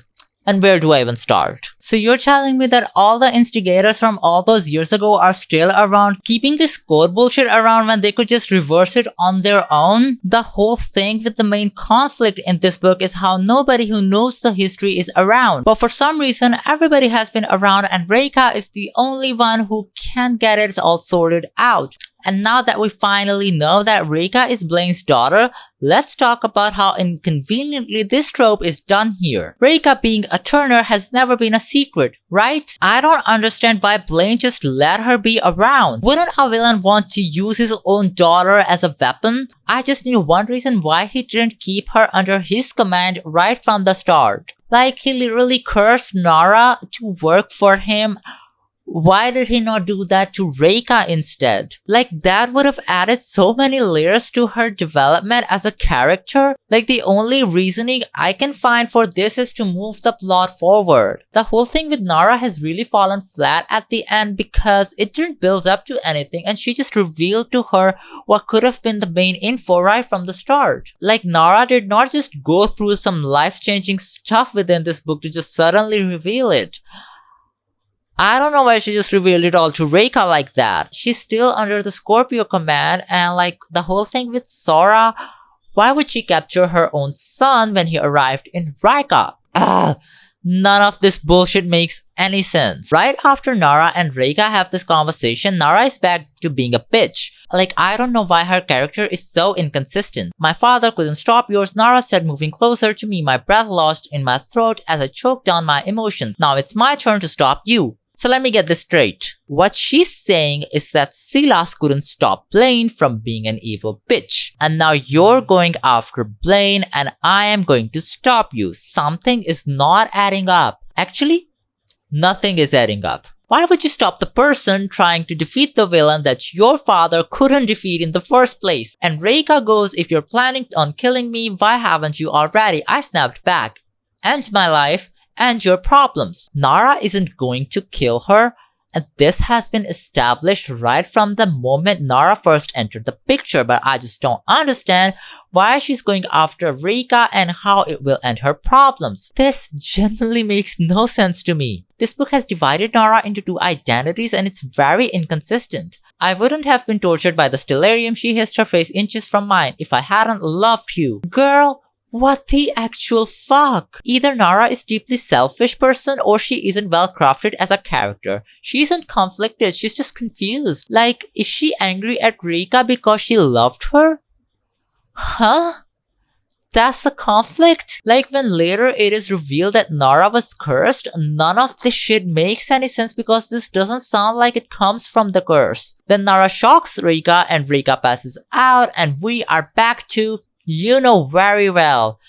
And where do I even start? So you're telling me that all the instigators from all those years ago are still around, keeping this code bullshit around when they could just reverse it on their own? The whole thing with the main conflict in this book is how nobody who knows the history is around. But for some reason, everybody has been around, and Rika is the only one who can get it all sorted out. And now that we finally know that Rika is Blaine's daughter, let's talk about how inconveniently this trope is done here. Rika being a Turner has never been a secret, right? I don't understand why Blaine just let her be around. Wouldn't a villain want to use his own daughter as a weapon? I just knew one reason why he didn't keep her under his command right from the start. Like, he literally cursed Nara to work for him. Why did he not do that to Rika instead? Like, that would have added so many layers to her development as a character. Like, the only reasoning I can find for this is to move the plot forward. The whole thing with Nara has really fallen flat at the end because it didn't build up to anything, and she just revealed to her what could have been the main info right from the start. Like, Nara did not just go through some life-changing stuff within this book to just suddenly reveal it. I don't know why she just revealed it all to Rika like that. She's still under the Scorpio command, and like the whole thing with Sora, why would she capture her own son when he arrived in Rika? None of this bullshit makes any sense. Right after Nara and Rika have this conversation, Nara is back to being a bitch. Like, I don't know why her character is so inconsistent. My father couldn't stop yours, Nara said, moving closer to me, my breath lost in my throat as I choked down my emotions. Now it's my turn to stop you. So let me get this straight. What she's saying is that Silas couldn't stop Blaine from being an evil bitch. And now you're going after Blaine and I am going to stop you. Something is not adding up. Actually, nothing is adding up. Why would you stop the person trying to defeat the villain that your father couldn't defeat in the first place? And Rika goes, if you're planning on killing me, why haven't you already? I snapped back. End my life. And your problems. Nara isn't going to kill her, and this has been established right from the moment Nara first entered the picture, but I just don't understand why she's going after Rika and how it will end her problems. This genuinely makes no sense to me. This book has divided Nara into 2 identities, and it's very inconsistent. I wouldn't have been tortured by the stellarium she hissed her face inches from mine if I hadn't loved you. Girl, what the actual fuck? Either Nara is deeply selfish person or she isn't well crafted as a character. She isn't conflicted, she's just confused. Like, is she angry at Rika because she loved her? Huh? That's the conflict? Like, when later it is revealed that Nara was cursed, none of this shit makes any sense because this doesn't sound like it comes from the curse. Then Nara shocks Rika and Rika passes out and we are back to you know very well.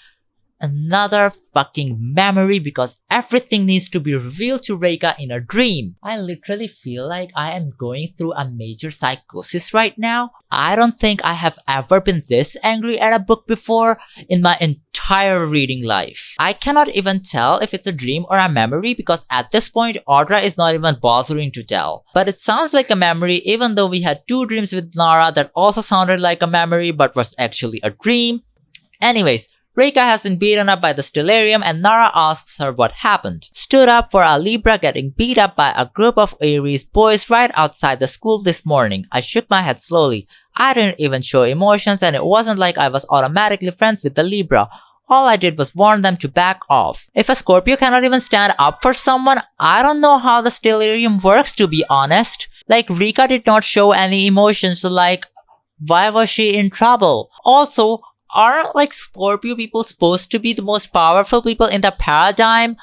Another fucking memory because everything needs to be revealed to Reika in a dream. I literally feel like I am going through a major psychosis right now. I don't think I have ever been this angry at a book before in my entire reading life. I cannot even tell if it's a dream or a memory because at this point Audra is not even bothering to tell. But it sounds like a memory even though we had 2 dreams with Nara that also sounded like a memory but was actually a dream. Anyways, Reika has been beaten up by the Stellarium and Nara asks her what happened. Stood up for a Libra getting beat up by a group of Aries boys right outside the school this morning. I shook my head slowly. I didn't even show emotions and it wasn't like I was automatically friends with the Libra. All I did was warn them to back off. If a Scorpio cannot even stand up for someone, I don't know how the Stellarium works, to be honest. Like, Reika did not show any emotions, so like, why was she in trouble? Also, aren't like Scorpio people supposed to be the most powerful people in the paradigm?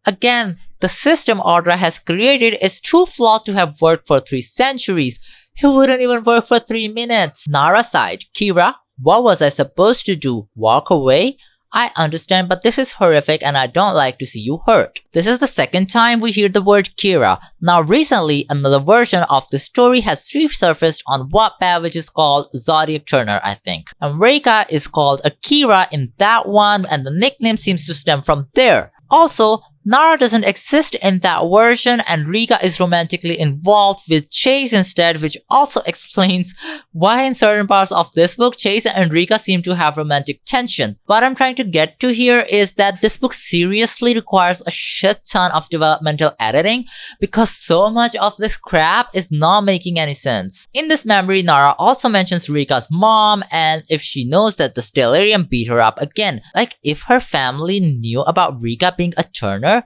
Again, the system Audra has created is too flawed to have worked for 3 centuries. It wouldn't even work for 3 minutes. Nara sighed. Kira, what was I supposed to do? Walk away? I understand, but this is horrific and I don't like to see you hurt. This is the second time we hear the word Kira. Now recently, another version of the story has resurfaced on Wattpad which is called Zodiac Turner, I think. And Reika is called Akira in that one and the nickname seems to stem from there. Also, Nara doesn't exist in that version and Rika is romantically involved with Chase instead, which also explains why in certain parts of this book Chase and Rika seem to have romantic tension. What I'm trying to get to here is that this book seriously requires a shit ton of developmental editing because so much of this crap is not making any sense. In this memory, Nara also mentions Rika's mom and if she knows that the Stellarium beat her up again. Like, if her family knew about Rika being a Turner,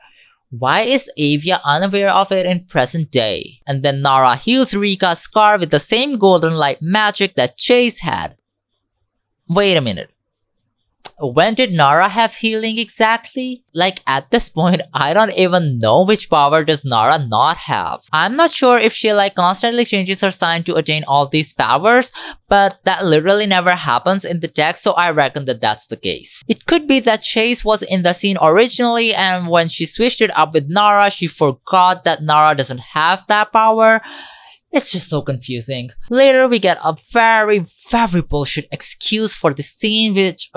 why is Avia unaware of it in present day? And then Nara heals Rika's scar with the same golden light magic that Chase had. Wait a minute. When did Nara have healing exactly? Like, at this point, I don't even know which power does Nara not have. I'm not sure if she like constantly changes her sign to attain all these powers, but that literally never happens in the text, so I reckon that that's the case. It could be that Chase was in the scene originally and when she switched it up with Nara, she forgot that Nara doesn't have that power. It's just so confusing. Later, we get a very bullshit excuse for the scene which,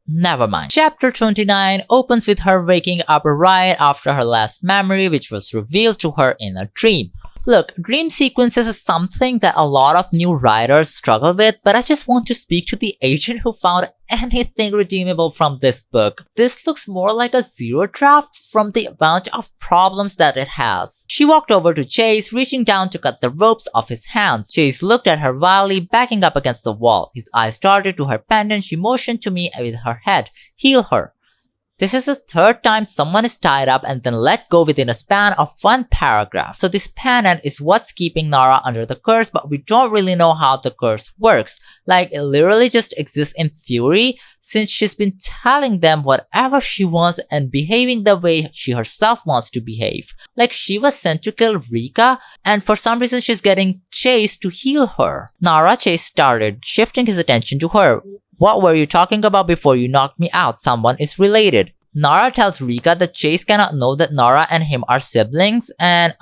never mind. Chapter 29 opens with her waking up right after her last memory which was revealed to her in a dream. Look, dream sequences is something that a lot of new writers struggle with, but I just want to speak to the agent who found anything redeemable from this book. This looks more like a zero draft from the amount of problems that it has. She walked over to Chase, reaching down to cut the ropes off his hands. Chase looked at her wildly, backing up against the wall. His eyes darted to her pendant. She motioned to me with her head. Heal her. This is the third time someone is tied up and then let go within a span of 1 paragraph. So this pendant is what's keeping Nara under the curse, but we don't really know how the curse works. Like, it literally just exists in theory since she's been telling them whatever she wants and behaving the way she herself wants to behave. Like, she was sent to kill Rika and for some reason she's getting Chase to heal her. Nara Chase started, shifting his attention to her. What were you talking about before you knocked me out? Someone is related. Nara tells Rika that Chase cannot know that Nara and him are siblings and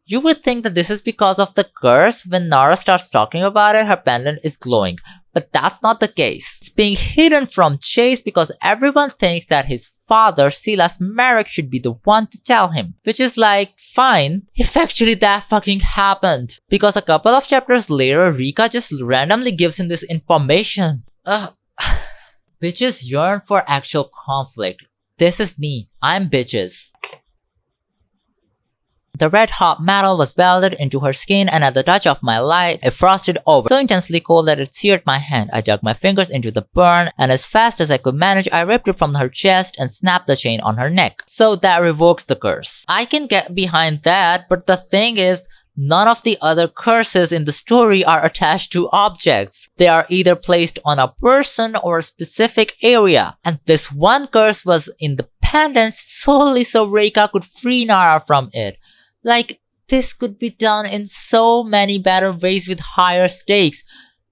you would think that this is because of the curse. When Nara starts talking about it, her pendant is glowing. But that's not the case. It's being hidden from Chase because everyone thinks that his father, Silas Merrick, should be the one to tell him. Which is like, fine, if actually that fucking happened. Because a couple of chapters later, Rika just randomly gives him this information. Ugh. Bitches yearn for actual conflict. This is me. I'm bitches. The red hot metal was welded into her skin and at the touch of my light, it frosted over, so intensely cold that it seared my hand. I dug my fingers into the burn and as fast as I could manage, I ripped it from her chest and snapped the chain on her neck. So that revokes the curse. I can get behind that, but the thing is, none of the other curses in the story are attached to objects. They are either placed on a person or a specific area. And this one curse was in the pendant solely so Reika could free Nara from it. Like, this could be done in so many better ways with higher stakes.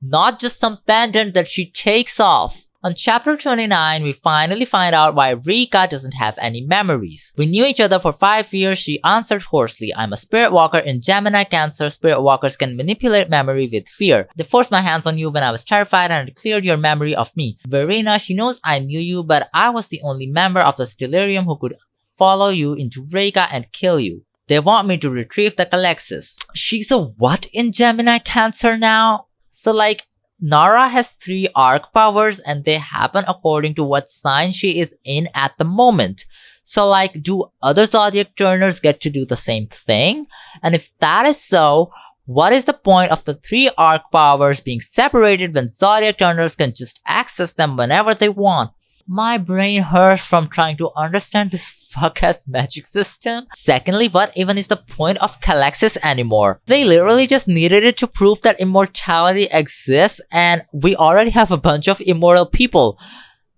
not just some pendant that she takes off. On chapter 29, we finally find out why Rika doesn't have any memories. We knew each other for 5 years, she answered hoarsely. I'm a spirit walker in Gemini Cancer. Spirit walkers can manipulate memory with fear. They forced my hands on you when I was terrified and it cleared your memory of me. Verena, she knows I knew you, but I was the only member of the Stellarium who could follow you into Rika and kill you. They want me to retrieve the Calexis. She's a what in Gemini Cancer now? So like, Nara has 3 arc powers and they happen according to what sign she is in at the moment. So like, do other Zodiac turners get to do the same thing? And if that is so, what is the point of the 3 arc powers being separated when Zodiac turners can just access them whenever they want? My brain hurts from trying to understand this fuck-ass magic system. Secondly, what even is the point of Calexis anymore? They literally just needed it to prove that immortality exists and we already have a bunch of immortal people.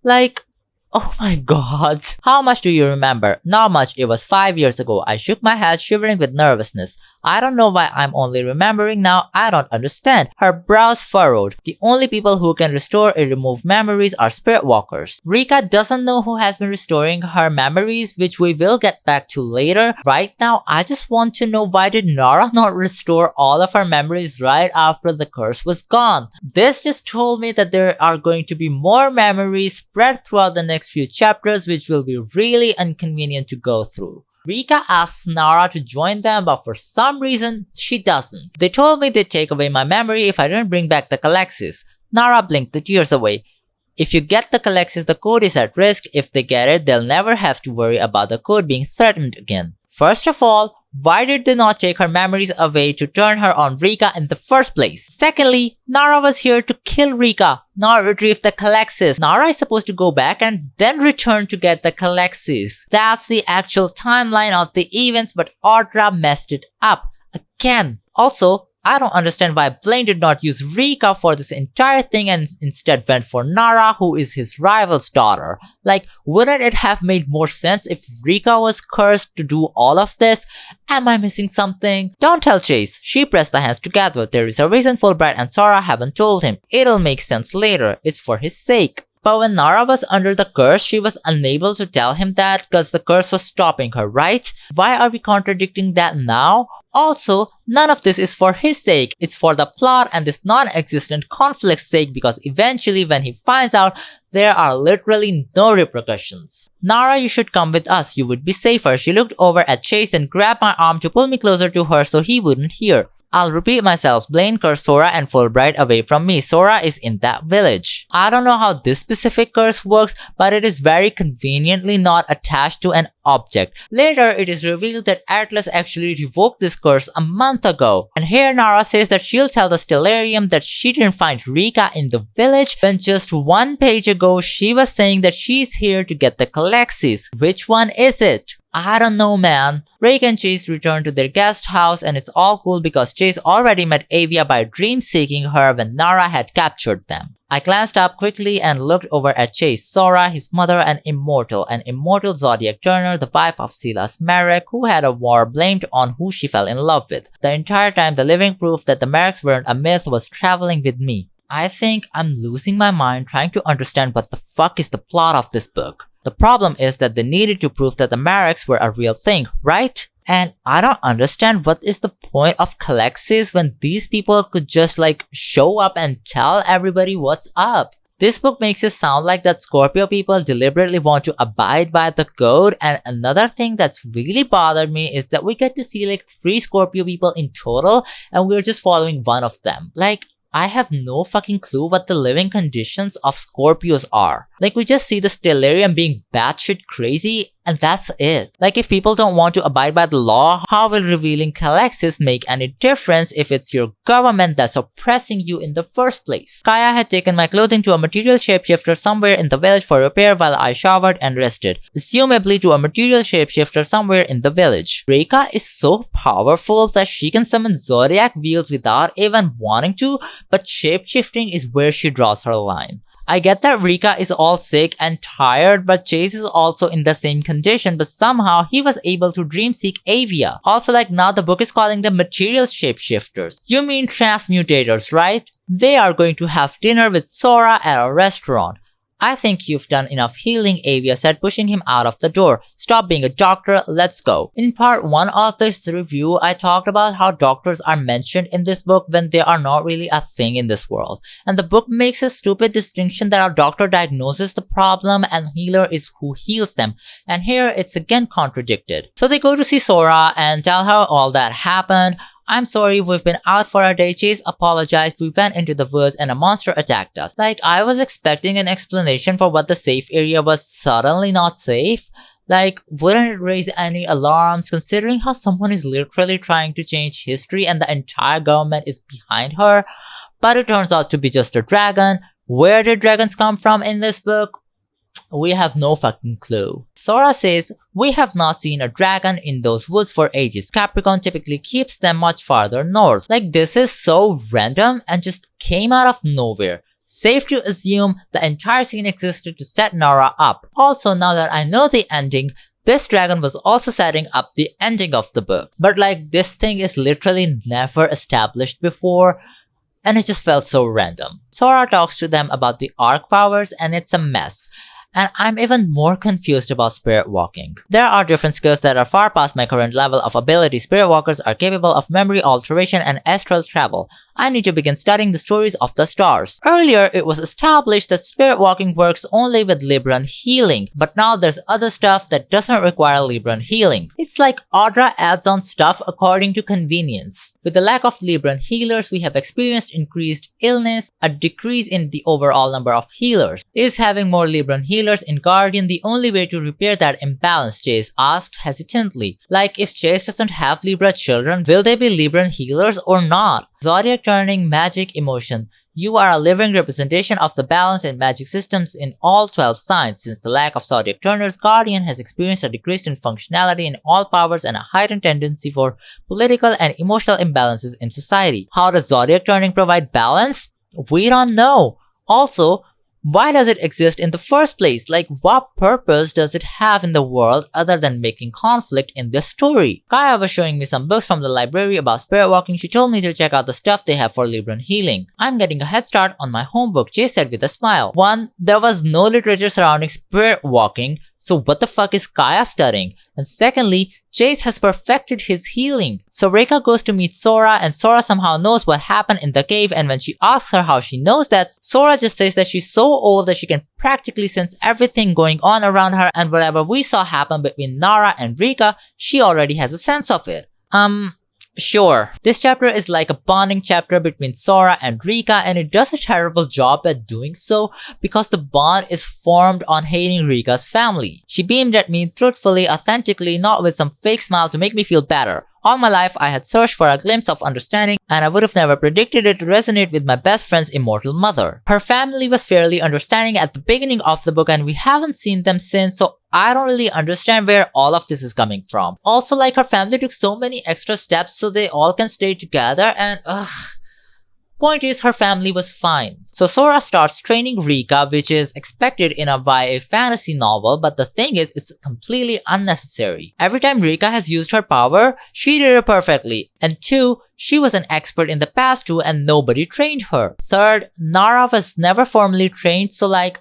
Like, oh my god. How much do you remember? Not much, it was 5 years ago. I shook my head, shivering with nervousness. I don't know why I'm only remembering now, I don't understand. Her brows furrowed. The only people who can restore or remove memories are spirit walkers. Rika doesn't know who has been restoring her memories, which we will get back to later. Right now, I just want to know why did Nara not restore all of her memories right after the curse was gone? This just told me that there are going to be more memories spread throughout the next few chapters, which will be really inconvenient to go through. Rika asks Nara to join them, but for some reason, she doesn't. They told me they'd take away my memory if I didn't bring back the Calexis. Nara blinked the tears away. If you get the Calexis, the code is at risk. If they get it, they'll never have to worry about the code being threatened again. First of all, why did they not take her memories away to turn her on Rika in the first place? Secondly, Nara was here to kill Rika, not retrieve the Calexis. Nara is supposed to go back and then return to get the Calexis. That's the actual timeline of the events, but Audra messed it up again. Also, I don't understand why Blaine did not use Rika for this entire thing and instead went for Nara, who is his rival's daughter. Like, wouldn't it have made more sense if Rika was cursed to do all of this? Am I missing something? Don't tell Chase. She pressed the hands together. There is a reason Fulbright and Sora haven't told him. It'll make sense later. It's for his sake. But when Nara was under the curse, she was unable to tell him that because the curse was stopping her, right? Why are we contradicting that now? Also, none of this is for his sake. It's for the plot and this non-existent conflict's sake, because eventually when he finds out, there are literally no repercussions. Nara, you should come with us. You would be safer. She looked over at Chase and grabbed my arm to pull me closer to her so he wouldn't hear. I'll repeat myself, Blaine cursed Sora and Fulbright away from me. Sora is in that village. I don't know how this specific curse works, but it is very conveniently not attached to an object. Later, it is revealed that Atlas actually revoked this curse a month ago. And here Nara says that she'll tell the Stellarium that she didn't find Rika in the village, when just 1 page ago she was saying that she's here to get the Calexis. Which one is it? I don't know, man. Rake and Chase return to their guest house and it's all cool because Chase already met Avia by dream seeking her when Nara had captured them. I glanced up quickly and looked over at Chase, Sora, his mother, an immortal Zodiac turner, the wife of Silas Marek, who had a war blamed on who she fell in love with. The entire time, the living proof that the Mareks weren't a myth was traveling with me. I think I'm losing my mind trying to understand what the fuck is the plot of this book. The problem is that they needed to prove that the Mareks were a real thing, right? And I don't understand what is the point of Calexis when these people could just like show up and tell everybody what's up. This book makes it sound like that Scorpio people deliberately want to abide by the code, and another thing that's really bothered me is that we get to see like 3 Scorpio people in total and we're just following one of them. Like, I have no fucking clue what the living conditions of Scorpios are. Like, we just see the Stellarium being batshit crazy and that's it. Like, if people don't want to abide by the law, how will revealing Calexis make any difference if it's your government that's oppressing you in the first place? Kaya had taken my clothing to a material shapeshifter somewhere in the village for repair while I showered and rested. Presumably to a material shapeshifter somewhere in the village. Rika is so powerful that she can summon Zodiac wheels without even wanting to, but shapeshifting is where she draws her line. I get that Rika is all sick and tired, but Chase is also in the same condition, but somehow he was able to dream seek Avia. Also, like, now the book is calling them material shapeshifters. You mean transmutators, right? They are going to have dinner with Sora at a restaurant. I think you've done enough healing, Avia said, pushing him out of the door. Stop being a doctor, let's go. In part 1 of this review, I talked about how doctors are mentioned in this book when they are not really a thing in this world. And the book makes a stupid distinction that a doctor diagnoses the problem and healer is who heals them. And here it's again contradicted. So they go to see Sora and tell her all that happened. I'm sorry, we've been out for a day. Chase apologized. We went into the woods and a monster attacked us. Like, I was expecting an explanation for what the safe area was suddenly not safe. Like, wouldn't it raise any alarms considering how someone is literally trying to change history and the entire government is behind her? But it turns out to be just a dragon. Where did dragons come from in this book? We have no fucking clue. Sora says, we have not seen a dragon in those woods for ages. Capricorn typically keeps them much farther north. Like, this is so random and just came out of nowhere. Safe to assume the entire scene existed to set Nara up. Also, now that I know the ending, this dragon was also setting up the ending of the book. But like, this thing is literally never established before, and it just felt so random. Sora talks to them about the arc powers and it's a mess. And I'm even more confused about spirit walking. There are different skills that are far past my current level of ability. Spirit walkers are capable of memory alteration and astral travel. I need to begin studying the stories of the stars. Earlier, it was established that spirit walking works only with Libran healing, but now there's other stuff that doesn't require Libran healing. It's like Audra adds on stuff according to convenience. With the lack of Libran healers, we have experienced increased illness, a decrease in the overall number of healers. Is having more Libran healers in Guardian the only way to repair that imbalance? Chase asked hesitantly. Like, if Chase doesn't have Libra children, will they be Libran healers or not? Zodiac turning magic emotion. You are a living representation of the balance in magic systems in all 12 signs. Since the lack of Zodiac turners, Guardian has experienced a decrease in functionality in all powers and a heightened tendency for political and emotional imbalances in society. How does Zodiac turning provide balance? We don't know. Also, why does it exist in the first place? Like, what purpose does it have in the world other than making conflict in this story? Kaya was showing me some books from the library about spirit walking. She told me to check out the stuff they have for Libran healing. I'm getting a head start on my homework, Jay said with a smile. 1. There was no literature surrounding spirit walking, so what the fuck is Kaya studying? And secondly, Chase has perfected his healing. So Reka goes to meet Sora and Sora somehow knows what happened in the cave, and when she asks her how she knows that, Sora just says that she's so old that she can practically sense everything going on around her, and whatever we saw happen between Nara and Reka, she already has a sense of it. Sure. This chapter is like a bonding chapter between Sora and Rika, and it does a terrible job at doing so because the bond is formed on hating Rika's family. She beamed at me truthfully, authentically, not with some fake smile to make me feel better. All my life, I had searched for a glimpse of understanding, and I would have never predicted it to resonate with my best friend's immortal mother. Her family was fairly understanding at the beginning of the book, and we haven't seen them since, so I don't really understand where all of this is coming from. Also, like, her family took so many extra steps so they all can stay together, and point is, her family was fine. So Sora starts training Rika, which is expected in a YA fantasy novel, but the thing is, it's completely unnecessary. Every time Rika has used her power, she did it perfectly. And 2, she was an expert in the past too and nobody trained her. 3rd, Nara was never formally trained, so like,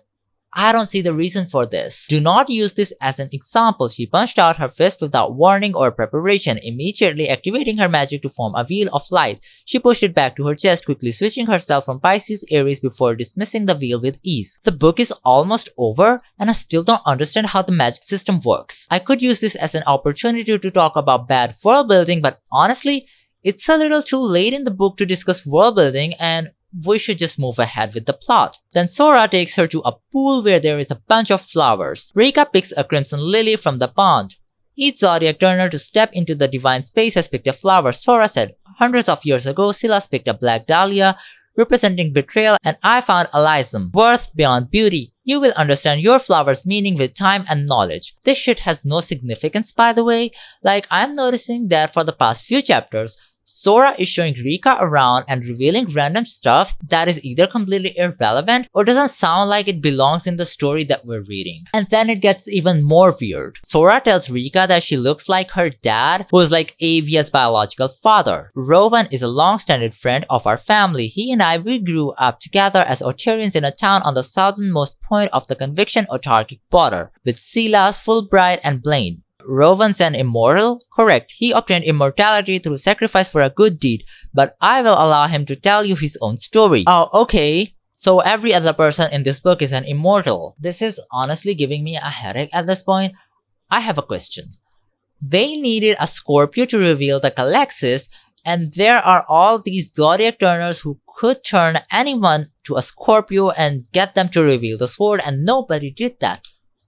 I don't see the reason for this. Do not use this as an example. She punched out her fist without warning or preparation, immediately activating her magic to form a wheel of light. She pushed it back to her chest, quickly switching herself from Pisces Aries before dismissing the wheel with ease. The book is almost over, and I still don't understand how the magic system works. I could use this as an opportunity to talk about bad world building, but honestly, it's a little too late in the book to discuss world building, and we should just move ahead with the plot. Then Sora takes her to a pool where there is a bunch of flowers. Rika picks a crimson lily from the pond. Each Zodiac turner to step into the divine space has picked a flower, Sora said. Hundreds of years ago, Silas picked a black dahlia, representing betrayal, and I found Elysium, worth beyond beauty. You will understand your flower's meaning with time and knowledge. This shit has no significance, by the way. Like, I'm noticing that for the past few chapters, Sora is showing Rika around and revealing random stuff that is either completely irrelevant or doesn't sound like it belongs in the story that we're reading. And then it gets even more weird. Sora tells Rika that she looks like her dad, who is like Avia's biological father. Rowan is a long-standing friend of our family. He and we grew up together as Otarians in a town on the southernmost point of the Conviction autarkic border, with Silas, Fulbright, and Blaine. Rowan's an immortal? Correct, he obtained immortality through sacrifice for a good deed, but I will allow him to tell you his own story. Oh, okay. So every other person in this book is an immortal. This is honestly giving me a headache at this point. I have a question. They needed a Scorpio to reveal the Calexis, and there are all these Zodiac turners who could turn anyone to a Scorpio and get them to reveal the sword, and nobody did that.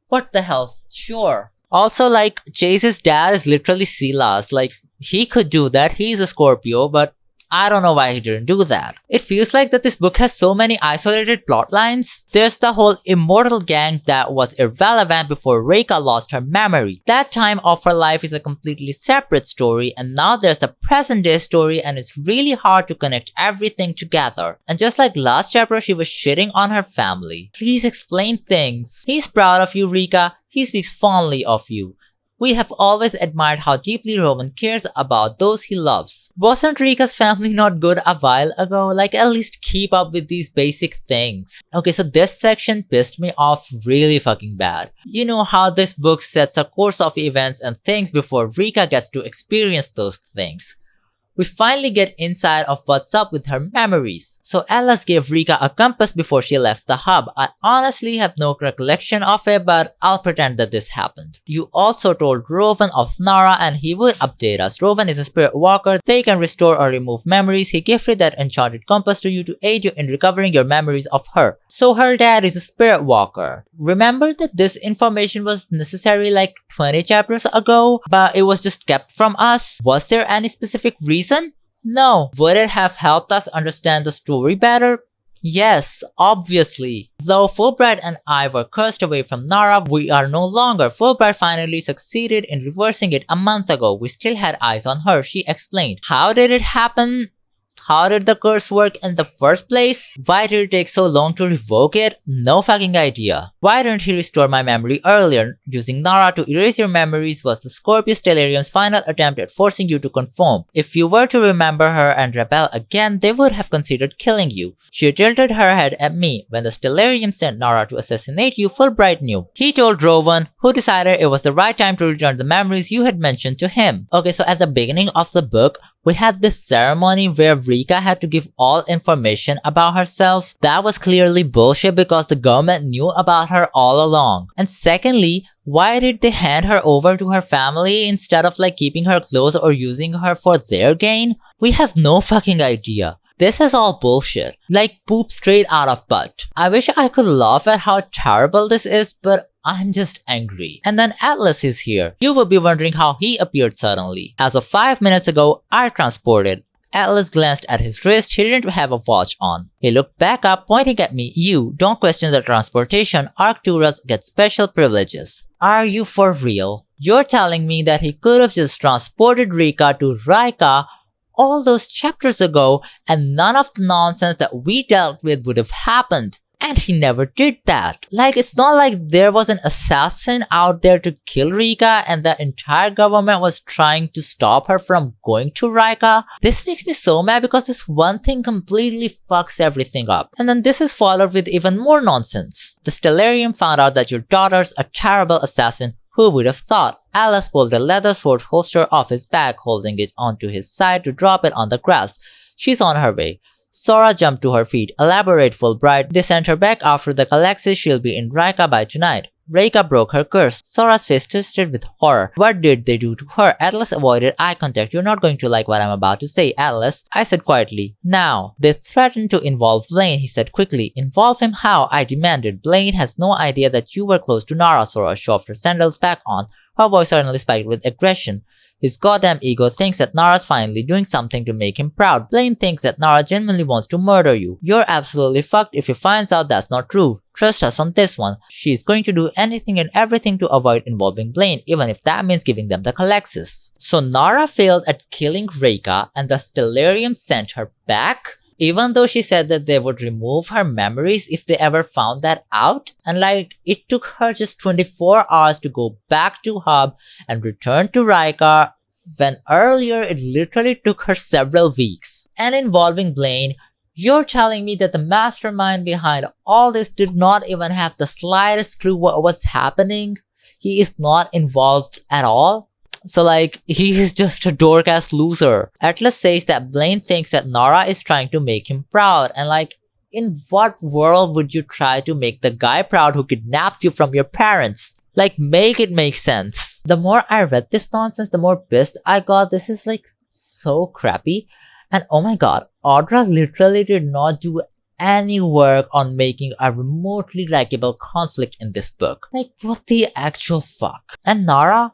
What the hell? Sure. Also, like, Chase's dad is literally Silas. Like, he could do that. He's a Scorpio, but I don't know why he didn't do that. It feels like that this book has so many isolated plot lines. There's the whole immortal gang that was irrelevant before Reika lost her memory. That time of her life is a completely separate story, and now there's the present day story, and it's really hard to connect everything together. And just like last chapter, she was shitting on her family. Please explain things. He's proud of you, Rika. He speaks fondly of you. We have always admired how deeply Rowan cares about those he loves. Wasn't Rika's family not good a while ago? Like, at least keep up with these basic things. Okay, so this section pissed me off really fucking bad. You know how this book sets a course of events and things before Rika gets to experience those things. We finally get inside of what's up with her memories. So Ellis gave Rika a compass before she left the hub. I honestly have no recollection of it, but I'll pretend that this happened. You also told Rowan of Nara and he would update us. Rowan is a spirit walker. They can restore or remove memories. He gifted that enchanted compass to you to aid you in recovering your memories of her. So her dad is a spirit walker. Remember that this information was necessary like 20 chapters ago, but it was just kept from us? Was there any specific reason? No. Would it have helped us understand the story better? Yes, obviously. Though Fulbright and I were cursed away from Nara, we are no longer. Fulbright finally succeeded in reversing it a month ago. We still had eyes on her, she explained. How did it happen? How did the curse work in the first place? Why did it take so long to revoke it? No fucking idea. Why didn't he restore my memory earlier? Using Nara to erase your memories was the Scorpius Stellarium's final attempt at forcing you to conform. If you were to remember her and rebel again, they would have considered killing you. She tilted her head at me. When the Stellarium sent Nara to assassinate you, Fulbright knew. He told Rowan, who decided it was the right time to return the memories you had mentioned to him. Okay, so at the beginning of the book, we had this ceremony where Rika had to give all information about herself. That was clearly bullshit because the government knew about her all along. And secondly, why did they hand her over to her family instead of like keeping her close or using her for their gain? We have no fucking idea. This is all bullshit. Like poop straight out of butt. I wish I could laugh at how terrible this is, but I'm just angry. And then Atlas is here. You will be wondering how he appeared suddenly. As of 5 minutes ago, I transported. Atlas glanced at his wrist. He didn't have a watch on. He looked back up, pointing at me. You, don't question the transportation. Arcturus gets special privileges. Are you for real? You're telling me that he could have just transported Rika to Raika all those chapters ago and none of the nonsense that we dealt with would have happened. And he never did that. Like, it's not like there was an assassin out there to kill Rika and the entire government was trying to stop her from going to Rika. This makes me so mad because this one thing completely fucks everything up. And then this is followed with even more nonsense. The Stellarium found out that your daughter's a terrible assassin. Who would have thought? Alice pulled the leather sword holster off his back, holding it onto his side to drop it on the grass. She's on her way. Sora jumped to her feet. Elaborate, Fulbright. They sent her back after the Calexis. She'll be in Raika by tonight. Reika broke her curse. Sora's face twisted with horror. What did they do to her? Atlas avoided eye contact. You're not going to like what I'm about to say, Atlas. I said quietly. Now. They threatened to involve Blaine, he said quickly. Involve him how? I demanded. Blaine has no idea that you were close to Nara. Sora shoved her sandals back on. Her voice suddenly spiked with aggression. His goddamn ego thinks that Nara's finally doing something to make him proud. Blaine thinks that Nara genuinely wants to murder you. You're absolutely fucked if he finds out that's not true. Trust us on this one. She's going to do anything and everything to avoid involving Blaine, even if that means giving them the Calexis. So Nara failed at killing Rhaegar and the Stellarium sent her back? Even though she said that they would remove her memories if they ever found that out, and it took her just 24 hours to go back to Hub and return to Rhaegar, when earlier it literally took her several weeks. And involving Blaine, you're telling me that the mastermind behind all this did not even have the slightest clue what was happening? He is not involved at all? So he is just a dork-ass loser. Atlas says that Blaine thinks that Nara is trying to make him proud, and in what world would you try to make the guy proud who kidnapped you from your parents? Make it make sense. The more I read this nonsense, the more pissed I got. This is so crappy. And oh my god, Audra literally did not do any work on making a remotely likable conflict in this book. What the actual fuck? And Nara?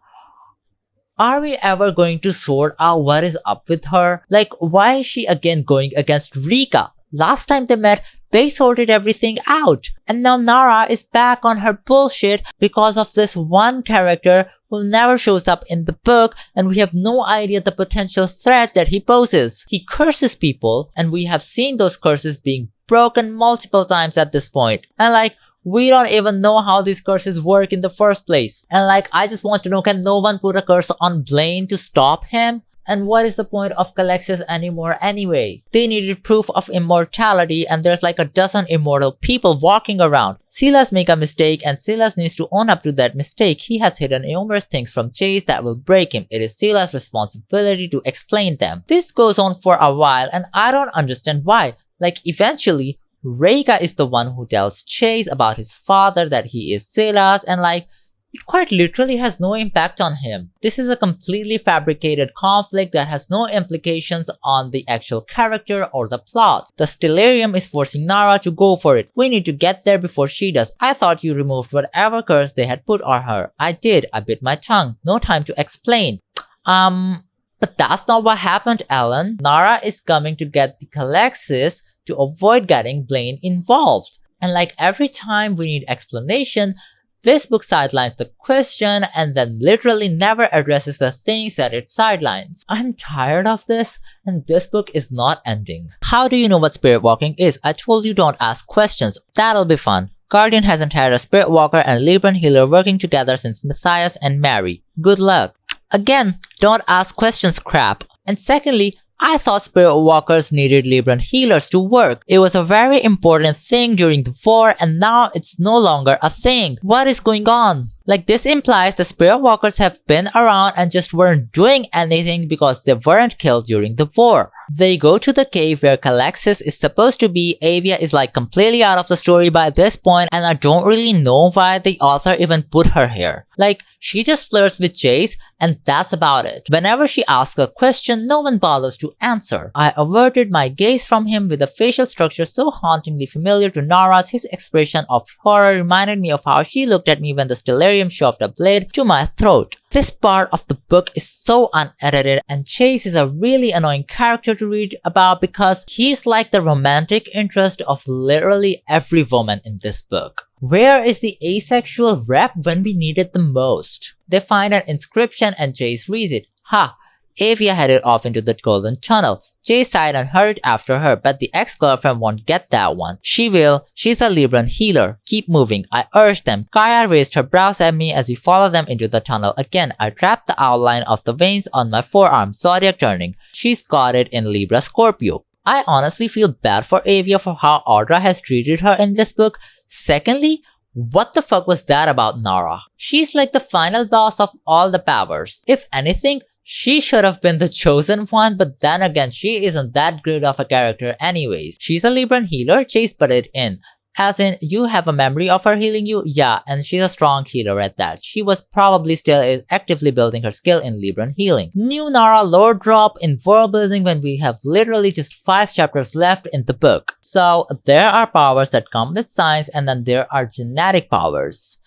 Are we ever going to sort out what is up with her? Why is she again going against Rika? Last time they met, they sorted everything out. And now Nara is back on her bullshit because of this one character who never shows up in the book, and we have no idea the potential threat that he poses. He curses people, and we have seen those curses being broken multiple times at this point. And we don't even know how these curses work in the first place. And I just want to know, can no one put a curse on Blaine to stop him? And what is the point of Calexis anymore anyway? They needed proof of immortality, and there's a dozen immortal people walking around. Silas make a mistake, and Silas needs to own up to that mistake. He has hidden numerous things from Chase that will break him. It is Silas' responsibility to explain them. This goes on for a while, and I don't understand why. Eventually, Rhaegar is the one who tells Chase about his father, that he is Silas, and it quite literally has no impact on him. This is a completely fabricated conflict that has no implications on the actual character or the plot. The Stellarium is forcing Nara to go for it. We need to get there before she does. I thought you removed whatever curse they had put on her. I did. I bit my tongue. No time to explain. But that's not what happened, Ellen. Nara is coming to get the Calexis to avoid getting Blaine involved. And every time we need explanation, this book sidelines the question and then literally never addresses the things that it sidelines. I'm tired of this, and this book is not ending. How do you know what spirit walking is? I told you don't ask questions. That'll be fun. Guardian hasn't had a spirit walker and Libran healer working together since Matthias and Mary. Good luck. Again, don't ask questions crap. And secondly, I thought spirit walkers needed Libran healers to work. It was a very important thing during the war, and now it's no longer a thing. What is going on? This implies the spirit walkers have been around and just weren't doing anything because they weren't killed during the war. They go to the cave where Calexis is supposed to be. Avia is completely out of the story by this point, and I don't really know why the author even put her here. She just flirts with Jace, and that's about it. Whenever she asks a question, no one bothers to answer. I averted my gaze from him with a facial structure so hauntingly familiar to Nara's. His expression of horror reminded me of how she looked at me when the Stellarium shoved a blade to my throat. This part of the book is so unedited, and Chase is a really annoying character to read about because he's the romantic interest of literally every woman in this book. Where is the asexual rep when we need it the most? They find an inscription and Chase reads it. Ha! Avia headed off into the golden tunnel. Chase sighed and hurried after her, but the ex-girlfriend won't get that one. She will. She's a Libran healer. Keep moving, I urged them. Kaya raised her brows at me as we followed them into the tunnel again. I trapped the outline of the veins on my forearm, Zodiac turning. She's got it in Libra Scorpio. I honestly feel bad for Avia for how Audra has treated her in this book. Secondly, what the fuck was that about Nara? She's the final boss of all the powers. If anything, she should have been the chosen one, but then again, she isn't that great of a character anyways. She's a Libran healer, Chase put it in. As in, you have a memory of her healing you? Yeah, and she's a strong healer at that. She was probably still is actively building her skill in Libran healing. New Nara lore drop in world building when we have literally just 5 chapters left in the book. So, there are powers that come with science, and then there are genetic powers.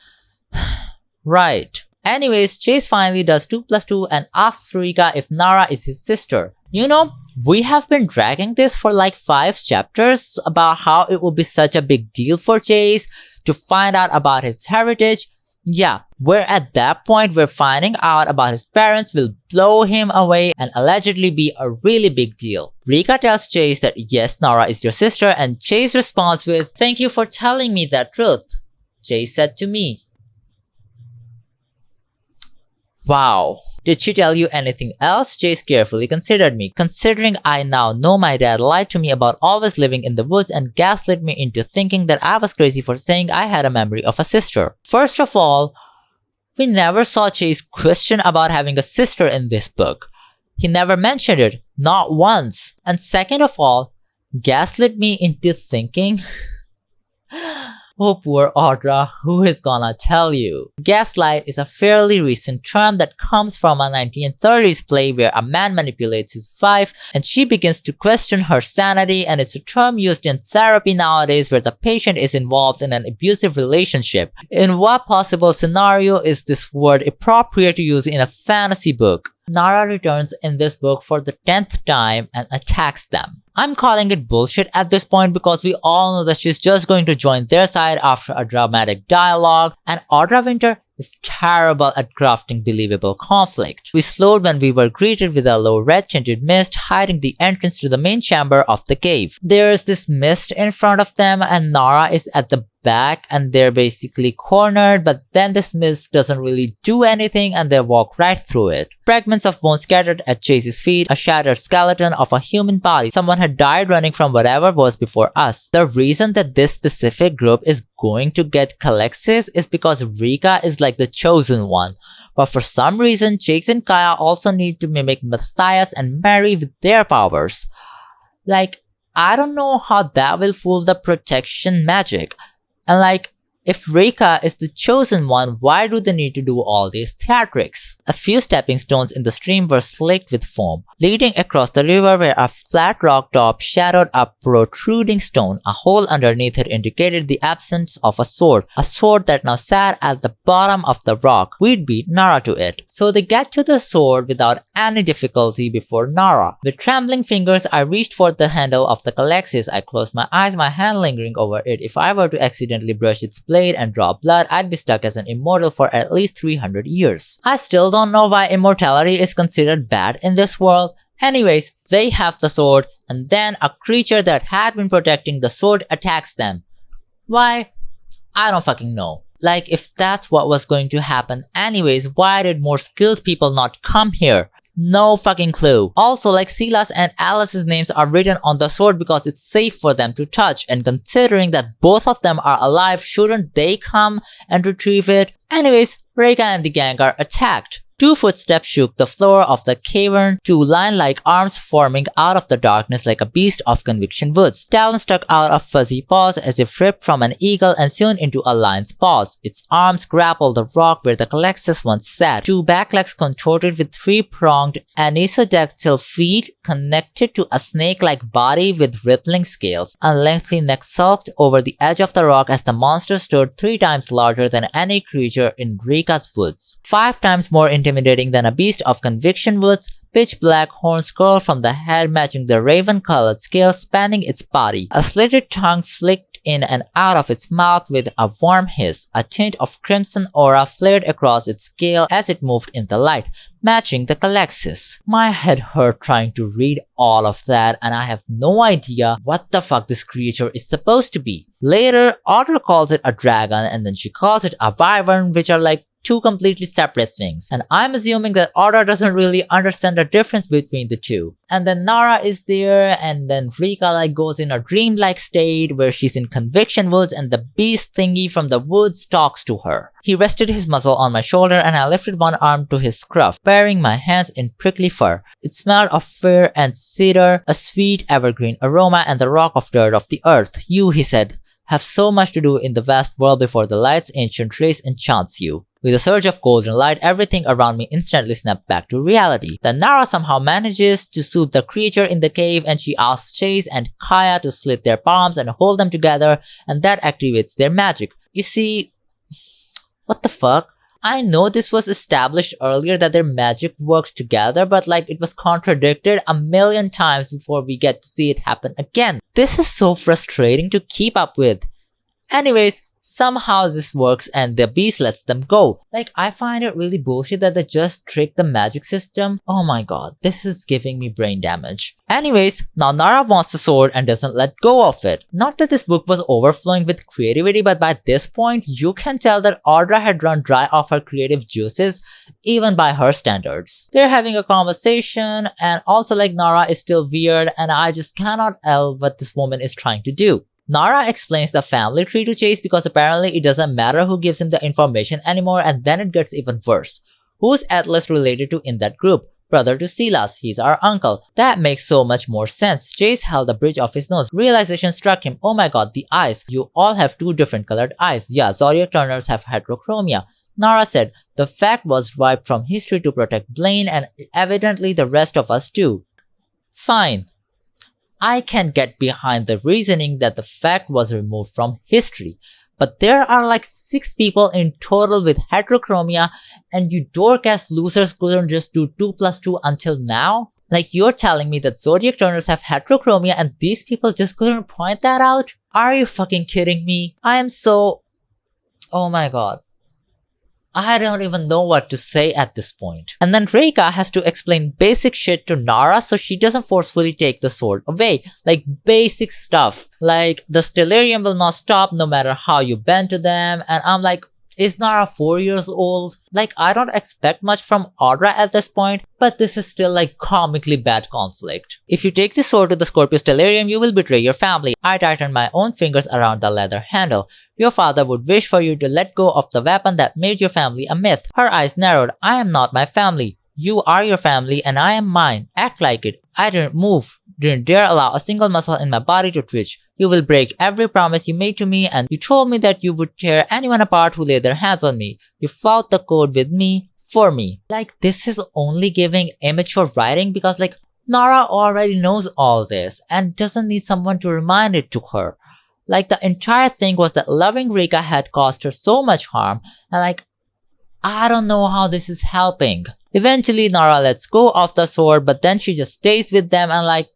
Right. Anyways, Chase finally does 2 plus 2 and asks Rika if Nara is his sister. You know, we have been dragging this for like 5 chapters about how it will be such a big deal for Chase to find out about his heritage. Yeah, we're at that point where finding out about his parents will blow him away and allegedly be a really big deal. Rika tells Chase that yes, Nara is your sister, and Chase responds with, "Thank you for telling me that truth," Chase said to me. Wow. Did she tell you anything else? Chase carefully considered me, considering I now know my dad lied to me about always living in the woods and gaslit me into thinking that I was crazy for saying I had a memory of a sister. First of all, we never saw Chase question about having a sister in this book. He never mentioned it, not once. And second of all, gaslit me into thinking... Oh, poor Audra, who is gonna tell you? Gaslight is a fairly recent term that comes from a 1930s play where a man manipulates his wife and she begins to question her sanity, and it's a term used in therapy nowadays where the patient is involved in an abusive relationship. In what possible scenario is this word appropriate to use in a fantasy book? Nara returns in this book for the 10th time and attacks them. I'm calling it bullshit at this point because we all know that she's just going to join their side after a dramatic dialogue, and Audra Winter is terrible at crafting believable conflict. We slowed when we were greeted with a low red tinted mist hiding the entrance to the main chamber of the cave. There is this mist in front of them and Nara is at the back and they're basically cornered, but then this mist doesn't really do anything and they walk right through it. Fragments of bone scattered at Chase's feet, a shattered skeleton of a human body. Someone had died running from whatever was before us. The reason that this specific group is going to get Calexis is because Rika is like the chosen one. But for some reason, Chase and Kaya also need to mimic Matthias and Mary with their powers. Like, I don't know how that will fool the protection magic. And like, if Rika is the chosen one, why do they need to do all these theatrics? A few stepping stones in the stream were slicked with foam, leading across the river where a flat rock top shadowed a protruding stone. A hole underneath it indicated the absence of a sword that now sat at the bottom of the rock. We'd beat Nara to it. So they get to the sword without any difficulty before Nara. With trembling fingers, I reached for the handle of the Calexis. I closed my eyes, my hand lingering over it. If I were to accidentally brush its blade and draw blood, I'd be stuck as an immortal for at least 300 years. I still don't know why immortality is considered bad in this world. Anyways, they have the sword, and then a creature that had been protecting the sword attacks them. Why? I don't fucking know. Like, if that's what was going to happen anyways, why did more skilled people not come here? No fucking clue. Also, like, Silas and Alice's names are written on the sword because it's safe for them to touch, and considering that both of them are alive, shouldn't they come and retrieve it? Anyways, Rika and the gang are attacked. 2 footsteps shook the floor of the cavern, 2 lion-like arms forming out of the darkness like a beast of conviction woods. Talons stuck out of fuzzy paws as if ripped from an eagle and sewn into a lion's paws. Its arms grappled the rock where the Calexis once sat. 2 back legs contorted with 3-pronged anisodactyl feet connected to a snake-like body with rippling scales. A lengthy neck sulked over the edge of the rock as the monster stood 3 times larger than any creature in Rika's woods. 5 times more intimidating than a beast of conviction woods. Pitch black horns curled from the head matching the raven-colored scales spanning its body. A slitted tongue flicked in and out of its mouth with a warm hiss. A tint of crimson aura flared across its scale as it moved in the light, matching the Calexis. My head hurt trying to read all of that, and I have no idea what the fuck this creature is supposed to be. Later, Audra calls it a dragon, and then she calls it a wyvern, which are like 2 completely separate things, and I'm assuming that Audra doesn't really understand the difference between the 2. And then Nara is there, and then Rika like goes in a dreamlike state where she's in conviction woods and the beast thingy from the woods talks to her. He rested his muzzle on my shoulder and I lifted one arm to his scruff, burying my hands in prickly fur. It smelled of fir and cedar, a sweet evergreen aroma, and the rock of dirt of the earth. You, he said, have so much to do in the vast world before the light's ancient race enchants you. With a surge of golden light, everything around me instantly snapped back to reality. Then Nara somehow manages to soothe the creature in the cave and she asks Chase and Kaya to slit their palms and hold them together, and that activates their magic. You see, what the fuck? I know this was established earlier that their magic works together, but like it was contradicted a million times before we get to see it happen again. This is so frustrating to keep up with. Anyways, somehow this works and the beast lets them go. Like, I find it really bullshit that they just trick the magic system. Oh my god, this is giving me brain damage. Anyways, now Nara wants the sword and doesn't let go of it. Not that this book was overflowing with creativity, but by this point, you can tell that Audra had run dry of her creative juices, even by her standards. They're having a conversation, and also like Nara is still weird, and I just cannot tell what this woman is trying to do. Nara explains the family tree to Chase because apparently it doesn't matter who gives him the information anymore, and then it gets even worse. Who's Atlas related to in that group? Brother to Silas, he's our uncle. That makes so much more sense. Chase held the bridge of his nose. Realization struck him. Oh my god, the eyes. You all have two different colored eyes. Yeah, Zodiac turners have heterochromia. Nara said, the fact was wiped from history to protect Blaine and evidently the rest of us too. Fine. I can get behind the reasoning that the fact was removed from history, but there are like 6 people in total with heterochromia, and you dork-ass losers couldn't just do 2 plus 2 until now? Like, you're telling me that Zodiac turners have heterochromia and these people just couldn't point that out? Are you fucking kidding me? I am so... oh my god. I don't even know what to say at this point. And then Reika has to explain basic shit to Nara so she doesn't forcefully take the sword away. Like basic stuff. Like the stellarium will not stop no matter how you bend to them. And I'm like, is Nara 4 years old? Like, I don't expect much from Audra at this point, but this is still like comically bad conflict. If you take the sword to the Scorpio stellarium, you will betray your family. I tightened my own fingers around the leather handle. Your father would wish for you to let go of the weapon that made your family a myth. Her eyes narrowed. I am not my family. You are your family and I am mine. Act like it. I didn't move. Didn't dare allow a single muscle in my body to twitch. You will break every promise you made to me, and you told me that you would tear anyone apart who laid their hands on me. You fought the code with me, for me. Like, this is only giving immature writing because like, Nara already knows all this and doesn't need someone to remind it to her. Like, the entire thing was that loving Rika had caused her so much harm, and like, I don't know how this is helping. Eventually, Nara lets go of the sword, but then she just stays with them and like,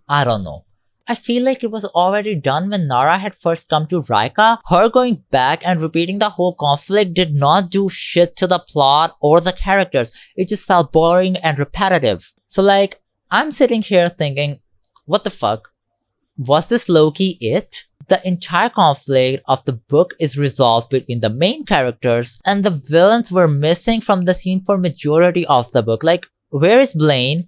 I don't know. I feel like it was already done when Nara had first come to Rika. Her going back and repeating the whole conflict did not do shit to the plot or the characters. It just felt boring and repetitive. So like, I'm sitting here thinking, what the fuck? Was this low-key it? The entire conflict of the book is resolved between the main characters, and the villains were missing from the scene for majority of the book. Like, where is Blaine?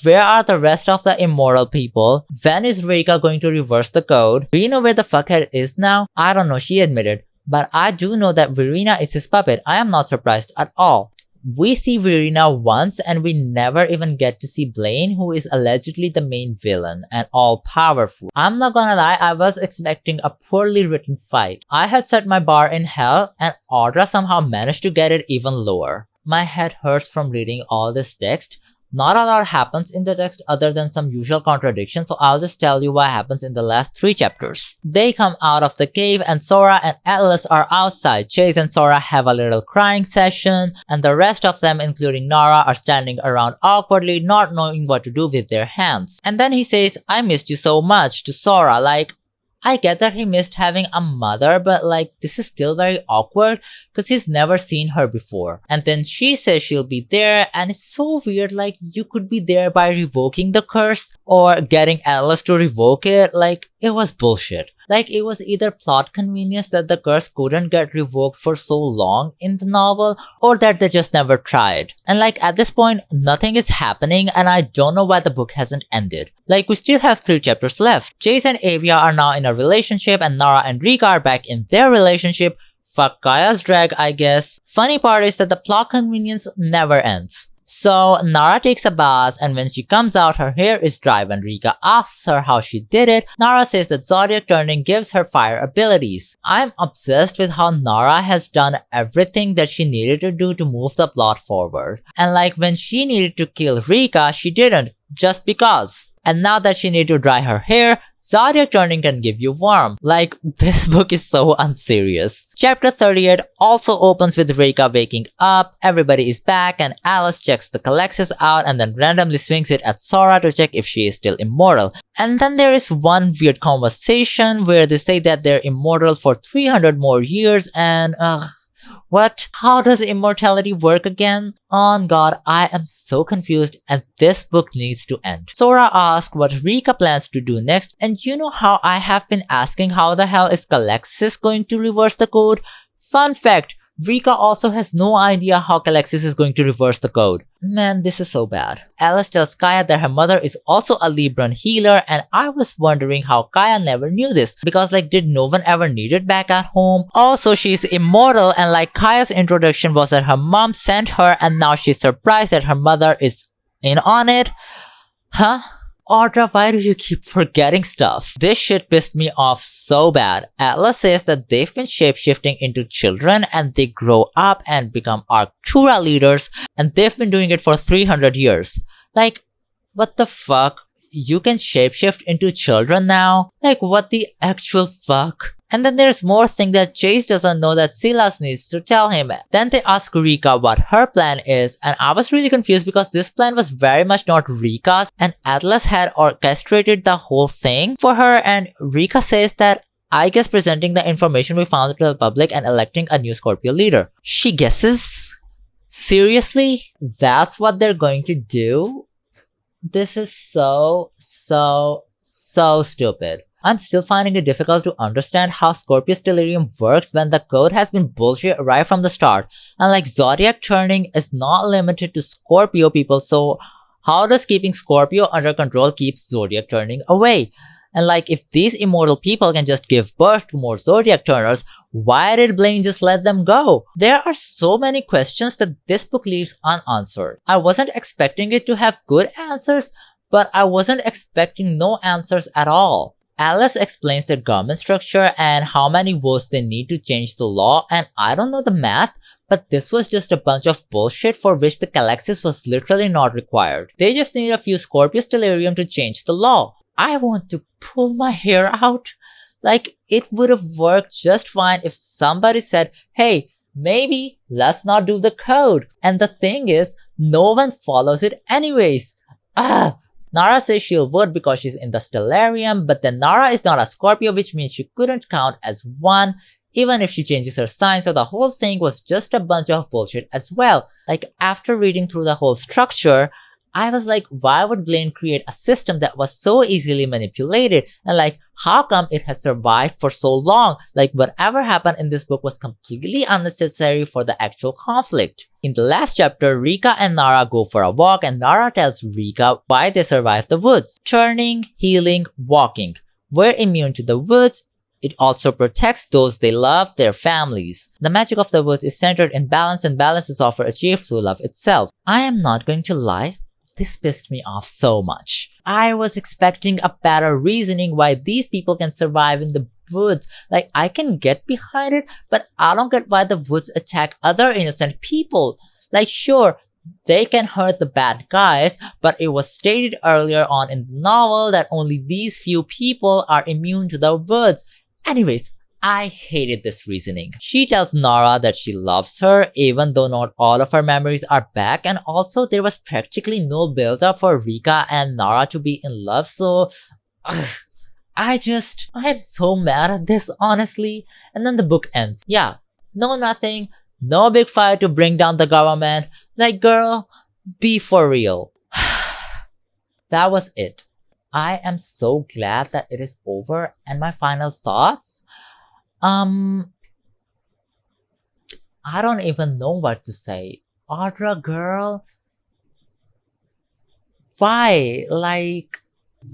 Where are the rest of the immoral people? When is Rika going to reverse the code? Do you know where the fuckhead is now? I don't know, she admitted. But I do know that Verena is his puppet. I am not surprised at all. We see Verena once and we never even get to see Blaine, who is allegedly the main villain and all-powerful. I'm not gonna lie, I was expecting a poorly written fight. I had set my bar in hell and Audra somehow managed to get it even lower. My head hurts from reading all this text. Not a lot happens in the text other than some usual contradictions, so I'll just tell you what happens in the last 3 chapters. They come out of the cave and Sora and Atlas are outside. Chase and Sora have a little crying session, and the rest of them, including Nara, are standing around awkwardly, not knowing what to do with their hands. And then he says, I missed you so much, to Sora. Like, I get that he missed having a mother, but like, this is still very awkward because he's never seen her before. And then she says she'll be there, and it's so weird, like, you could be there by revoking the curse or getting Atlas to revoke it. Like, it was bullshit. Like, it was either plot convenience that the curse couldn't get revoked for so long in the novel, or that they just never tried. And like, at this point, nothing is happening and I don't know why the book hasn't ended. Like, we still have 3 chapters left. Chase and Avia are now in a relationship and Nara and Rika are back in their relationship. Fuck Kaya's drag, I guess. Funny part is that the plot convenience never ends. So Nara takes a bath, and when she comes out, her hair is dry. When Rika asks her how she did it, Nara says that Zodiac turning gives her fire abilities. I'm obsessed with how Nara has done everything that she needed to do to move the plot forward. And like, when she needed to kill Rika, she didn't, just because. And now that she needs to dry her hair, Zodiac turning can give you warmth. Like, this book is so unserious. Chapter 38 also opens with Rika waking up, everybody is back, and Alice checks the Calexis out and then randomly swings it at Sora to check if she is still immortal. And then there is one weird conversation where they say that they're immortal for 300 more years and what? How does immortality work again? On God, I am so confused and this book needs to end. Sora asks what Rika plans to do next, and you know how I have been asking how the hell is Calexis going to reverse the code? Fun fact, Rika also has no idea how Calexis is going to reverse the code. Man, this is so bad. Alice tells Kaya that her mother is also a Libran healer, and I was wondering how Kaya never knew this because like did no one ever need it back at home? Also, she's immortal and like Kaya's introduction was that her mom sent her and now she's surprised that her mother is in on it? Huh? Audra, why do you keep forgetting stuff? This shit pissed me off so bad. Atlas says that they've been shapeshifting into children and they grow up and become Arctura leaders and they've been doing it for 300 years. Like, what the fuck? You can shapeshift into children now? Like, what the actual fuck? And then there's more thing that Chase doesn't know that Silas needs to tell him. Then they ask Rika what her plan is, and I was really confused because this plan was very much not Rika's, and Atlas had orchestrated the whole thing for her, and Rika says that I guess presenting the information we found to the public and electing a new Scorpio leader. She guesses? Seriously? That's what they're going to do? This is so stupid. I'm still finding it difficult to understand how Scorpius delirium works when the code has been bullshit right from the start. And like Zodiac turning is not limited to Scorpio people, so how does keeping Scorpio under control keep Zodiac turning away? And like if these immortal people can just give birth to more Zodiac turners, why did Blaine just let them go? There are so many questions that this book leaves unanswered. I wasn't expecting it to have good answers, but I wasn't expecting no answers at all. Alice explains their government structure and how many votes they need to change the law, and I don't know the math, but this was just a bunch of bullshit for which the Calexis was literally not required. They just need a few Scorpius delirium to change the law. I want to pull my hair out. Like, it would have worked just fine if somebody said, hey, maybe let's not do the code. And the thing is, no one follows it anyways. Nara says she'll vote because she's in the Stellarium, but then Nara is not a Scorpio, which means she couldn't count as one, even if she changes her sign, so the whole thing was just a bunch of bullshit as well. Like, after reading through the whole structure, I was like, why would Blaine create a system that was so easily manipulated? And like, how come it has survived for so long? Like, whatever happened in this book was completely unnecessary for the actual conflict. In the last chapter, Rika and Nara go for a walk and Nara tells Rika why they survived the woods. Turning, healing, walking. We're immune to the woods. It also protects those they love, their families. The magic of the woods is centered in balance and balance is often achieved through love itself. I am not going to lie. This pissed me off so much. I was expecting a better reasoning why these people can survive in the woods. Like, I can get behind it, but I don't get why the woods attack other innocent people. Like, sure, they can hurt the bad guys, but it was stated earlier on in the novel that only these few people are immune to the woods. Anyways, I hated this reasoning. She tells Nara that she loves her even though not all of her memories are back, and also there was practically no build up for Rika and Nara to be in love, so I'm so mad at this, honestly. And then the book ends. Yeah, no nothing, no big fight to bring down the government. Like, girl, be for real. That was it. I am so glad that it is over. And my final thoughts? I don't even know what to say. Audra, girl, why? Like,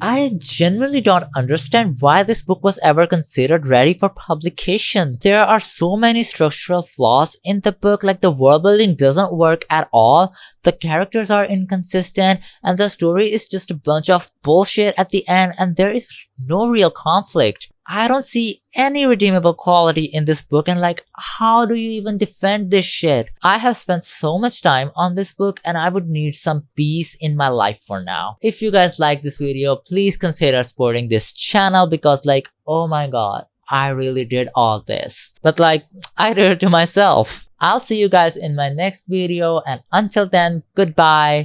I genuinely don't understand why this book was ever considered ready for publication. There are so many structural flaws in the book, like the world building doesn't work at all, the characters are inconsistent, and the story is just a bunch of bullshit at the end, and there is no real conflict. I don't see any redeemable quality in this book, and like, how do you even defend this shit? I have spent so much time on this book and I would need some peace in my life for now. If you guys like this video, please consider supporting this channel because like, oh my god, I really did all this. But like, I did it to myself. I'll see you guys in my next video, and until then, goodbye.